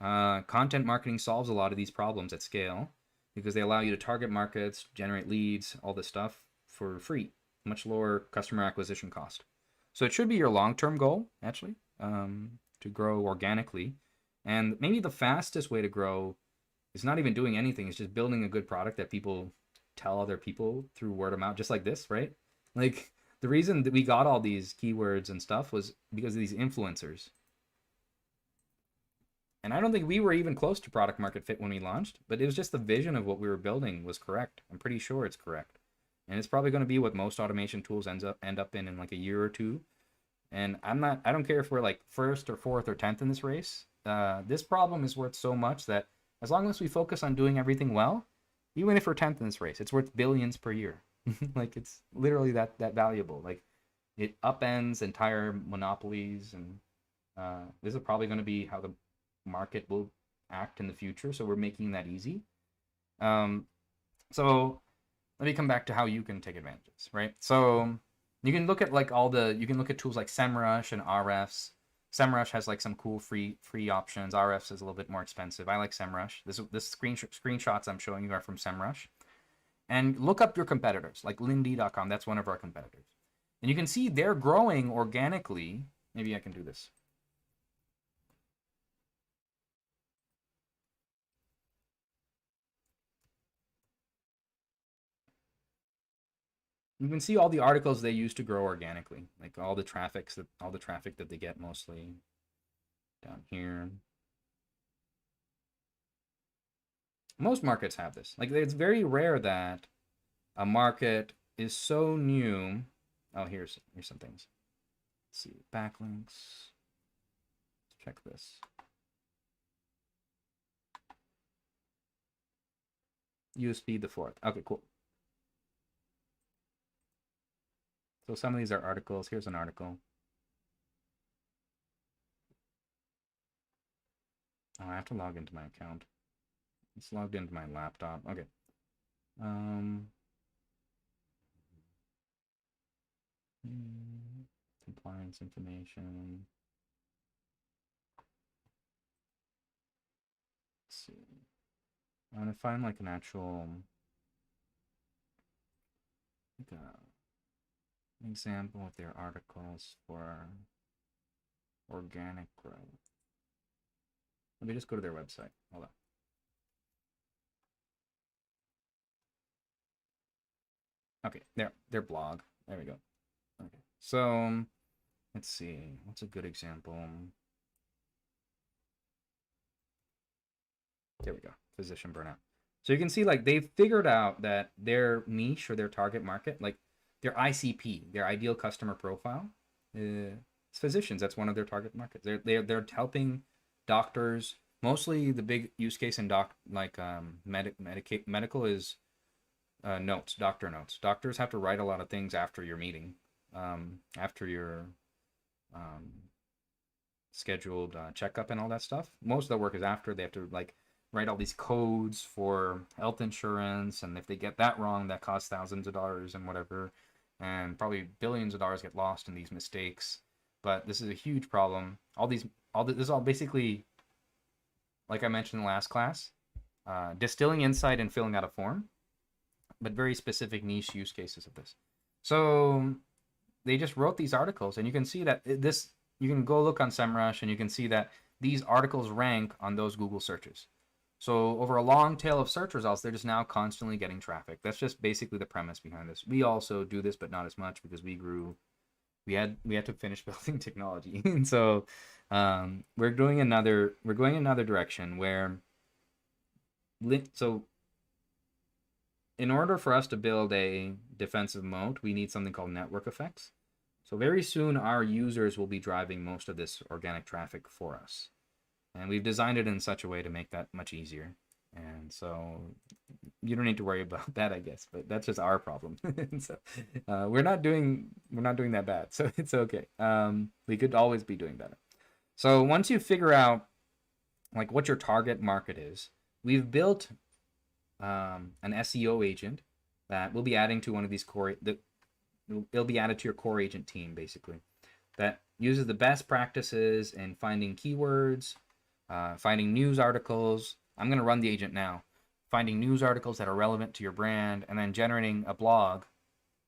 Content marketing solves a lot of these problems at scale because they allow you to target markets, generate leads, all this stuff for free, much lower customer acquisition cost. So it should be your long-term goal, actually, to grow organically. And maybe the fastest way to grow is not even doing anything. It's just building a good product that people tell other people through word of mouth, just like this, right? Like the reason that we got all these keywords and stuff was because of these influencers. And I don't think we were even close to product market fit when we launched, but it was just the vision of what we were building was correct. I'm pretty sure it's correct. And it's probably going to be what most automation tools end up in like a year or two. And I don't care if we're like first or fourth or 10th in this race. This problem is worth so much that as long as we focus on doing everything well, even if we're 10th in this race, it's worth billions per year. Like it's literally that valuable. Like it upends entire monopolies, and this is probably going to be how the market will act in the future. So we're making that easy. So let me come back to how you can take advantages, right? So you can look at you can look at tools like SEMrush and Ahrefs. SEMrush has like some cool free options. Ahrefs is a little bit more expensive. I like SEMrush. This screenshots I'm showing you are from SEMrush. And look up your competitors, like Lindy.com. That's one of our competitors. And you can see they're growing organically. Maybe I can do this. You can see all the articles they use to grow organically, like all the traffic that they get mostly down here. Most markets have this. Like it's very rare that a market is so new. Oh, here's some things. Let's see, backlinks. Let's check this. USB the fourth. Okay, cool. So some of these are articles. Here's an article. Oh, I have to log into my account. It's logged into my laptop. Okay. Compliance information. Let's see. I want to find like an actual like an example of their articles for organic growth. Let me just go to their website. Hold on. Okay, their blog. There we go. Okay, so let's see. What's a good example? There we go. Physician burnout. So you can see like they've figured out that their niche or their target market, like their ICP, their ideal customer profile, it's physicians. That's one of their target markets. They're helping doctors. Mostly the big use case in medical is notes, doctor notes. Doctors have to write a lot of things after your meeting, after your scheduled checkup and all that stuff. Most of the work is after. They have to like write all these codes for health insurance, and if they get that wrong, that costs thousands of dollars and whatever, and probably billions of dollars get lost in these mistakes. But this is a huge problem. This is all basically, like I mentioned in the last class, distilling insight and filling out a form, but very specific niche use cases of this. So they just wrote these articles, and you can see that this, you can go look on SEMrush, and you can see that these articles rank on those Google searches. So over a long tail of search results, they're just now constantly getting traffic. That's just basically the premise behind this. We also do this, but not as much because we grew. We had to finish building technology, and so we're going another direction where. So in order for us to build a defensive moat, we need something called network effects. So very soon, our users will be driving most of this organic traffic for us. And we've designed it in such a way to make that much easier. And so you don't need to worry about that, I guess, but that's just our problem. So we're not doing that bad, so it's okay. We could always be doing better. So once you figure out like what your target market is, we've built an SEO agent that will be adding to one of these core. It'll be added to your core agent team, basically, that uses the best practices in finding keywords, finding news articles. I'm going to run the agent now. Finding news articles that are relevant to your brand, and then generating a blog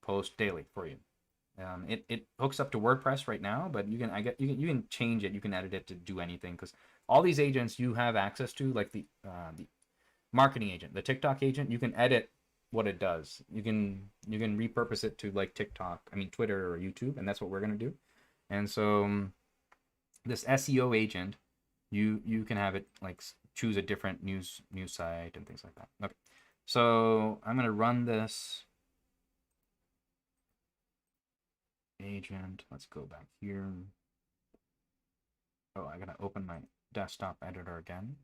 post daily for you. It hooks up to WordPress right now, but you can change it. You can edit it to do anything, because all these agents you have access to, like the marketing agent, the TikTok agent, you can edit what it does. You can repurpose it to like Twitter or YouTube, and that's what we're gonna do. And so this SEO agent, you can have it like choose a different news site and things like that. Okay, so I'm gonna run this agent. Let's go back here. Oh, I gotta open my desktop editor again.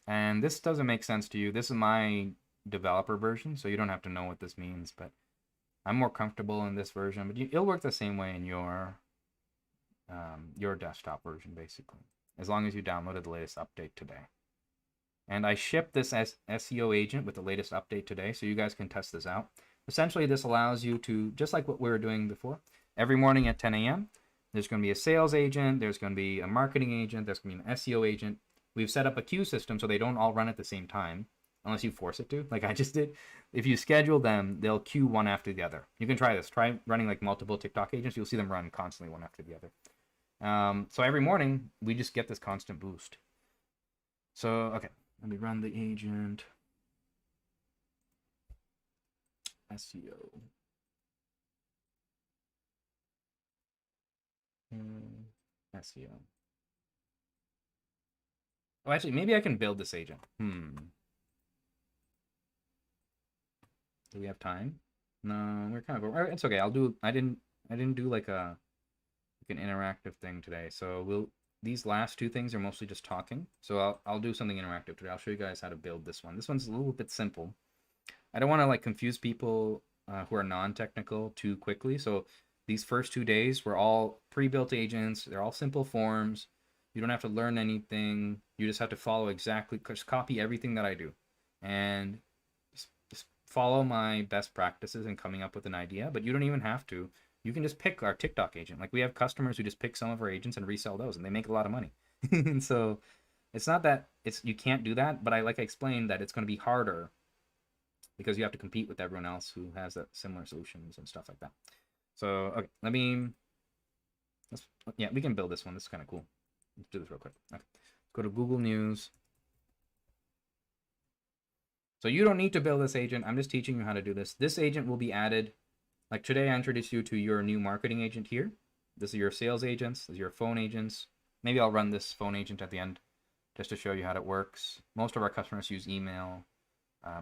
And this doesn't make sense to you. This is my developer version, so you don't have to know what this means, but I'm more comfortable in this version, but it'll work the same way in your desktop version, basically, as long as you downloaded the latest update today. And I shipped this SEO agent with the latest update today, so you guys can test this out. Essentially, this allows you to, just like what we were doing before, every morning at 10 a.m., there's going to be a sales agent, there's going to be a marketing agent, there's going to be an SEO agent. We've set up a queue system so they don't all run at the same time, unless you force it to, like I just did. If you schedule them, they'll queue one after the other. You can try this. Try running like multiple TikTok agents. You'll see them run constantly one after the other. So every morning, we just get this constant boost. So, okay, let me run the agent. SEO. SEO. Oh, actually, maybe I can build this agent. Do we have time? No, we're kind of. It's okay. I didn't do like an interactive thing today. So these last two things are mostly just talking. So I'll do something interactive today. I'll show you guys how to build this one. This one's a little bit simple. I don't want to like confuse people who are non-technical too quickly. So these first 2 days were all pre-built agents. They're all simple forms. You don't have to learn anything. You just have to follow exactly, just copy everything that I do, and just follow my best practices in coming up with an idea. But you don't even have to. You can just pick our TikTok agent. Like we have customers who just pick some of our agents and resell those, and they make a lot of money. And so it's not that you can't do that, but I explained that it's going to be harder because you have to compete with everyone else who has that similar solutions and stuff like that. So okay, we can build this one. This is kind of cool. Let's do this real quick. Okay. Go to Google News. So you don't need to build this agent. I'm just teaching you how to do this. This agent will be added. Like today, I introduced you to your new marketing agent here. This is your sales agents. This is your phone agents. Maybe I'll run this phone agent at the end just to show you how it works. Most of our customers use email.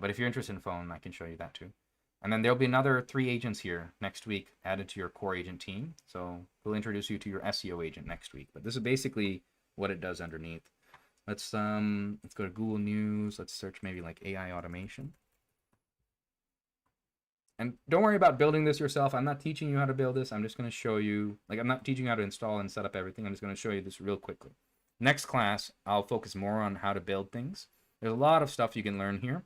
But if you're interested in phone, I can show you that too. And then there'll be another 3 agents here next week added to your core agent team. So we'll introduce you to your SEO agent next week. But this is basically what it does underneath. Let's go to Google News. Let's search maybe like AI automation. And don't worry about building this yourself. I'm not teaching you how to build this. I'm just going to show you, like, I'm not teaching you how to install and set up everything. I'm just going to show you this real quickly. Next class, I'll focus more on how to build things. There's a lot of stuff you can learn here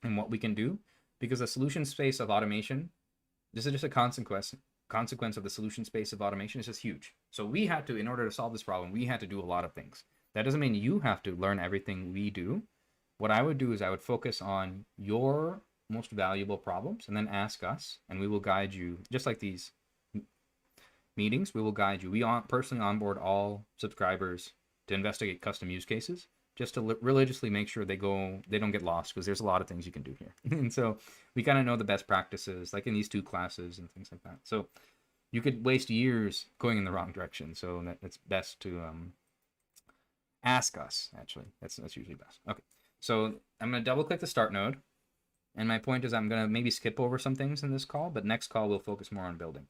and what we can do, because the solution space of automation, this is just a consequence of the solution space of automation is just huge. So we had to, in order to solve this problem, we had to do a lot of things. That doesn't mean you have to learn everything we do. What I would do is I would focus on your most valuable problems and then ask us, and we will guide you, just like these meetings, we will guide you. We personally onboard all subscribers to investigate custom use cases, just to religiously make sure they don't get lost, because there's a lot of things you can do here. And so we kind of know the best practices, like in these 2 classes and things like that. So you could waste years going in the wrong direction. So it's best to ask us, actually. That's usually best. Okay, so I'm going to double click the start node. And my point is I'm going to maybe skip over some things in this call, but next call we'll focus more on building.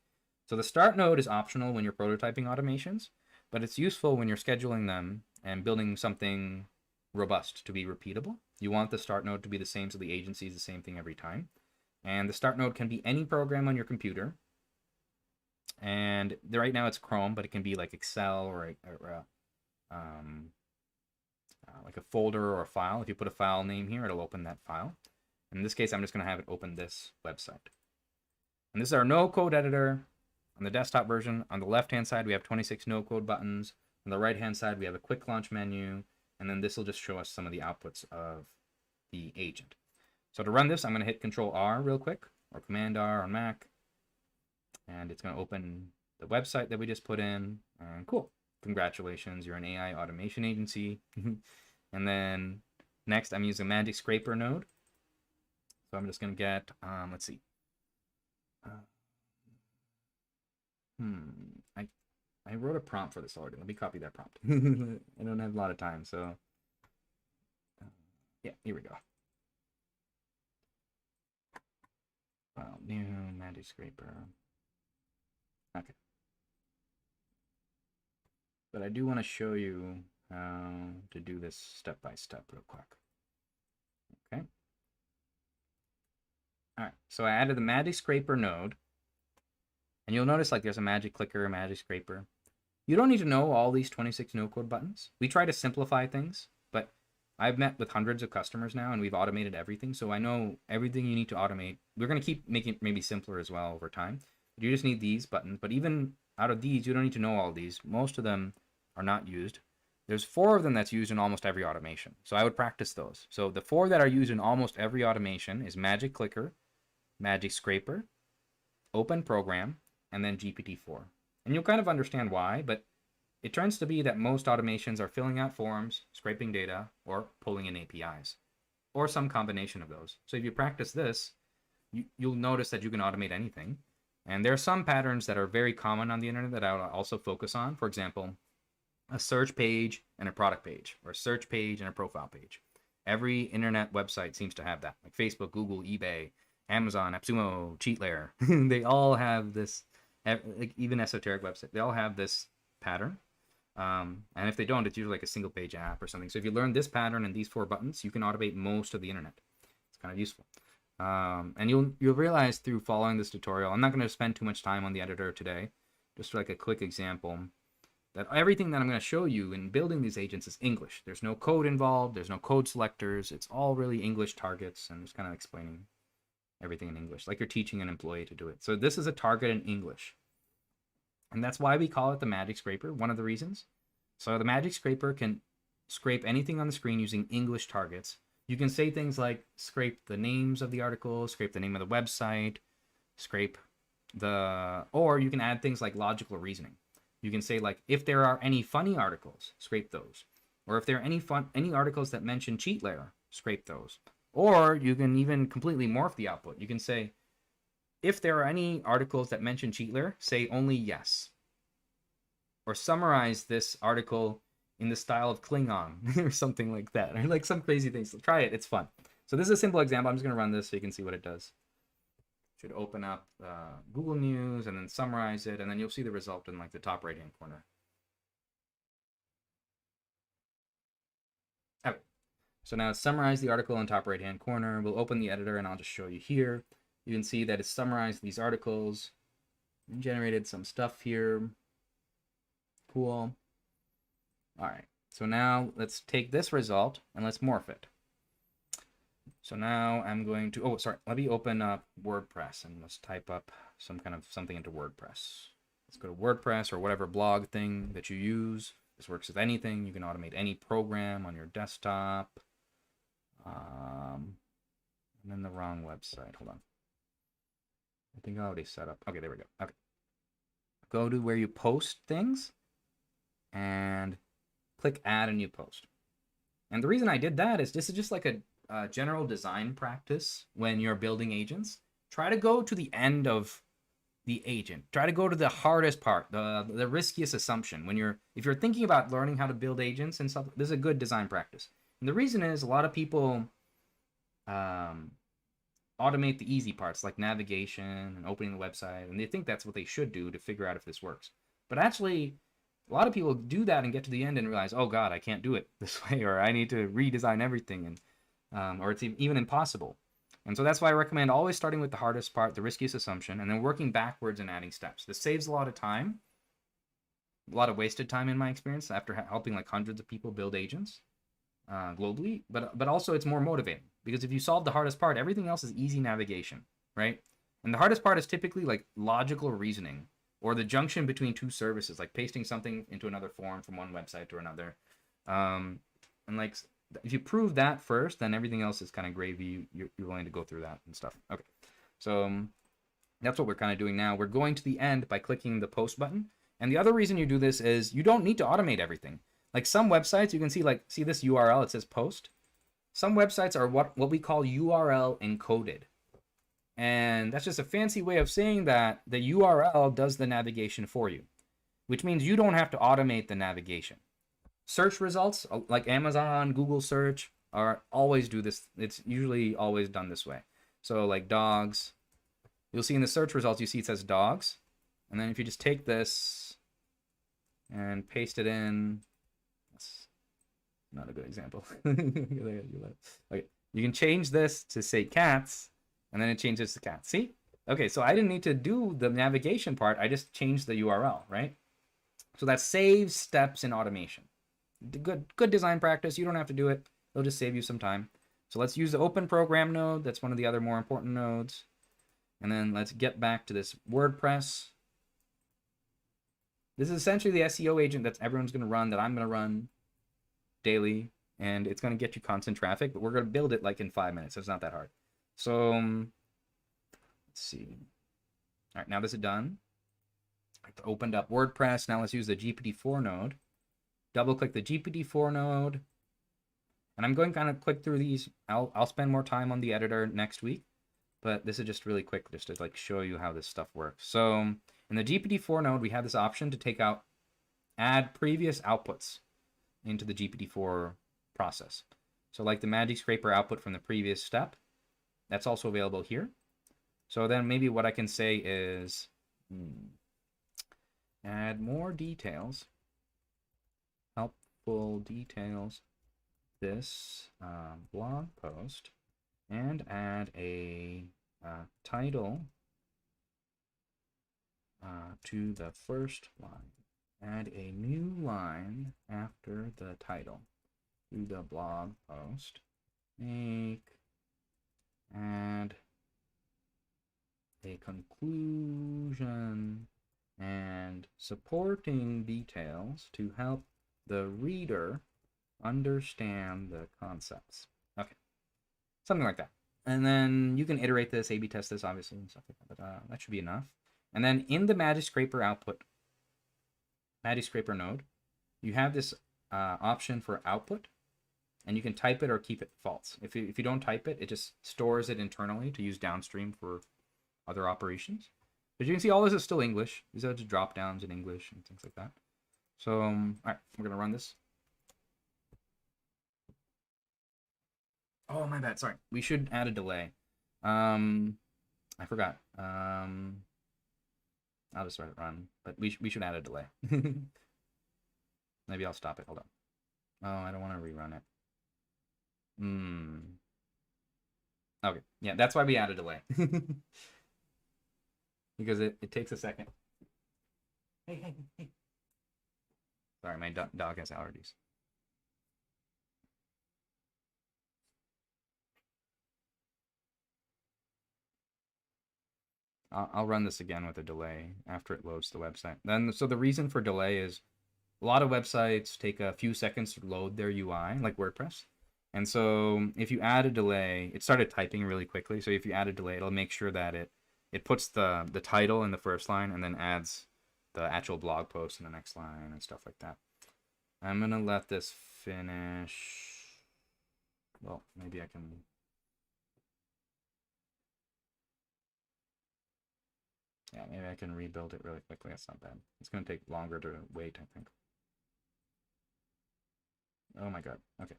So the start node is optional when you're prototyping automations, but it's useful when you're scheduling them and building something robust to be repeatable. You want the start node to be the same, so the agency is the same thing every time. And the start node can be any program on your computer. And right now it's Chrome, but it can be like Excel or like a folder or a file. If you put a file name here, it'll open that file. In this case, I'm just going to have it open this website. And this is our no-code editor on the desktop version. On the left-hand side, we have 26 no-code buttons. On the right-hand side, we have a quick launch menu. And then this will just show us some of the outputs of the agent. So to run this, I'm going to hit Control-R real quick, or Command-R on Mac. And it's going to open the website that we just put in. And cool. Congratulations, you're an AI automation agency. And then next, I'm using a Magic Scraper node. So I'm just going to get, let's see. I wrote a prompt for this already. Let me copy that prompt. I don't have a lot of time, so. Yeah, here we go. New Magic Scraper. Okay. But I do want to show you how to do this step by step real quick. Okay. All right, so I added the Magic Scraper node, and you'll notice like there's a Magic Clicker, a Magic Scraper. You don't need to know all these 26 no-code buttons. We try to simplify things, but I've met with hundreds of customers now, and we've automated everything, so I know everything you need to automate. We're going to keep making it maybe simpler as well over time. But you just need these buttons, but even out of these, you don't need to know all these. Most of them are not used. There's 4 of them that's used in almost every automation, so I would practice those. So the 4 that are used in almost every automation is Magic Clicker, Magic Scraper, Open Program, and then GPT-4. And you'll kind of understand why, but it tends to be that most automations are filling out forms, scraping data, or pulling in APIs, or some combination of those. So if you practice this, you'll notice that you can automate anything. And there are some patterns that are very common on the internet that I'll also focus on. For example, a search page and a product page, or a search page and a profile page. Every internet website seems to have that, like Facebook, Google, eBay, Amazon, AppSumo, CheatLayer. They all have this, like even esoteric website, they all have this pattern. And if they don't, it's usually like a single page app or something. So if you learn this pattern and these 4 buttons, you can automate most of the internet. It's kind of useful. And you'll realize through following this tutorial, I'm not going to spend too much time on the editor today, just like a quick example, that everything that I'm going to show you in building these agents is English. There's no code involved. There's no code selectors. It's all really English targets, and just kind of explaining everything in English, like you're teaching an employee to do it. So this is a target in English. And that's why we call it the Magic Scraper, one of the reasons. So the Magic Scraper can scrape anything on the screen using English targets. You can say things like scrape the names of the articles, scrape the name of the website, or you can add things like logical reasoning. You can say like, if there are any funny articles, scrape those. Or if there are any articles that mention CheatLayer, scrape those. Or you can even completely morph the output. You can say, if there are any articles that mention CheatLayer, say only yes. Or summarize this article in the style of Klingon, or something like that. Or like some crazy things. So try it, it's fun. So this is a simple example. I'm just going to run this so you can see what it does. Should open up Google News and then summarize it, and then you'll see the result in like the top right-hand corner. Okay. So now it's summarize the article in top right-hand corner. We'll open the editor, and I'll just show you here. You can see that it's summarized these articles, generated some stuff here. Cool. All right. So now let's take this result and let's morph it. So now I'm going to, let me open up WordPress and let's type up some kind of something into WordPress. Let's go to WordPress or whatever blog thing that you use. This works with anything. You can automate any program on your desktop. And then the wrong website. Hold on. I think I already set up. Okay, there we go. Okay. Go to where you post things and click add a new post. And the reason I did that is this is just like a general design practice when you're building agents. Try to go to the end of the agent. Try to go to the hardest part, the riskiest assumption. If you're thinking about learning how to build agents and stuff, this is a good design practice. And the reason is a lot of people automate the easy parts like navigation and opening the website, and they think that's what they should do to figure out if this works. But actually, a lot of people do that and get to the end and realize, oh God, I can't do it this way, or I need to redesign everything, and or it's even impossible. And so that's why I recommend always starting with the hardest part, the riskiest assumption, and then working backwards and adding steps. This saves a lot of time, a lot of wasted time in my experience after helping like hundreds of people build agents globally. But also it's more motivating because if you solve the hardest part, everything else is easy navigation, right? And the hardest part is typically like logical reasoning or the junction between two services, like pasting something into another form from one website to another. And like if you prove that first, then everything else is kind of gravy. You're willing to go through that and stuff. Okay, so that's what we're kind of doing now. We're going to the end by clicking the post button. And the other reason you do this is you don't need to automate everything. Like some websites, you can see this URL, it says post. Some websites are what we call URL encoded. And that's just a fancy way of saying that the URL does the navigation for you, which means you don't have to automate the navigation. Search results, like Amazon, Google search, are always do this. It's usually always done this way. So like dogs, you'll see in the search results, you see it says dogs. And then if you just take this and paste it in, that's not a good example. Okay, you can change this to say cats, and then it changes to cats. See? Okay, so I didn't need to do the navigation part. I just changed the URL, right? So that saves steps in automation. Good design practice. You don't have to do it. It'll just save you some time. So let's use the open program node. That's one of the other more important nodes. And then let's get back to this WordPress. This is essentially the SEO agent that everyone's going to run, that I'm going to run daily. And it's going to get you constant traffic, but we're going to build it like in 5 minutes. So it's not that hard. So let's see. All right, now this is done. I opened up WordPress. Now let's use the GPT-4 node. Double click the GPT-4 node. And I'm going to kind of click through these. I'll spend more time on the editor next week. But this is just really quick just to like show you how this stuff works. So in the GPT-4 node, we have this option to add previous outputs into the GPT-4 process. So like the Magic Scraper output from the previous step, that's also available here. So then maybe what I can say is add more details, helpful details, this blog post, and add a title to the first line. Add a new line after the title to the blog post. Add a conclusion and supporting details to help the reader understand the concepts. Okay, something like that. And then you can iterate this, A/B test this, obviously, and stuff like that. But that should be enough. And then in the Magic Scraper output, Magic Scraper node, you have this option for output, and you can type it or keep it false. If you don't type it, it just stores it internally to use downstream for other operations. But you can see all this is still English. These are just drop downs in English and things like that. So, all right, we're gonna run this. Oh, my bad. Sorry. We should add a delay. I forgot. I'll just let it run, but we should add a delay. Maybe I'll stop it. Hold on. Oh, I don't want to rerun it. Okay, yeah, that's why we add a delay. Because it takes a second. Hey, hey, hey. Sorry, my dog has allergies. I'll run this again with a delay after it loads the website. Then, so the reason for delay is a lot of websites take a few seconds to load their UI, like WordPress. And so if you add a delay, it started typing really quickly. So if you add a delay, it'll make sure that it puts the title in the first line and then adds the actual blog post in the next line and stuff like that. I'm gonna let this finish. Well, maybe I can. Yeah, maybe I can rebuild it really quickly. That's not bad. It's gonna take longer to wait, I think. Oh my god. Okay.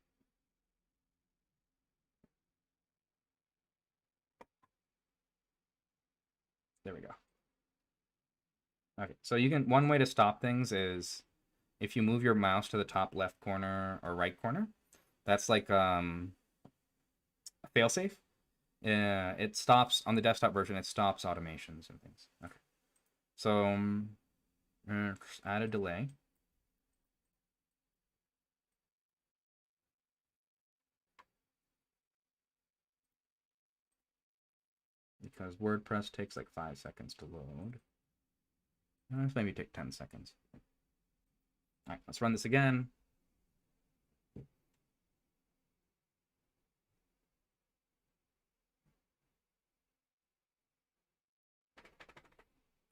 There we go. Okay. So you can, one way to stop things is if you move your mouse to the top left corner or right corner. That's like a failsafe. It stops on the desktop version. It stops automations and things. Okay. So add a delay. Because WordPress takes like 5 seconds to load. Let's maybe take 10 seconds. All right, let's run this again.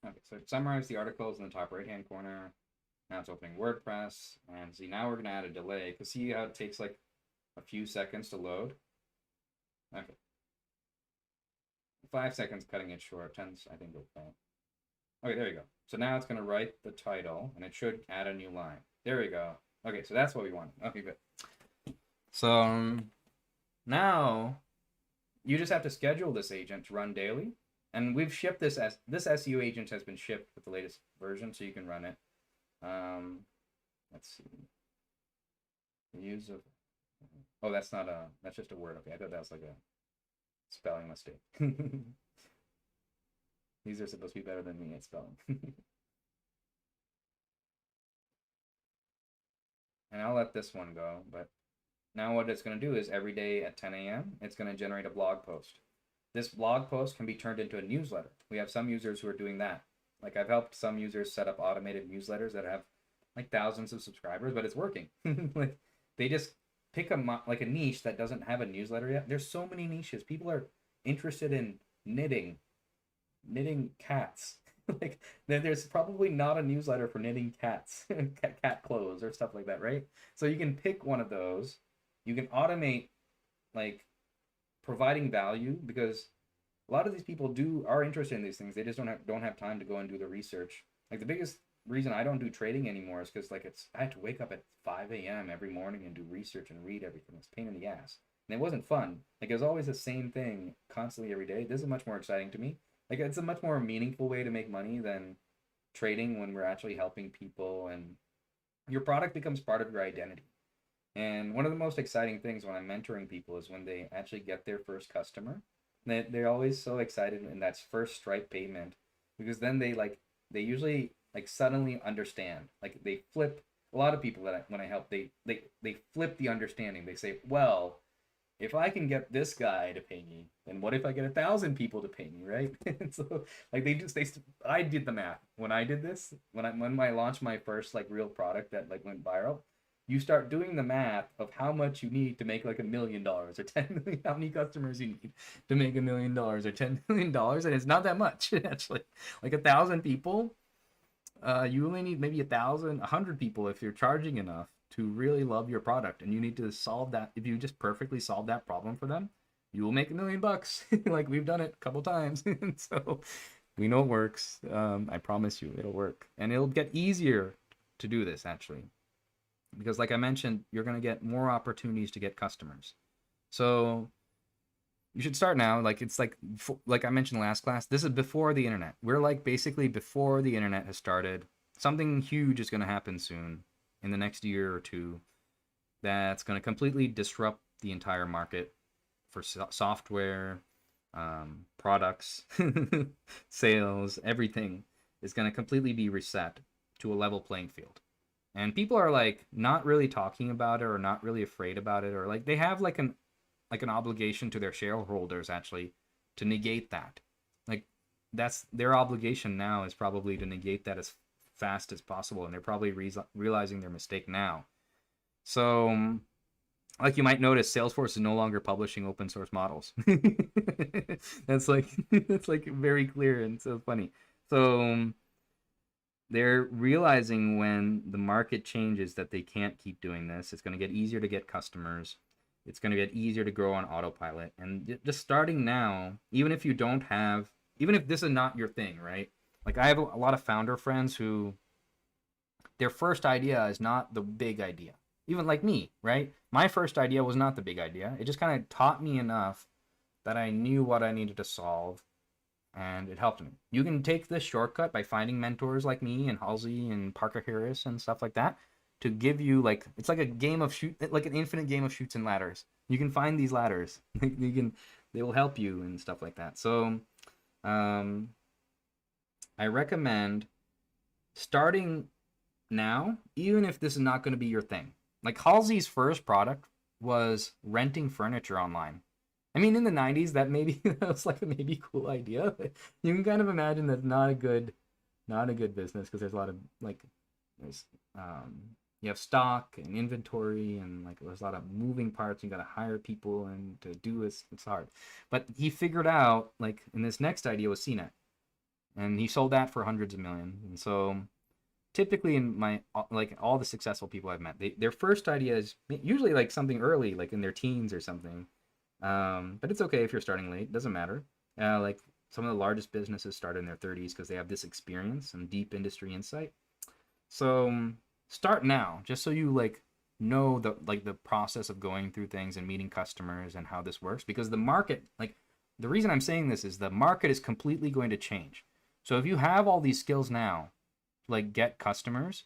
Okay, so summarize the articles in the top right-hand corner. Now it's opening WordPress. And see, now we're going to add a delay. Because see how it takes like a few seconds to load? Okay. 5 seconds cutting it short. 10, I think, okay. Okay, there you go. So now it's going to write the title, and it should add a new line. There we go. Okay, so that's what we want. Okay, good. So now you just have to schedule this agent to run daily. And we've shipped this as this SEO agent has been shipped with the latest version, so you can run it. Let's see. Use of oh, that's not a that's just a word. Okay, I thought that was like a spelling mistake. These are supposed to be better than me at spelling. And I'll let this one go, but now what it's going to do is every day at 10 a.m., it's going to generate a blog post. This blog post can be turned into a newsletter. We have some users who are doing that. Like I've helped some users set up automated newsletters that have like thousands of subscribers, but it's working. Like they just pick a niche that doesn't have a newsletter yet. There's so many niches. People are interested in knitting cats. Like there's probably not a newsletter for knitting cats, cat clothes or stuff like that, right? So you can pick one of those. You can automate like providing value because a lot of these people are interested in these things. They just don't have time to go and do the research. Like the biggest reason I don't do trading anymore is because like I had to wake up at 5 a.m. every morning and do research and read everything. It's a pain in the ass. And it wasn't fun. Like it was always the same thing constantly every day. This is much more exciting to me. Like it's a much more meaningful way to make money than trading when we're actually helping people and your product becomes part of your identity. And one of the most exciting things when I'm mentoring people is when they actually get their first customer. They're always so excited in that first Stripe payment because then they usually like suddenly understand. Like they flip a lot of people when I help they flip the understanding. They say, well, if I can get this guy to pay me, then what if I get 1,000 people to pay me, right? So like I did the math when I did this when I launched my first like real product that like went viral. You start doing the math of how much you need to make like $1 million or 10 million, how many customers you need to make $1 million or $10 million, and it's not that much actually. Like 1,000 people, you only need maybe 100 people if you're charging enough to really love your product, and you need to solve that. If you just perfectly solve that problem for them, you will make $1 million. Like we've done it a couple times. So we know it works. I promise you it'll work, and it'll get easier to do this actually, because like I mentioned, you're going to get more opportunities to get customers. So you should start now. Like it's like I mentioned last class, this is before the internet. We're like basically before the internet has started. Something huge is going to happen soon in the next year or two that's going to completely disrupt the entire market. for software, products, sales, everything is going to completely be reset to a level playing field. And people are like not really talking about it or not really afraid about it, or like they have like an obligation to their shareholders actually to negate that. Like that's their obligation now, is probably to negate that as fast as possible, and they're probably realizing their mistake now. So like you might notice, Salesforce is no longer publishing open source models. That's like that's like very clear and so funny. So they're realizing when the market changes that they can't keep doing this. It's going to get easier to get customers. It's going to get easier to grow on autopilot. And just starting now, even if you don't have, even if this is not your thing, right? Like I have a lot of founder friends who their first idea is not the big idea. Even like me, right? My first idea was not the big idea. It just kind of taught me enough that I knew what I needed to solve, and it helped me. You can take this shortcut by finding mentors like me and Halsey and Parker Harris and stuff like that to give you like, it's like a game of like an infinite game of chutes and ladders. You can find these ladders. They will help you and stuff like that. So I recommend starting now, even if this is not going to be your thing. Like Halsey's first product was renting furniture online. I mean, in the 90s, that maybe that was like a maybe cool idea. But you can kind of imagine that's not a good business, because there's a lot of like there's you have stock and inventory, and like there's a lot of moving parts. You got to hire people, and to do it's hard. But he figured out, like, in this next idea was CNET, and he sold that for hundreds of millions. And so typically in my like all the successful people I've met, their first idea is usually like something early, like in their teens or something. But it's okay if you're starting late, doesn't matter. Like some of the largest businesses start in their 30s because they have this experience and deep industry insight. So start now, just so you like know the process of going through things and meeting customers and how this works, because the market, like, the reason I'm saying this is the market is completely going to change. So if you have all these skills now, like get customers,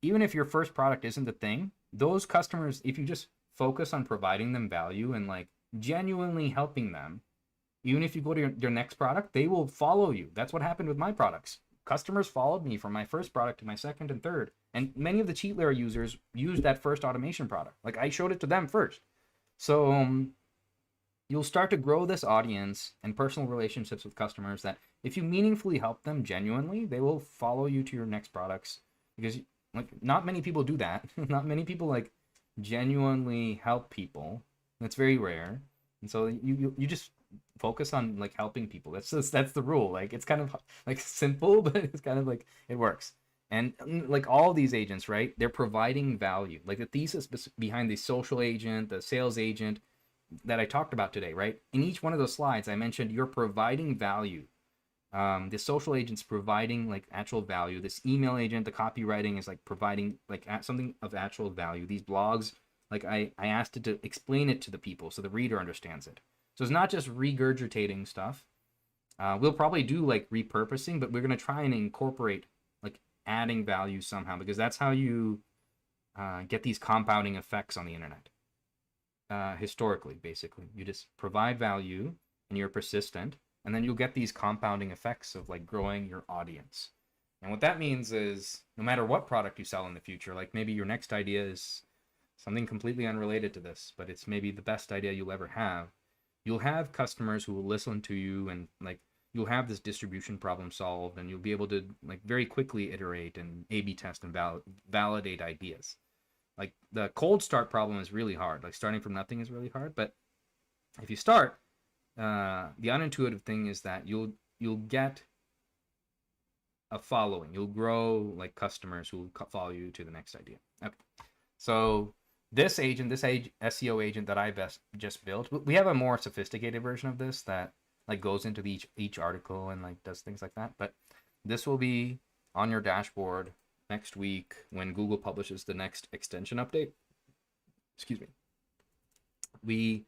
even if your first product isn't the thing, those customers, if you just focus on providing them value and like genuinely helping them, even if you go to your next product, they will follow you. That's what happened with my products. Customers followed me from my first product to my second and third. And many of the cheat layer users used that first automation product. Like I showed it to them first. So you'll start to grow this audience and personal relationships with customers that if you meaningfully help them genuinely, they will follow you to your next products, because like not many people do that. Not many people like genuinely help people. That's very rare. And so you just focus on like helping people. That's the rule. Like it's kind of like simple, but it's kind of like it works. And like all these agents, right? They're providing value. Like the thesis behind the social agent, the sales agent that I talked about today, right? In each one of those slides, I mentioned you're providing value. The social agent's providing like actual value. This email agent, the copywriting is like providing like something of actual value. These blogs, like I asked it to explain it to the people so the reader understands it. So it's not just regurgitating stuff. We'll probably do like repurposing, but we're going to try and incorporate like adding value somehow, because that's how you get these compounding effects on the internet. Historically, basically, you just provide value and you're persistent, and then you'll get these compounding effects of like growing your audience. And what that means is no matter what product you sell in the future, like maybe your next idea is something completely unrelated to this, but it's maybe the best idea you'll ever have, you'll have customers who will listen to you, and like you'll have this distribution problem solved, and you'll be able to like very quickly iterate and A/B test and validate ideas. Like the cold start problem is really hard. Like starting from nothing is really hard, but if you start, the unintuitive thing is that you'll get a following. You'll grow like customers who will follow you to the next idea. Okay, so this agent, this SEO agent that I just built, we have a more sophisticated version of this that like goes into each article and like does things like that. But this will be on your dashboard next week when Google publishes the next extension update. Excuse me.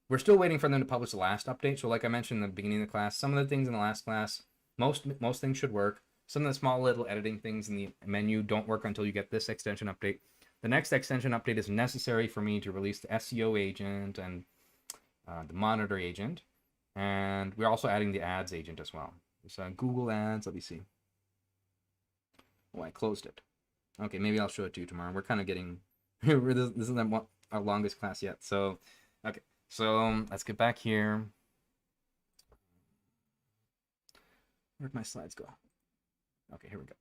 We're still waiting for them to publish the last update. So like I mentioned in the beginning of the class, some of the things in the last class, most things should work. Some of the small little editing things in the menu don't work until you get this extension update. The next extension update is necessary for me to release the SEO agent and the monitor agent, and we're also adding the ads agent as well. So Google Ads, let me see. Oh, I closed it. Okay, maybe I'll show it to you tomorrow. We're kind of getting, this isn't our longest class yet. So, okay, so let's get back here. Where'd my slides go? Okay, here we go.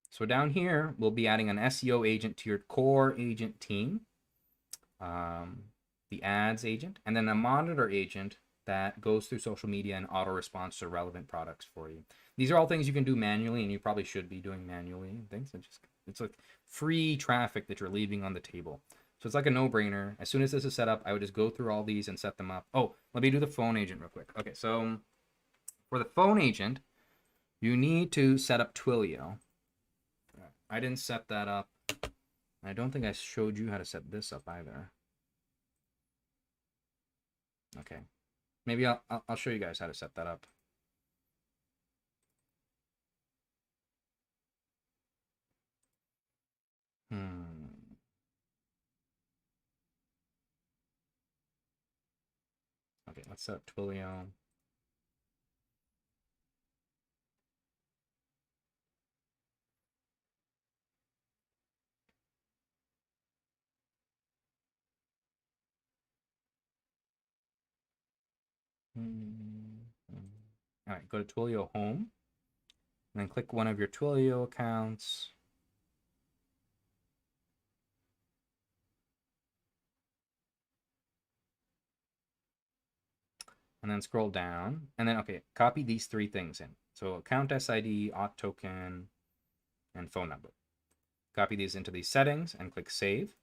So down here, we'll be adding an SEO agent to your core agent team, the ads agent, and then a monitor agent that goes through social media and auto responds to relevant products for you. These are all things you can do manually, and you probably should be doing manually and things. It's like free traffic that you're leaving on the table. So it's like a no-brainer. As soon as this is set up, I would just go through all these and set them up. Oh, let me do the phone agent real quick. Okay, so for the phone agent, you need to set up Twilio. I didn't set that up. I don't think I showed you how to set this up either. Okay. Maybe I'll show you guys how to set that up. Okay, let's set up Twilio. All right, go to Twilio Home, and then click one of your Twilio accounts. And then scroll down, and then, okay, copy these three things in. So account SID, auth token, and phone number. Copy these into these settings and click save.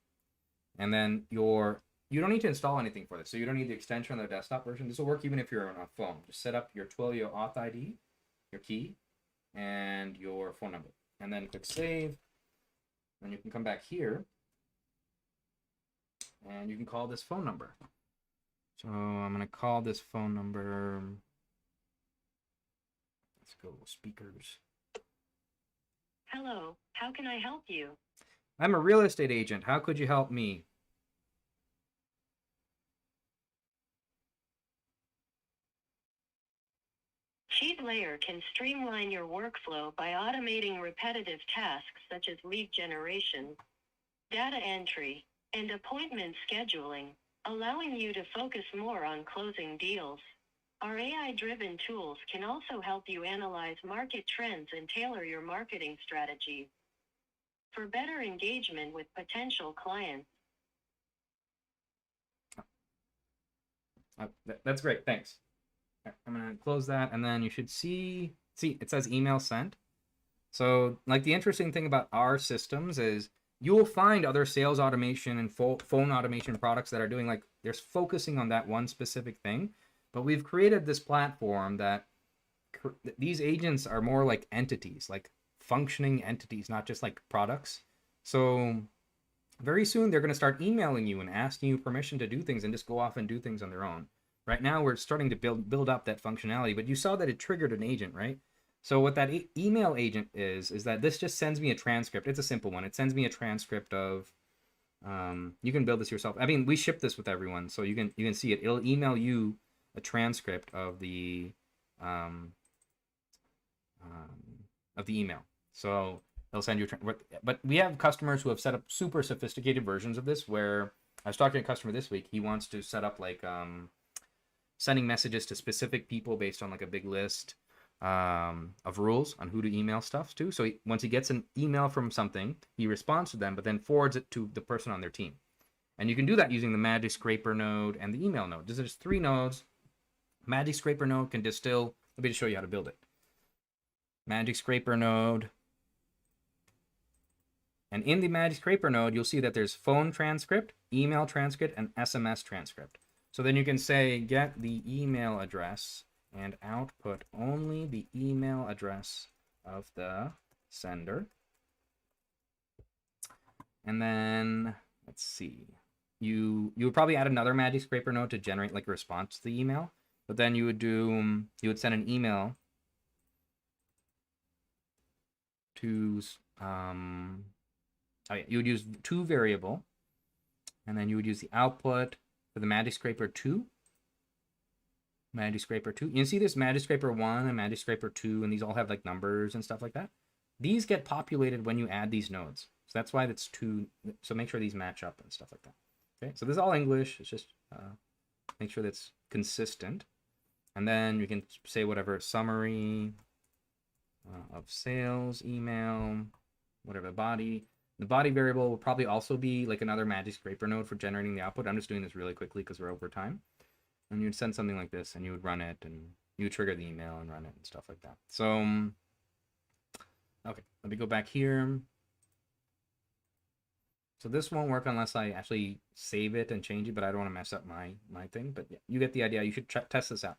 And then you don't need to install anything for this. So you don't need the extension on the desktop version. This will work even if you're on a phone. Just set up your Twilio auth ID, your key, and your phone number. And then click save. And you can come back here and you can call this phone number. So I'm going to call this phone number. Let's go speakers. Hello, how can I help you? I'm a real estate agent. How could you help me? SheetLayer can streamline your workflow by automating repetitive tasks such as lead generation, data entry, and appointment scheduling, allowing you to focus more on closing deals. Our AI-driven tools can also help you analyze market trends and tailor your marketing strategy for better engagement with potential clients. That's great. Thanks. I'm going to close that, and then you should see it says email sent. So like the interesting thing about our systems is you will find other sales automation and phone automation products that are doing like they're focusing on that one specific thing. But we've created this platform that these agents are more like entities, like functioning entities, not just like products. So very soon they're going to start emailing you and asking you permission to do things and just go off and do things on their own. Right now we're starting to build up that functionality, but you saw that it triggered an agent, right? So what that email agent is that this just sends me a transcript. It's a simple one. It sends me a transcript of, you can build this yourself. I mean, we ship this with everyone, so you can see it. It'll email you a transcript of the email. So they'll send you, but we have customers who have set up super sophisticated versions of this where I was talking to a customer this week. He wants to set up like sending messages to specific people based on like a big list of rules on who to email stuff to. So once he gets an email from something, he responds to them, but then forwards it to the person on their team. And you can do that using the Magic Scraper node and the email node. There's 3 nodes. Magic Scraper node can distill. Let me just show you how to build it. Magic Scraper node. And in the Magic Scraper node, you'll see that there's phone transcript, email transcript, and SMS transcript. So then you can say, get the email address and output only the email address of the sender. And then, let's see, you would probably add another Magic Scraper node to generate like a response to the email. But then you would send an email to, you would use to variable. And then you would use the output for the Magic Scraper 2. Magic Scraper 2. You can see this Magic Scraper 1 and Magic Scraper 2, and these all have like numbers and stuff like that. These get populated when you add these nodes. So that's why that's 2. So make sure these match up and stuff like that. Okay, so this is all English. It's just make sure that's consistent. And then you can say whatever summary of sales, email, whatever body. The body variable will probably also be like another Magic Scraper node for generating the output. I'm just doing this really quickly because we're over time. And you'd send something like this, and you would run it, and you would trigger the email and run it and stuff like that. So, okay, let me go back here. So this won't work unless I actually save it and change it, but I don't want to mess up my thing. But yeah, you get the idea. You should test this out.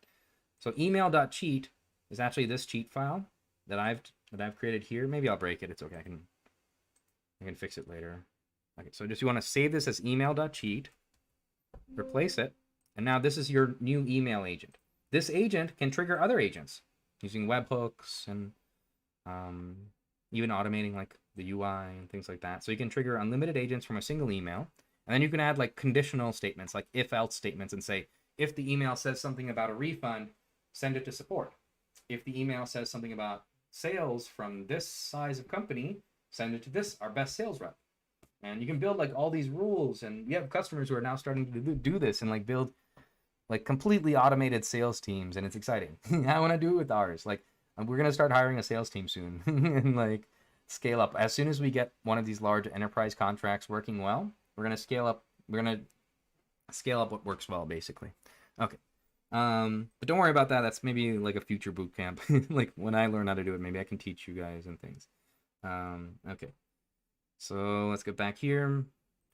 So email.cheat is actually this cheat file that I've created here. Maybe I'll break it. It's okay. I can fix it later. Okay, so just you want to save this as email.cheat, replace it. And now this is your new email agent. This agent can trigger other agents using webhooks and even automating like the UI and things like that. So you can trigger unlimited agents from a single email. And then you can add like conditional statements, like if-else statements, and say, if the email says something about a refund, send it to support. If the email says something about sales from this size of company, send it to this, our best sales rep. And you can build like all these rules. And we have customers who are now starting to do this and like build like completely automated sales teams, and it's exciting. I want to do it with ours. Like we're going to start hiring a sales team soon and like scale up. As soon as we get one of these large enterprise contracts working well, we're going to scale up. We're going to scale up what works well, basically. Okay. But don't worry about that. That's maybe like a future boot camp. Like when I learn how to do it, maybe I can teach you guys and things. Okay. So let's get back here.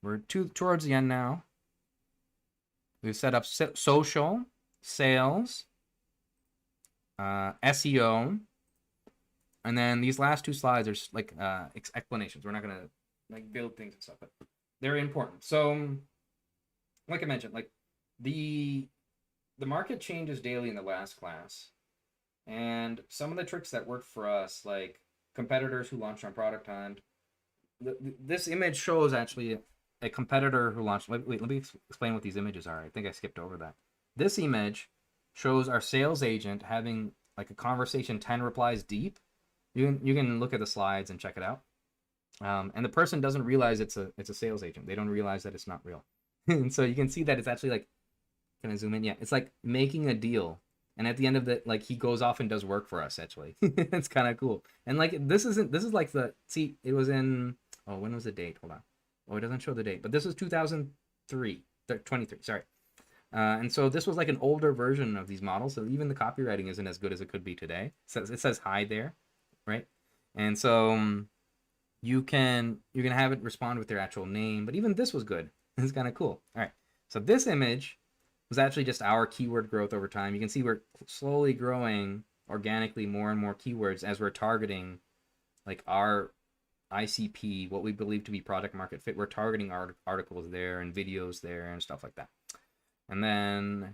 We're towards the end now. We've set up social, sales, SEO, and then these last 2 slides are like explanations. We're not gonna like build things and stuff, but they're important. So, like I mentioned, like the market changes daily in the last class, and some of the tricks that worked for us, like competitors who launched on product time. This image shows actually a competitor who launched. Wait, let me explain what these images are. I think I skipped over that. This image shows our sales agent having like a conversation 10 replies deep. You can look at the slides and check it out. And the person doesn't realize it's a sales agent. They don't realize that it's not real. And so you can see that it's actually like, can I zoom in? Yeah, it's like making a deal. And at the end of the, like, he goes off and does work for us, actually. It's kind of cool. And like this is like it was in, oh, when was the date? Hold on. Oh, it doesn't show the date, but this was 23, sorry. And so this was like an older version of these models, so even the copywriting isn't as good as it could be today. It says hi there, right? And so you can have it respond with their actual name, but even this was good. It's kind of cool. All right, so this image was actually just our keyword growth over time. You can see we're slowly growing organically more and more keywords as we're targeting like our ICP, what we believe to be product market fit. We're targeting articles there and videos there and stuff like that. And then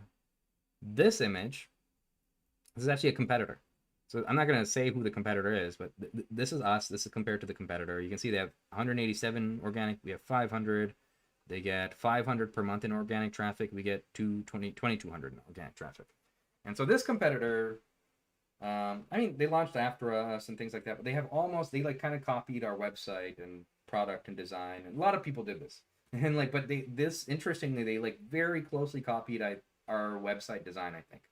this image, this is actually a competitor. So I'm not going to say who the competitor is, but this is us. This is compared to the competitor. You can see they have 187 organic. We have 500. They get 500 per month in organic traffic. We get 2,200 in organic traffic. And so this competitor, I mean, they launched after us and things like that, but they like kind of copied our website and product and design. And a lot of people did this. And like, but interestingly, they like very closely copied our website design, I think.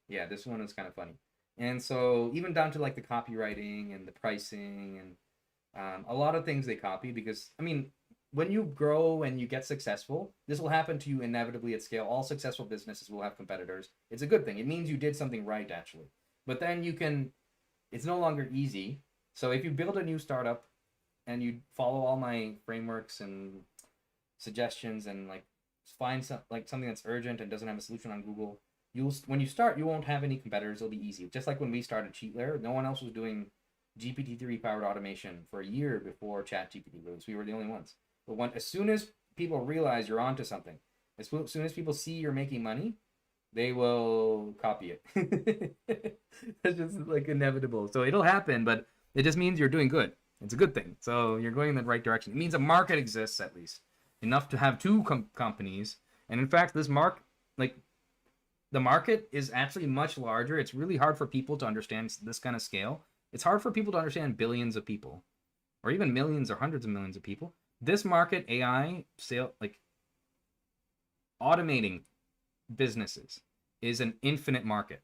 Yeah, this one is kind of funny. And so even down to like the copywriting and the pricing and a lot of things they copy because, I mean, when you grow and you get successful, this will happen to you inevitably at scale. All successful businesses will have competitors. It's a good thing. It means you did something right, actually. But then it's no longer easy. So if you build a new startup and you follow all my frameworks and suggestions and like find something that's urgent and doesn't have a solution on Google, when you start, you won't have any competitors. It'll be easy. Just like when we started CheatLayer, no one else was doing GPT-3 powered automation for a year before ChatGPT was. We were the only ones. But as soon as people realize you're onto something, as soon as people see you're making money, they will copy it. It's just like inevitable. So it'll happen, but it just means you're doing good. It's a good thing. So you're going in the right direction. It means a market exists at least. enough to have two companies. And in fact, this the market is actually much larger. It's really hard for people to understand this kind of scale. It's hard for people to understand billions of people, or even millions or hundreds of millions of people. This market, AI, automating businesses, is an infinite market.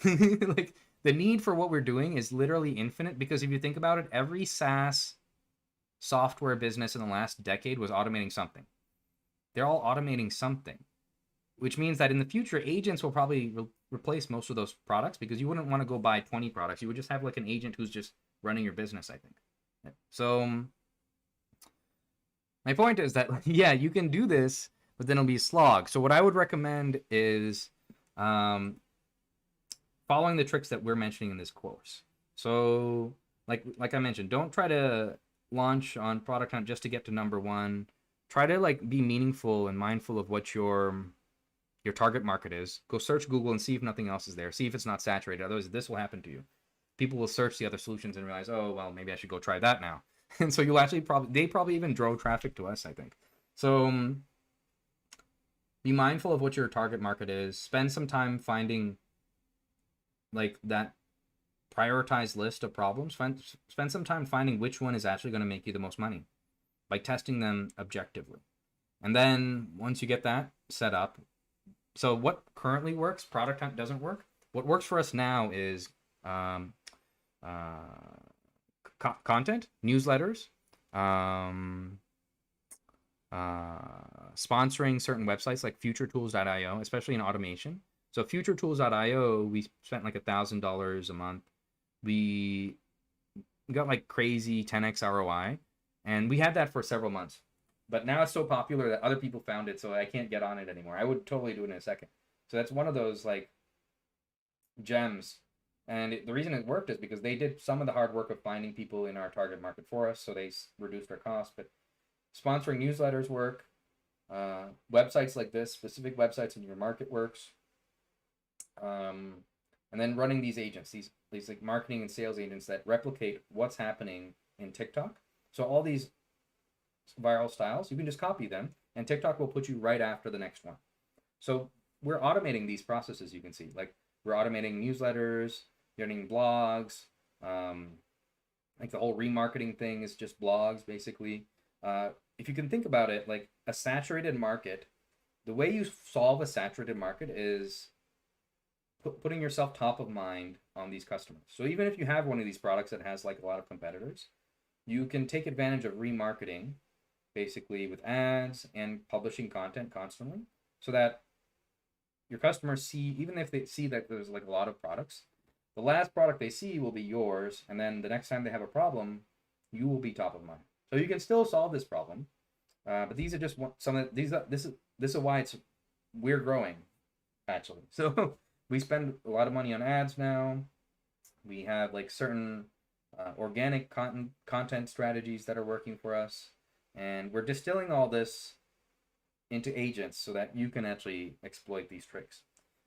Like, the need for what we're doing is literally infinite, because if you think about it, every SaaS software business in the last decade was automating something. They're all automating something, which means that in the future, agents will probably replace most of those products, because you wouldn't want to go buy 20 products. You would just have like an agent who's just running your business, I think. So my point is that, yeah, you can do this, but then it'll be a slog. So what I would recommend is following the tricks that we're mentioning in this course. So like I mentioned, don't try to launch on Product Hunt just to get to number one. Try to like be meaningful and mindful of what your target market is. Go search Google and see if nothing else is there. See if it's not saturated. Otherwise, this will happen to you. People will search the other solutions and realize, oh, well, maybe I should go try that now. And so you'll actually they probably even drove traffic to us, I think. So be mindful of what your target market is. Spend some time finding like that prioritized list of problems. Spend some time finding which one is actually going to make you the most money by testing them objectively. And then once you get that set up, so what currently works, Product Hunt doesn't work. What works for us now is content, newsletters, sponsoring certain websites like futuretools.io, especially in automation. So futuretools.io, we spent like $1,000 a month. We got like crazy 10x ROI, and we had that for several months. But now it's so popular that other people found it, so I can't get on it anymore. I would totally do it in a second. So that's one of those like gems. And the reason it worked is because they did some of the hard work of finding people in our target market for us, so they reduced our costs. But sponsoring newsletters work. Websites like this, specific websites in your market works. And then running these agents, these like marketing and sales agents that replicate what's happening in TikTok. So all these viral styles, you can just copy them, and TikTok will put you right after the next one. So we're automating these processes. You can see, like, we're automating newsletters, getting blogs, like the whole remarketing thing is just blogs, basically. If you can think about it, like a saturated market, the way you solve a saturated market is putting yourself top of mind on these customers. So even if you have one of these products that has like a lot of competitors, you can take advantage of remarketing, basically with ads and publishing content constantly, so that your customers see, even if they see that there's like a lot of products, the last product they see will be yours, and then the next time they have a problem, you will be top of mind. So you can still solve this problem, but these are just some of these. This is why we're growing, actually. So we spend a lot of money on ads now. We have like certain organic content strategies that are working for us. And we're distilling all this into agents so that you can actually exploit these tricks.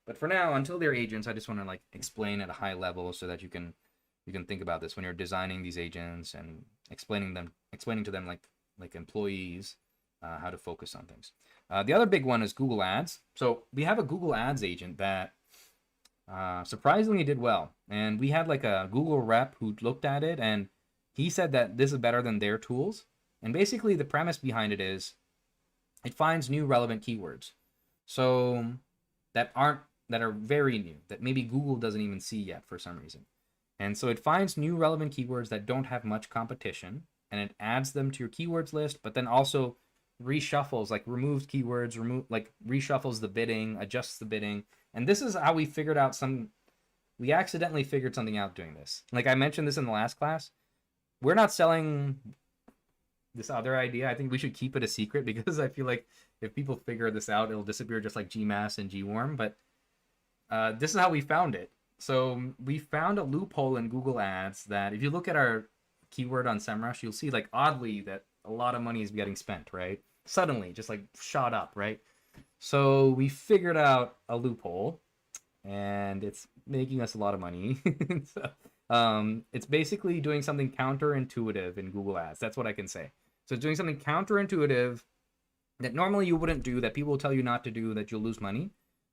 But for now, until they're agents, I just want to like explain at a high level so that you can think about this when you're designing these agents and explaining to them like employees how to focus on things. The other big one is Google Ads. So we have a Google Ads agent that surprisingly did well. And we had like a Google rep who looked at it, and he said that this is better than their tools. And basically the premise behind it is it finds new relevant keywords. So that are very new, that maybe Google doesn't even see yet for some reason. And so it finds new relevant keywords that don't have much competition, and it adds them to your keywords list, but then also reshuffles, like removes keywords, reshuffles the bidding, adjusts the bidding. And this is how we figured out we accidentally figured something out doing this. Like I mentioned this in the last class, we're not selling this other idea. I think we should keep it a secret, because I feel like if people figure this out, it'll disappear just like GMass and GWorm. But this is how we found it. So we found a loophole in Google Ads that if you look at our keyword on SEMrush, you'll see like oddly that a lot of money is getting spent, right? Suddenly, just like shot up, right? So we figured out a loophole, and it's making us a lot of money. So, it's basically doing something counterintuitive in Google Ads. That's what I can say. So it's doing something counterintuitive that normally you wouldn't do, that people will tell you not to do, that you'll lose money,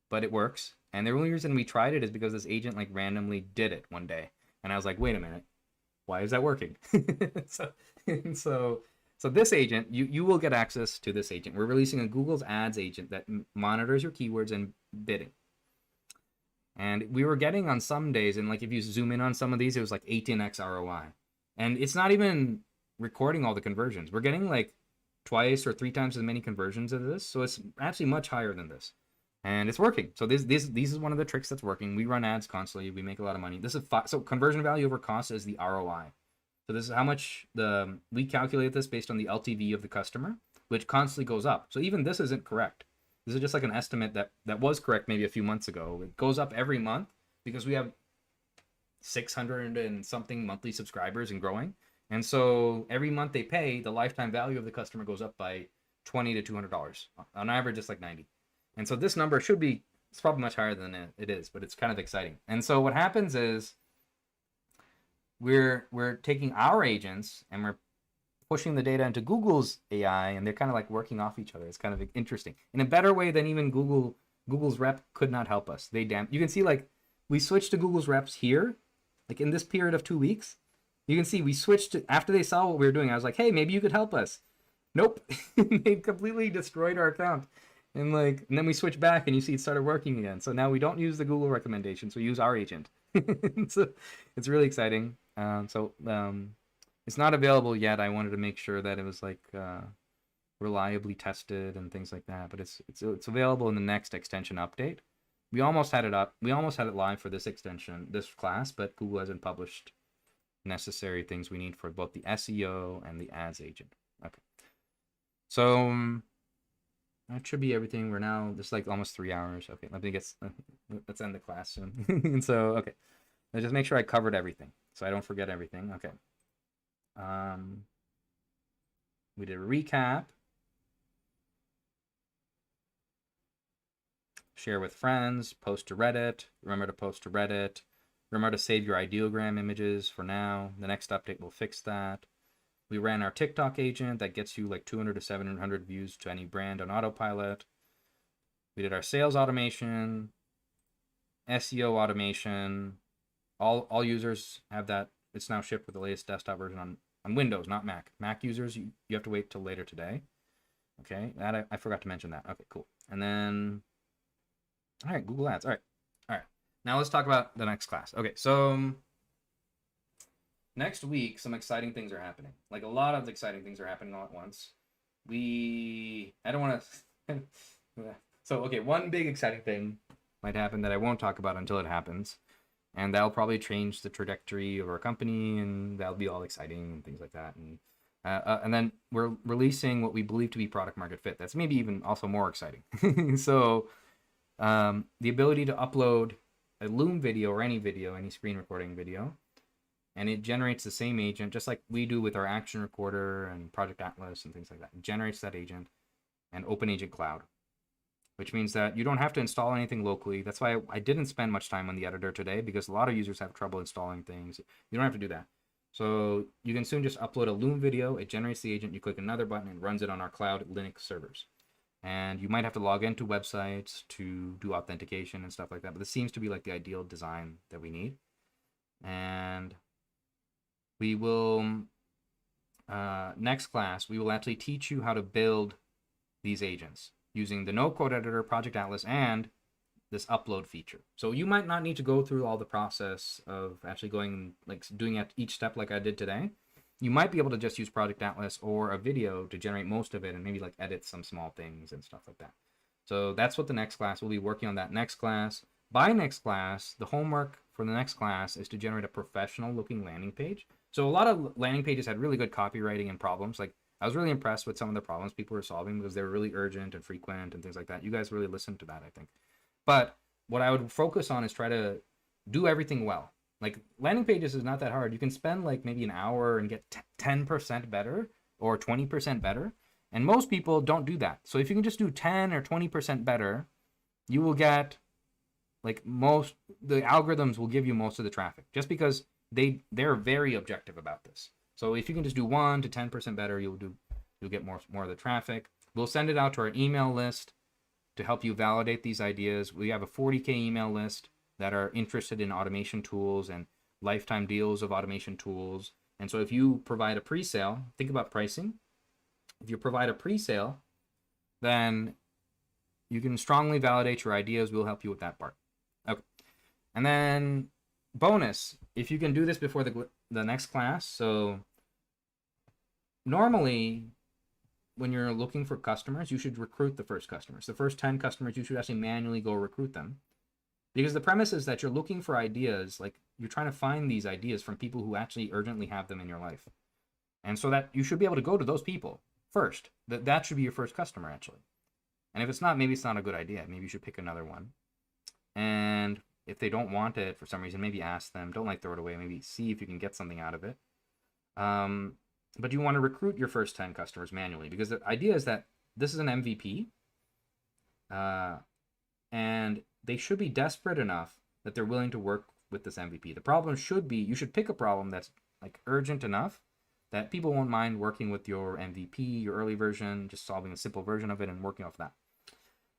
but it works. And the only reason we tried it is because this agent like randomly did it one day, and I was like, wait a minute, why is that working? so, so, so this agent, you will get access to this agent. We're releasing a Google's Ads agent that monitors your keywords and bidding. And we were getting on some days, and like if you zoom in on some of these, it was like 18x ROI. And it's not even recording all the conversions. We're getting like twice or 3 times as many conversions of this, so it's actually much higher than this, and it's working. So this is one of the tricks that's working. We run ads constantly. We make a lot of money. This is so conversion value over cost is the ROI. So this is how much we calculate this based on the LTV of the customer, which constantly goes up. So even this isn't correct. This is just like an estimate that was correct maybe a few months ago. It goes up every month because we have 600 and something monthly subscribers and growing. And so every month they pay, the lifetime value of the customer goes up by $20 to $200. On average, it's like 90. And so this number should be, it's probably much higher than it is, but it's kind of exciting. And so what happens is we're taking our agents and we're pushing the data into Google's AI, and they're kind of like working off each other. It's kind of interesting in a better way than even Google's rep could not help us. You can see like we switched to Google's reps here, like in this period of 2 weeks. You can see we switched to, after they saw what we were doing. I was like, hey, maybe you could help us. Nope. They completely destroyed our account. And then we switched back and you see it started working again. So now we don't use the Google recommendations. We use our agent. So it's really exciting. It's not available yet. I wanted to make sure that it was like reliably tested and things like that. But it's available in the next extension update. We almost had it up. We almost had it live for this extension, this class, but Google hasn't published necessary things we need for both the SEO and the ads agent. Okay, so that should be everything. We're now, this is like almost 3 hours. Okay, let's end the class soon. And so, okay, let's just make sure I covered everything so I don't forget everything. Okay, we did a recap, share with friends, post to Reddit. Remember to post to Reddit. Remember to save your ideogram images for now. The next update will fix that. We ran our TikTok agent that gets you like 200 to 700 views to any brand on autopilot. We did our sales automation, SEO automation. All users have that. It's now shipped with the latest desktop version on Windows, not Mac. Mac users, you have to wait till later today. Okay, that I forgot to mention that. Okay, cool. And then, all right, Google Ads. All right. Now let's talk about the next class. Okay, so next week, some exciting things are happening. Like a lot of exciting things are happening all at once. I don't want to. So, okay, one big exciting thing might happen that I won't talk about until it happens. And that'll probably change the trajectory of our company, and that'll be all exciting and things like that. And then we're releasing what we believe to be product market fit. That's maybe even also more exciting. So the ability to upload a Loom video or any screen recording video, and it generates the same agent, just like we do with our Action Recorder and Project Atlas and things like that. It generates that agent and Open Agent Cloud, which means that you don't have to install anything locally. That's why I didn't spend much time on the editor today, because a lot of users have trouble installing things. You don't have to do that. So you can soon just upload a Loom video, it generates the agent, you click another button, and runs it on our cloud Linux servers. And you might have to log into websites to do authentication and stuff like that, but this seems to be like the ideal design that we need. And we will, next class, we will actually teach you how to build these agents using the no-code editor, Project Atlas, and this upload feature. So you might not need to go through all the process of actually doing each step like I did today. You might be able to just use Project Atlas or a video to generate most of it and maybe like edit some small things and stuff like that. So that's what the next class, we'll be working on that next class. By next class, the homework for the next class is to generate a professional looking landing page. So a lot of landing pages had really good copywriting and problems. Like I was really impressed with some of the problems people were solving because they were really urgent and frequent and things like that. You guys really listened to that, I think. But what I would focus on is try to do everything well. Like landing pages is not that hard. You can spend like maybe an hour and get 10% better or 20% better. And most people don't do that. So if you can just do 10 or 20% better, you will get like the algorithms will give you most of the traffic just because they're very objective about this. So if you can just do 1 to 10% better, you'll get more of the traffic. we'll send it out to our email list to help you validate these ideas. We have a 40K email list that are interested in automation tools and lifetime deals of automation tools. And so if you provide a pre-sale, think about pricing. If you provide a pre-sale, then you can strongly validate your ideas. We'll help you with that part. Okay. And then bonus, if you can do this before the next class. So normally when you're looking for customers, you should recruit the first customers. The first 10 customers, you should actually manually go recruit them. Because the premise is that you're looking for ideas, like you're trying to find these ideas from people who actually urgently have them in your life. And so that you should be able to go to those people first. That should be your first customer, actually. And if it's not, maybe it's not a good idea. Maybe you should pick another one. And if they don't want it for some reason, maybe ask them. Don't throw it away. Maybe see if you can get something out of it. But you want to recruit your first 10 customers manually, because the idea is that this is an MVP. And they should be desperate enough that they're willing to work with this MVP. The problem should be, you should pick a problem that's like urgent enough that people won't mind working with your MVP, your early version, just solving a simple version of it and working off that.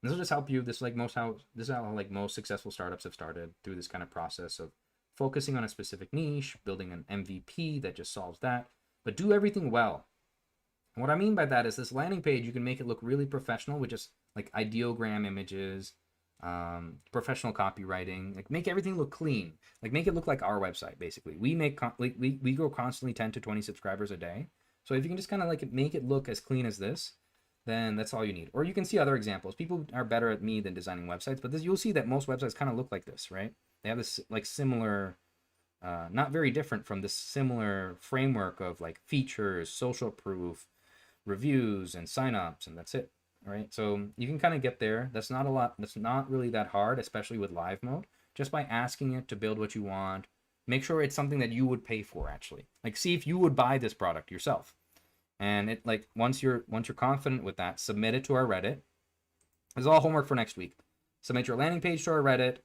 This will just help you. This is how like most successful startups have started, through this kind of process of focusing on a specific niche, building an MVP that just solves that, but do everything well. And what I mean by that is this landing page, you can make it look really professional with just like ideogram images, professional copywriting, like make everything look clean, like make it look like our website. Basically, we grow constantly 10 to 20 subscribers a day. So if you can just kind of like make it look as clean as this, then that's all you need. Or you can see other examples. People are better at me than designing websites, but you'll see that most websites kind of look like this, right? They have this like similar, not very different from this similar framework of like features, social proof, reviews, and signups, and that's it. Right, so you can kind of get there. That's not a lot. That's not really that hard, especially with live mode. Just by asking it to build what you want, make sure it's something that you would pay for. Actually, like see if you would buy this product yourself. And it like once you're confident with that, submit it to our Reddit. This is all homework for next week. Submit your landing page to our Reddit,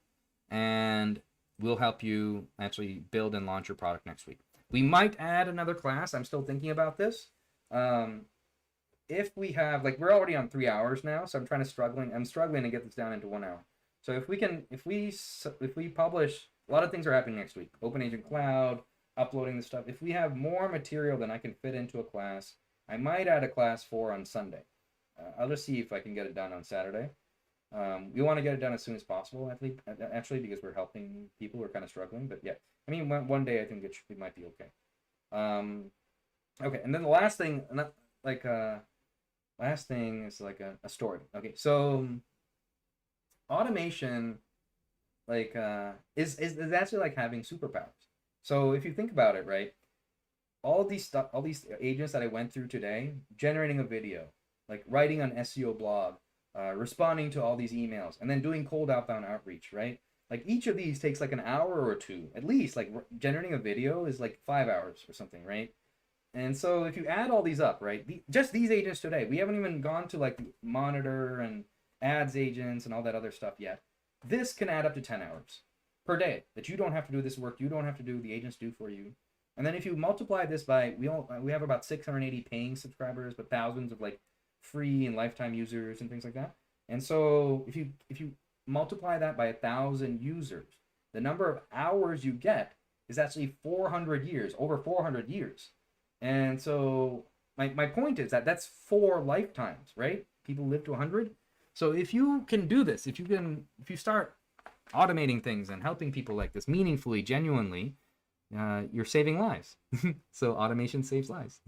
and we'll help you actually build and launch your product next week. We might add another class. I'm still thinking about this. If we have, like, we're already on 3 hours now, so I'm struggling to get this down into 1 hour. So if we publish, a lot of things are happening next week. OpenAgent Cloud, uploading the stuff. If we have more material than I can fit into a class, I might add a class 4 on Sunday. I'll just see if I can get it done on Saturday. We want to get it done as soon as possible, actually, because we're helping people who are kind of struggling. But yeah, I mean, one day I think it might be okay. Okay, and then the last thing, last thing is like a story. Okay, so automation, like, is actually like having superpowers. So if you think about it, right, all these agents that I went through today, generating a video, like writing an SEO blog, responding to all these emails, and then doing cold outbound outreach, right? Like each of these takes like an hour or two, at least. Like generating a video is like 5 hours or something, right? And so if you add all these up, right, just these agents today, we haven't even gone to like the monitor and ads agents and all that other stuff yet. This can add up to 10 hours per day that you don't have to do this work. You don't have to do, the agents do for you. And then if you multiply this by, we have about 680 paying subscribers, but thousands of like free and lifetime users and things like that. And so if you multiply that by 1,000 users, the number of hours you get is actually 400 years, over 400 years. And so my point is that that's 4 lifetimes, right? People live to 100. So if you can do this, if you start automating things and helping people like this meaningfully, genuinely, you're saving lives. So automation saves lives.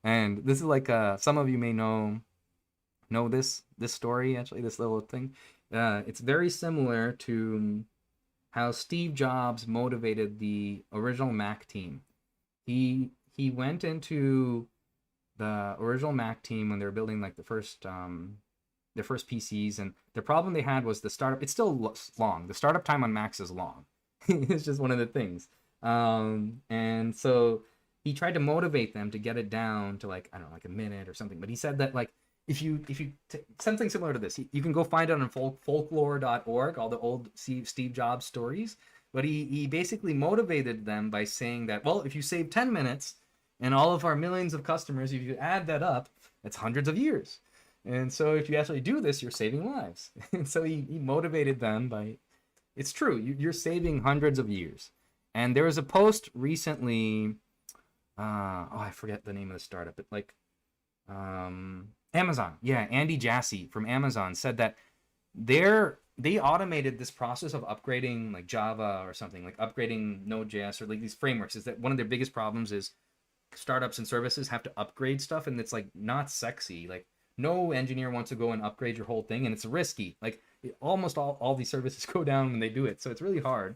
And this is like, some of you may know this story, actually, this little thing. It's very similar to how Steve Jobs motivated the original Mac team. He went into the original Mac team when they were building like their first PCs, and the problem they had was the startup. It's still long. The startup time on Macs is long. It's just one of the things. And so he tried to motivate them to get it down to like, I don't know, like a minute or something. But he said that like if you something similar to this, you can go find it on folklore.org, all the old Steve Jobs stories. But he basically motivated them by saying that, well, if you save 10 minutes and all of our millions of customers, if you add that up, it's hundreds of years. And so if you actually do this, you're saving lives. And so he motivated them by, it's true, you're saving hundreds of years. And there was a post recently, I forget the name of the startup, but like Amazon. Yeah, Andy Jassy from Amazon said that they automated this process of upgrading like Java or something, like upgrading Node.js or like these frameworks. Is that one of their biggest problems is startups and services have to upgrade stuff, and it's like not sexy. Like no engineer wants to go and upgrade your whole thing, and it's risky. Like almost all these services go down when they do it, so it's really hard.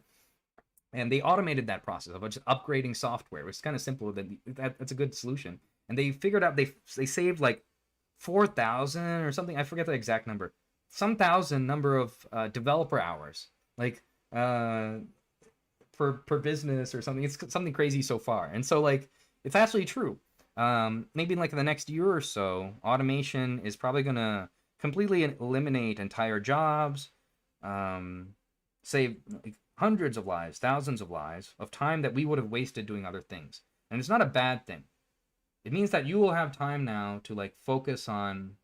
And they automated that process of just upgrading software, which is kind of simple. That's a good solution. And they figured out they saved like 4,000 or something. I forget the exact number. Some thousand number of developer hours, like per business or something. It's something crazy so far. And so like it's actually true. Maybe like in the next year or so, automation is probably gonna completely eliminate entire jobs, save like hundreds of lives, thousands of lives of time that we would have wasted doing other things. And it's not a bad thing. It means that you will have time now to like focus on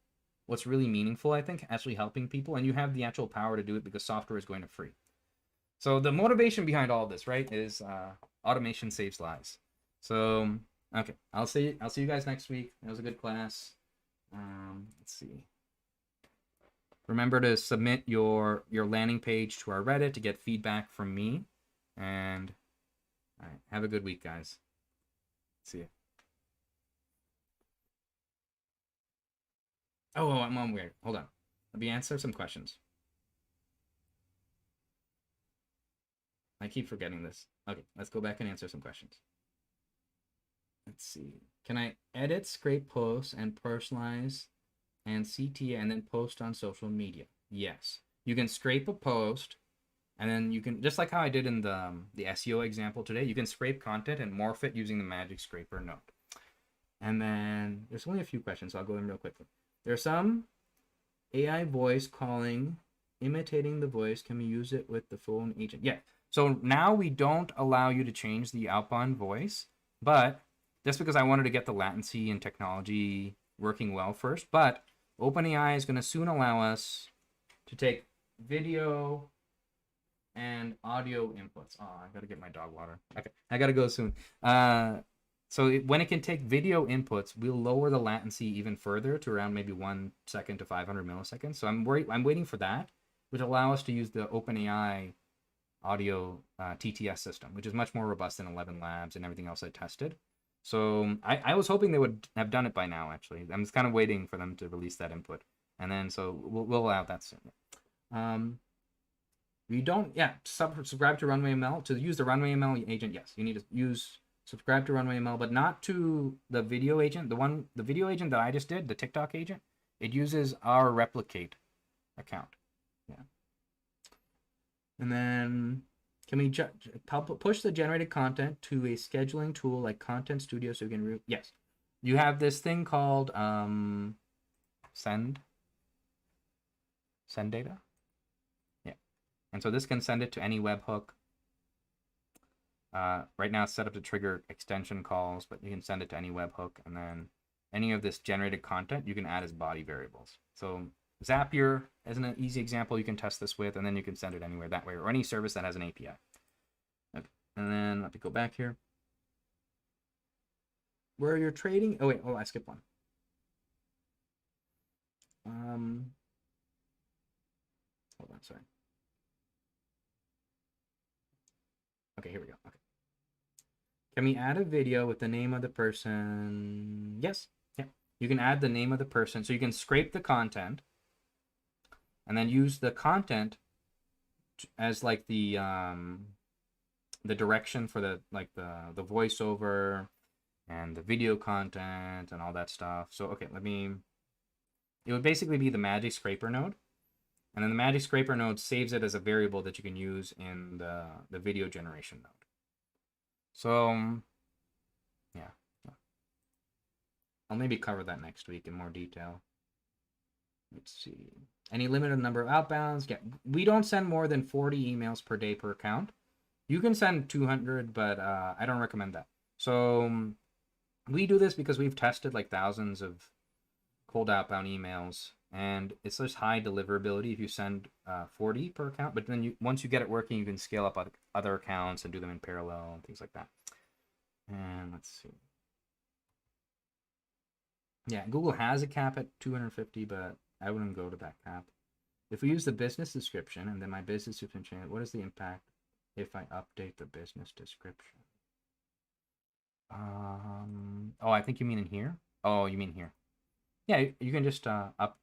what's really meaningful, I think, actually helping people, and you have the actual power to do it because software is going to free. So the motivation behind all this, right, is automation saves lives. So okay, I'll see you guys next week. It was a good class. Let's see. Remember to submit your landing page to our Reddit to get feedback from me. And all right, have a good week, guys. See you. Oh, I'm weird. Hold on. Let me answer some questions. I keep forgetting this. Okay, let's go back and answer some questions. Let's see. Can I edit, scrape posts, and personalize and CTA and then post on social media? Yes. You can scrape a post, and then you can, just like how I did in the SEO example today, you can scrape content and morph it using the magic scraper node. And then there's only a few questions, so I'll go in real quickly. There's some AI voice calling, imitating the voice. Can we use it with the phone agent? Yeah. So now we don't allow you to change the outbound voice, but just because I wanted to get the latency and technology working well first, but OpenAI is going to soon allow us to take video and audio inputs. Oh, I got to get my dog water. Okay, I got to go soon. So when it can take video inputs, we'll lower the latency even further to around maybe 1 second to 500 milliseconds. So I'm waiting for that, which will allow us to use the OpenAI audio TTS system, which is much more robust than 11 Labs and everything else I tested. So I was hoping they would have done it by now, actually. I'm just kind of waiting for them to release that input. And then, so we'll allow that soon. You don't, subscribe to Runway ML. To use the Runway ML agent, yes, you need to subscribe to Runway ML, but not to the video agent. The video agent that I just did, the TikTok agent, it uses our replicate account. Yeah. And then, can we push the generated content to a scheduling tool like Content Studio so you can yes. You have this thing called send data. Yeah. And so this can send it to any webhook. Right now it's set up to trigger extension calls, but you can send it to any webhook, and then any of this generated content you can add as body variables. So Zapier as an easy example you can test this with, and then you can send it anywhere that way, or any service that has an API. Okay. And then let me go back here. Where you're trading, I skipped one. Hold on, sorry. Okay, here we go. Okay. Can we add a video with the name of the person? Yes. Yeah. You can add the name of the person. So you can scrape the content and then use the content as like the direction for the voiceover and the video content and all that stuff. So okay, it would basically be the magic scraper node. And then the magic scraper node saves it as a variable that you can use in the video generation node. So, yeah. I'll maybe cover that next week in more detail. Let's see. Any limited number of outbounds? Yeah, we don't send more than 40 emails per day per account. You can send 200, but I don't recommend that. So we do this because we've tested like thousands of cold outbound emails and it's just high deliverability if you send 40 per account. But then once you get it working, you can scale up other accounts and do them in parallel and things like that. And let's see. Yeah, Google has a cap at 250, but I wouldn't go to that cap. If we use the business description and then my business description, what is the impact if I update the business description? Oh, I think you mean in here. Oh, you mean here. Yeah, you can just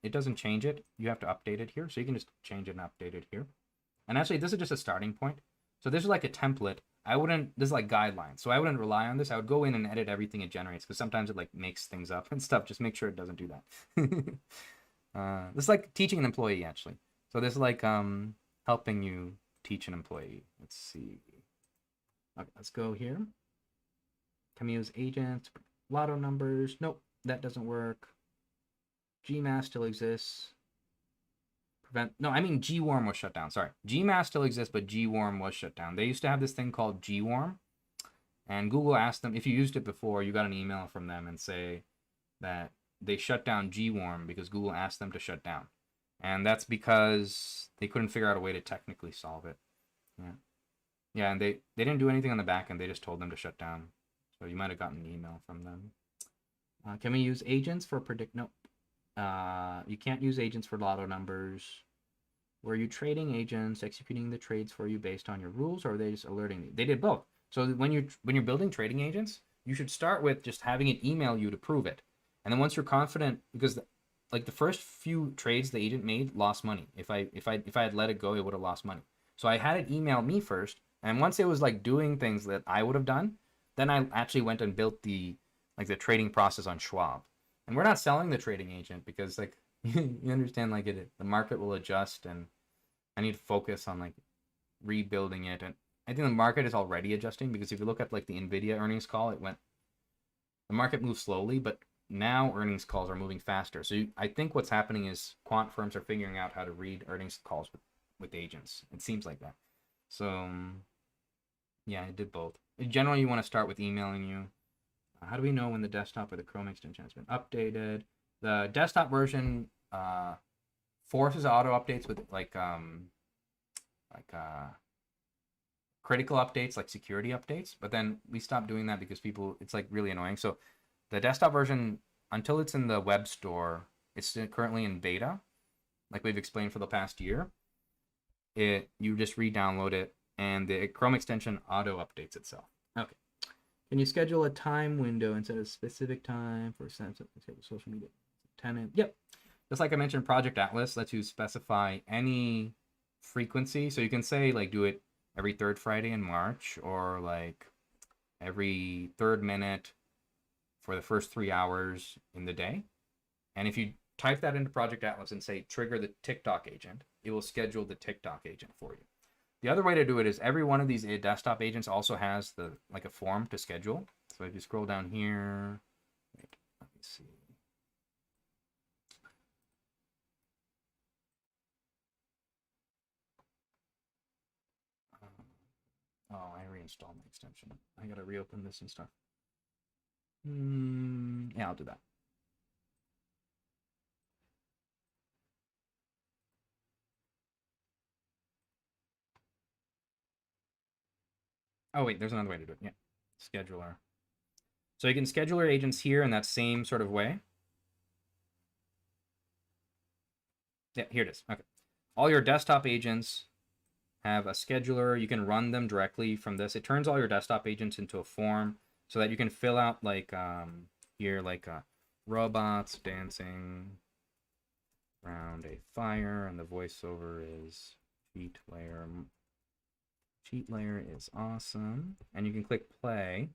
it doesn't change it. You have to update it here. So you can just change it and update it here. And actually, this is just a starting point. So this is like a template. This is like guidelines. So I wouldn't rely on this. I would go in and edit everything it generates, because sometimes it like makes things up and stuff. Just make sure it doesn't do that. This is like teaching an employee, actually. So this is like helping you teach an employee. Let's see. Okay, let's go here. Can we use agents? Lotto numbers? Nope, that doesn't work. GMAS still exists. No, I mean GWarm was shut down. Sorry. GMAS still exists, but GWarm was shut down. They used to have this thing called GWarm, and Google asked them, if you used it before, you got an email from them and say that they shut down GWarm because Google asked them to shut down. And that's because they couldn't figure out a way to technically solve it. Yeah. Yeah, and they didn't do anything on the back end. They just told them to shut down. So you might have gotten an email from them. Can we use agents for predict? Nope. You can't use agents for lotto numbers. Were you trading agents executing the trades for you based on your rules, or are they just alerting you? They did both. So when you're building trading agents, you should start with just having it email you to prove it. And then once you're confident, because like the first few trades the agent made lost money. If I had let it go, it would have lost money. So I had it email me first, and once it was like doing things that I would have done, then I actually went and built the trading process on Schwab. And we're not selling the trading agent because like you understand, like the market will adjust, and I need to focus on like rebuilding it. And I think the market is already adjusting, because if you look at like the Nvidia earnings call, the market moves slowly, but now earnings calls are moving faster. So I think what's happening is quant firms are figuring out how to read earnings calls with agents. It seems like that. So yeah, I did both. Generally, you want to start with emailing you. How do we know when the desktop or the Chrome extension has been updated? The desktop version forces auto updates with critical updates, like security updates. But then we stopped doing that because it's like really annoying. So the desktop version, until it's in the web store, it's currently in beta, like we've explained for the past year. You just re-download it, and the Chrome extension auto updates itself. Okay. Can you schedule a time window instead of specific time for social media? Tenant. Yep. Just like I mentioned, Project Atlas lets you specify any frequency. So you can say like do it every third Friday in March, or like every third minute for the first 3 hours in the day. And if you type that into Project Atlas and say trigger the TikTok agent, it will schedule the TikTok agent for you. The other way to do it is every one of these desktop agents also has a form to schedule. So if you scroll down here, wait, let me see. Oh, I reinstalled my extension. I gotta reopen this and stuff. Yeah, I'll do that. Oh wait, there's another way to do it. Yeah, scheduler. So you can schedule your agents here in that same sort of way. Yeah, here it is. Okay. All your desktop agents have a scheduler. You can run them directly from this. It turns all your desktop agents into a form so that you can fill out like here, like robots dancing around a fire, and the voiceover is cheat layer. Cheat layer is awesome. And you can click play,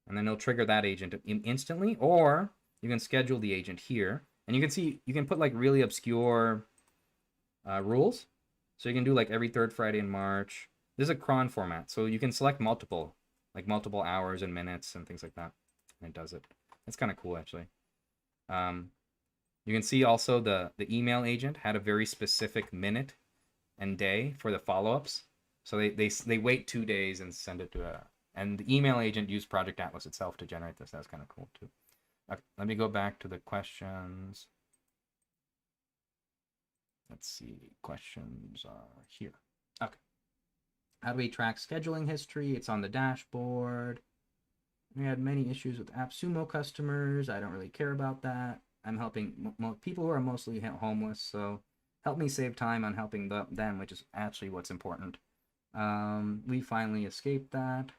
and then it'll trigger that agent instantly, or you can schedule the agent here. And you can see, you can put like really obscure rules. So you can do like every third Friday in March. This is a cron format, so you can select multiple hours and minutes and things like that, and it does it. It's kind of cool, actually. You can see also the email agent had a very specific minute and day for the follow-ups. So they wait 2 days and send it to and the email agent used Project Atlas itself to generate this. That's kind of cool too. Okay, let me go back to the questions. let's see, questions are here. Okay. How do we track scheduling history? It's on the dashboard. We had many issues with AppSumo customers. I don't really care about that. I'm helping people who are mostly homeless, so help me save time on helping them, which is actually what's important. We finally escaped that.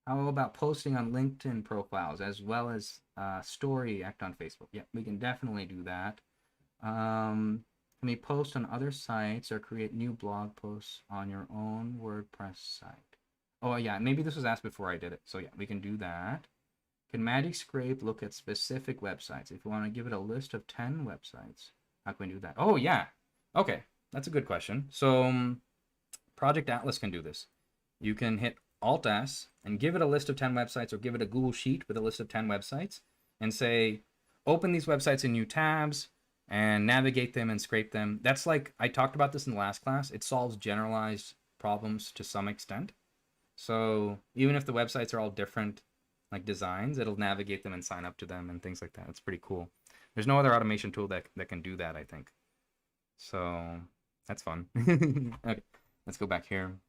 How about posting on LinkedIn profiles as well as story act on Facebook? Yeah, we can definitely do that. Can we post on other sites or create new blog posts on your own WordPress site? Oh yeah, maybe this was asked before I did it. So yeah, we can do that. Can Magic Scrape look at specific websites? If you want to give it a list of 10 websites, how can we do that? Oh yeah, okay, that's a good question. So Project Atlas can do this. You can hit Alt-S and give it a list of 10 websites, or give it a Google Sheet with a list of 10 websites and say, open these websites in new tabs and navigate them and scrape them. That's like, I talked about this in the last class. It solves generalized problems to some extent. So even if the websites are all different like designs, it'll navigate them and sign up to them and things like that. It's pretty cool. There's no other automation tool that can do that, I think. So that's fun. Okay, let's go back here.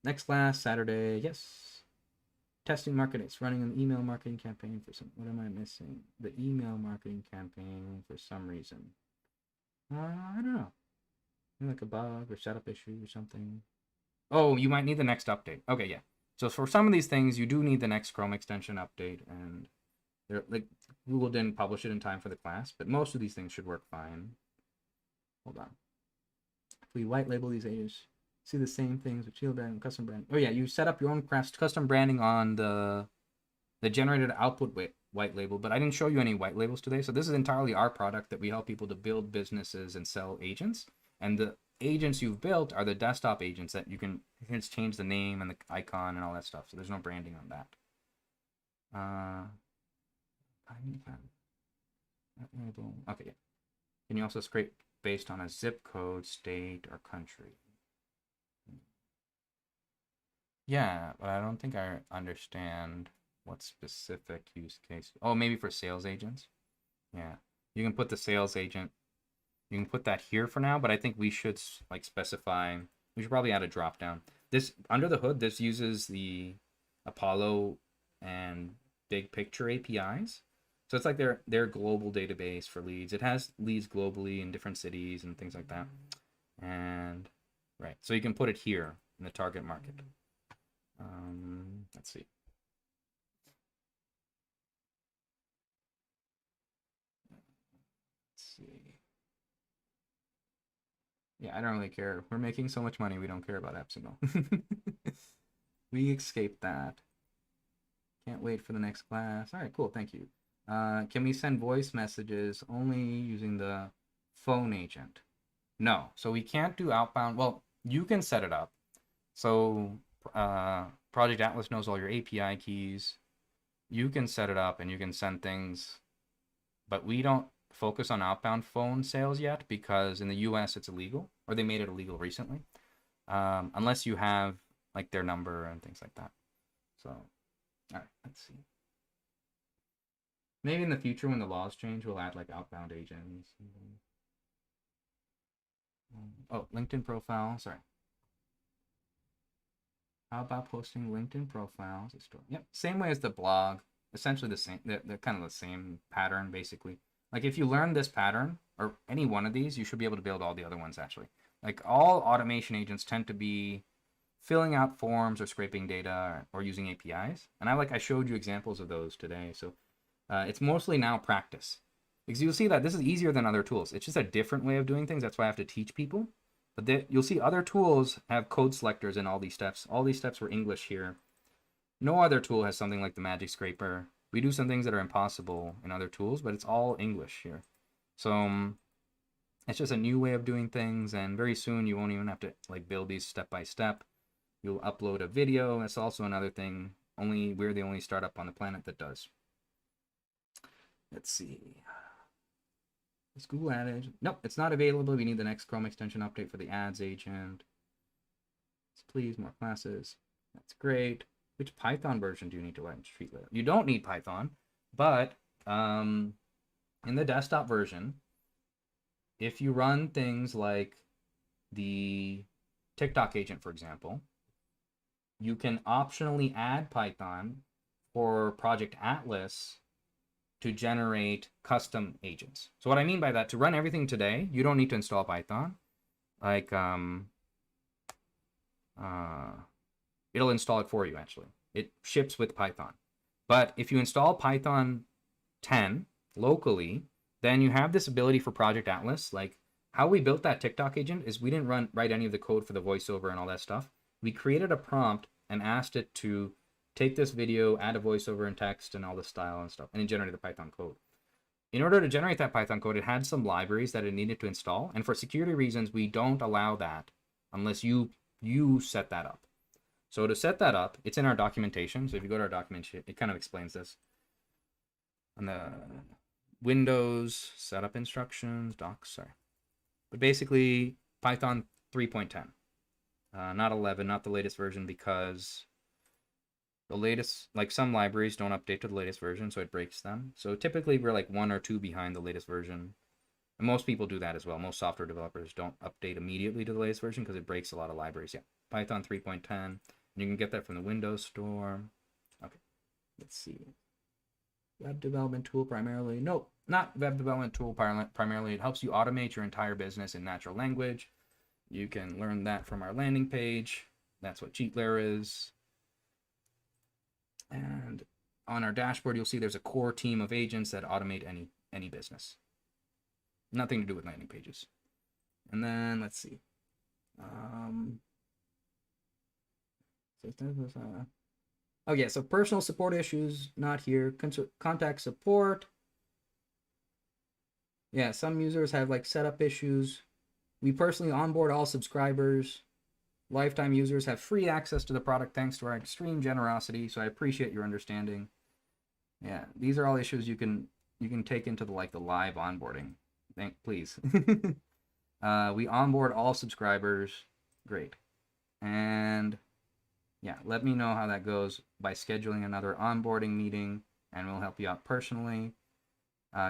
Next class, Saturday. Yes. Testing marketing. It's running an email marketing campaign for some. What am I missing? The email marketing campaign for some reason. I don't know. Maybe like a bug or setup issue or something. Oh, you might need the next update. Okay, yeah. So for some of these things, you do need the next Chrome extension update, and they're like Google didn't publish it in time for the class, but most of these things should work fine. Hold on. If we white label these agents, see the same things with shield branding, custom branding. Oh yeah, you set up your own custom branding on the generated output white label, but I didn't show you any white labels today. So this is entirely our product that we help people to build businesses and sell agents. And the agents you've built are the desktop agents that you can just change the name and the icon and all that stuff. So there's no branding on that. Okay, yeah. Can you also scrape based on a zip code, state, or country? Yeah, but I don't think I understand what specific use case. Oh, maybe for sales agents. Yeah, you can put the sales agent. You can put that here for now, but I think we should like specify. We should probably add a drop down. This under the hood. This uses the Apollo and Big Picture APIs. So it's like their global database for leads. It has leads globally in different cities and things like that. And right, so you can put it here in the target market. Let's see. Let's see. Yeah, I don't really care. We're making so much money, we don't care about AppSumo. We escaped that. Can't wait for the next class. All right, cool. Thank you. Can we send voice messages only using the phone agent? No. So we can't do outbound. Well, you can set it up. So Project Atlas knows all your API keys. You can set it up and you can send things, but we don't focus on outbound phone sales yet because in the US it's illegal, or they made it illegal recently, unless you have like their number and things like that. So, all right, let's see. Maybe in the future when the laws change, we'll add like outbound agents. Oh, LinkedIn profile. Sorry. How about posting LinkedIn profiles? Yep, same way as the blog. Essentially the same. They're kind of the same pattern, basically. Like if you learn this pattern or any one of these, you should be able to build all the other ones actually. Like all automation agents tend to be filling out forms or scraping data or using APIs. And I showed you examples of those today. So it's mostly now practice. Because you'll see that this is easier than other tools. It's just a different way of doing things. That's why I have to teach people. But you'll see other tools have code selectors in all these steps. All these steps were English here. No other tool has something like the Magic Scraper. We do some things that are impossible in other tools, but it's all English here. So it's just a new way of doing things, and very soon you won't even have to like build these step by step. You'll upload a video. That's also another thing. We're the only startup on the planet that does. Let's see. Is Google Ad Agent? Nope, it's not available. We need the next Chrome extension update for the ads agent. Please, more classes. That's great. Which Python version do you need to write in Street Layer? You don't need Python, but in the desktop version, if you run things like the TikTok agent, for example, you can optionally add Python for Project Atlas to generate custom agents. So what I mean by that, to run everything today, you don't need to install Python. Like, it'll install it for you, actually. It ships with Python. But if you install Python 10 locally, then you have this ability for Project Atlas. Like, how we built that TikTok agent is we didn't write any of the code for the voiceover and all that stuff. We created a prompt and asked it to take this video, add a voiceover and text and all the style and stuff, and it generated the Python code. In order to generate that Python code, it had some libraries that it needed to install, and for security reasons, we don't allow that unless you set that up. So to set that up, it's in our documentation. So if you go to our documentation, it kind of explains this. On the Windows setup instructions, docs, sorry. But basically, Python 3.10. Not 11, not the latest version, because the latest, like some libraries don't update to the latest version, so it breaks them. So typically we're like 1 or 2 behind the latest version. And most people do that as well. Most software developers don't update immediately to the latest version because it breaks a lot of libraries. Yeah, Python 3.10. And you can get that from the Windows Store. Okay, let's see. Web development tool primarily. Nope, not web development tool primarily. It helps you automate your entire business in natural language. You can learn that from our landing page. That's what CheatLayer is. And on our dashboard, you'll see there's a core team of agents that automate any business. Nothing to do with landing pages. And then let's see. Oh yeah, so personal support issues, not here. Contact support. Yeah, some users have like setup issues. We personally onboard all subscribers. Lifetime users have free access to the product thanks to our extreme generosity, so I appreciate your understanding. Yeah, these are all issues you can take into the live onboarding. Please. We onboard all subscribers. Great. And yeah, let me know how that goes by scheduling another onboarding meeting, and we'll help you out personally.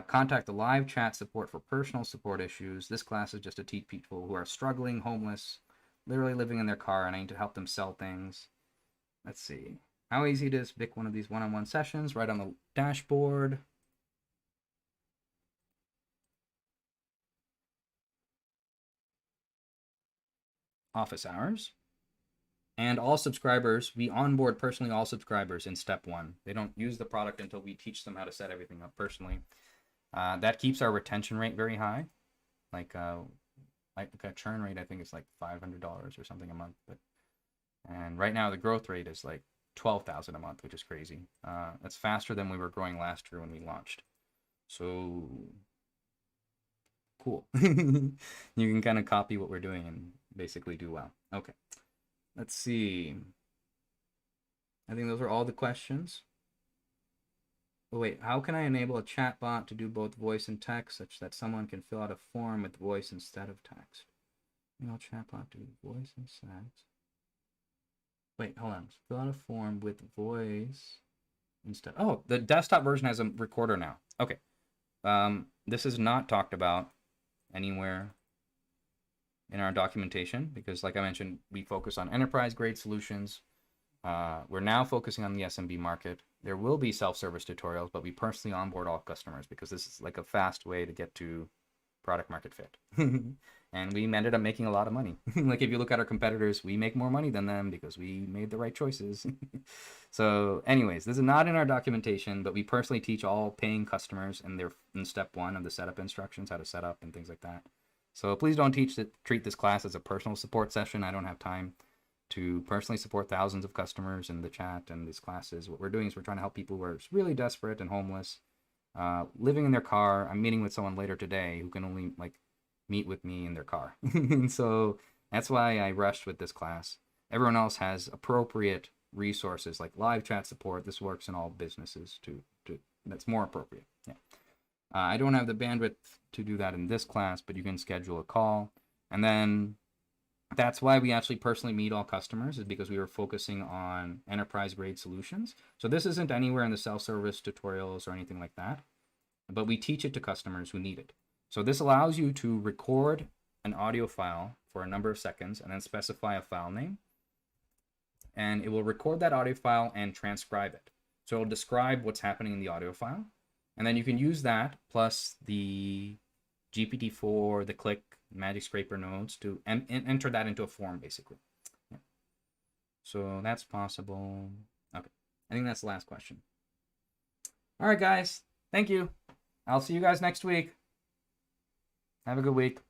Contact the live chat support for personal support issues. This class is just to teach people who are struggling, homeless, literally living in their car, and I need to help them sell things. Let's see. How easy it is to pick one of these one-on-one sessions right on the dashboard. Office hours. And all subscribers, we onboard personally all subscribers in step 1. They don't use the product until we teach them how to set everything up personally. That keeps our retention rate very high. Like a churn rate, I think it's like $500 or something a month. And right now the growth rate is like 12,000 a month, which is crazy. That's faster than we were growing last year when we launched. So cool. You can kind of copy what we're doing and basically do well. Okay. Let's see. I think those are all the questions. Oh wait, how can I enable a chatbot to do both voice and text such that someone can fill out a form with voice instead of text? Enable chatbot to do voice and text. Wait, hold on. Fill out a form with voice instead. Oh, the desktop version has a recorder now. Okay. This is not talked about anywhere in our documentation because, like I mentioned, we focus on enterprise-grade solutions. We're now focusing on the SMB market. There will be self-service tutorials, but we personally onboard all customers because this is like a fast way to get to product market fit. And we ended up making a lot of money. Like if you look at our competitors, we make more money than them because we made the right choices. So anyways, this is not in our documentation, but we personally teach all paying customers and they're in step 1 of the setup instructions, how to set up and things like that. So please don't treat this class as a personal support session. I don't have time to personally support thousands of customers in the chat and these classes. What we're doing is we're trying to help people who are really desperate and homeless, living in their car. I'm meeting with someone later today who can only meet with me in their car. And so that's why I rushed with this class. Everyone else has appropriate resources like live chat support. This works in all businesses that's more appropriate. Yeah. I don't have the bandwidth to do that in this class, but you can schedule a call. And then that's why we actually personally meet all customers, is because we were focusing on enterprise grade solutions. So this isn't anywhere in the self-service tutorials or anything like that, but we teach it to customers who need it. So this allows you to record an audio file for a number of seconds and then specify a file name. And it will record that audio file and transcribe it. So it'll describe what's happening in the audio file. And then you can use that plus the GPT-4, the Click, Magic Scraper nodes to enter that into a form, basically. Yeah. So that's possible. Okay, I think that's the last question. All right, guys. Thank you. I'll see you guys next week. Have a good week.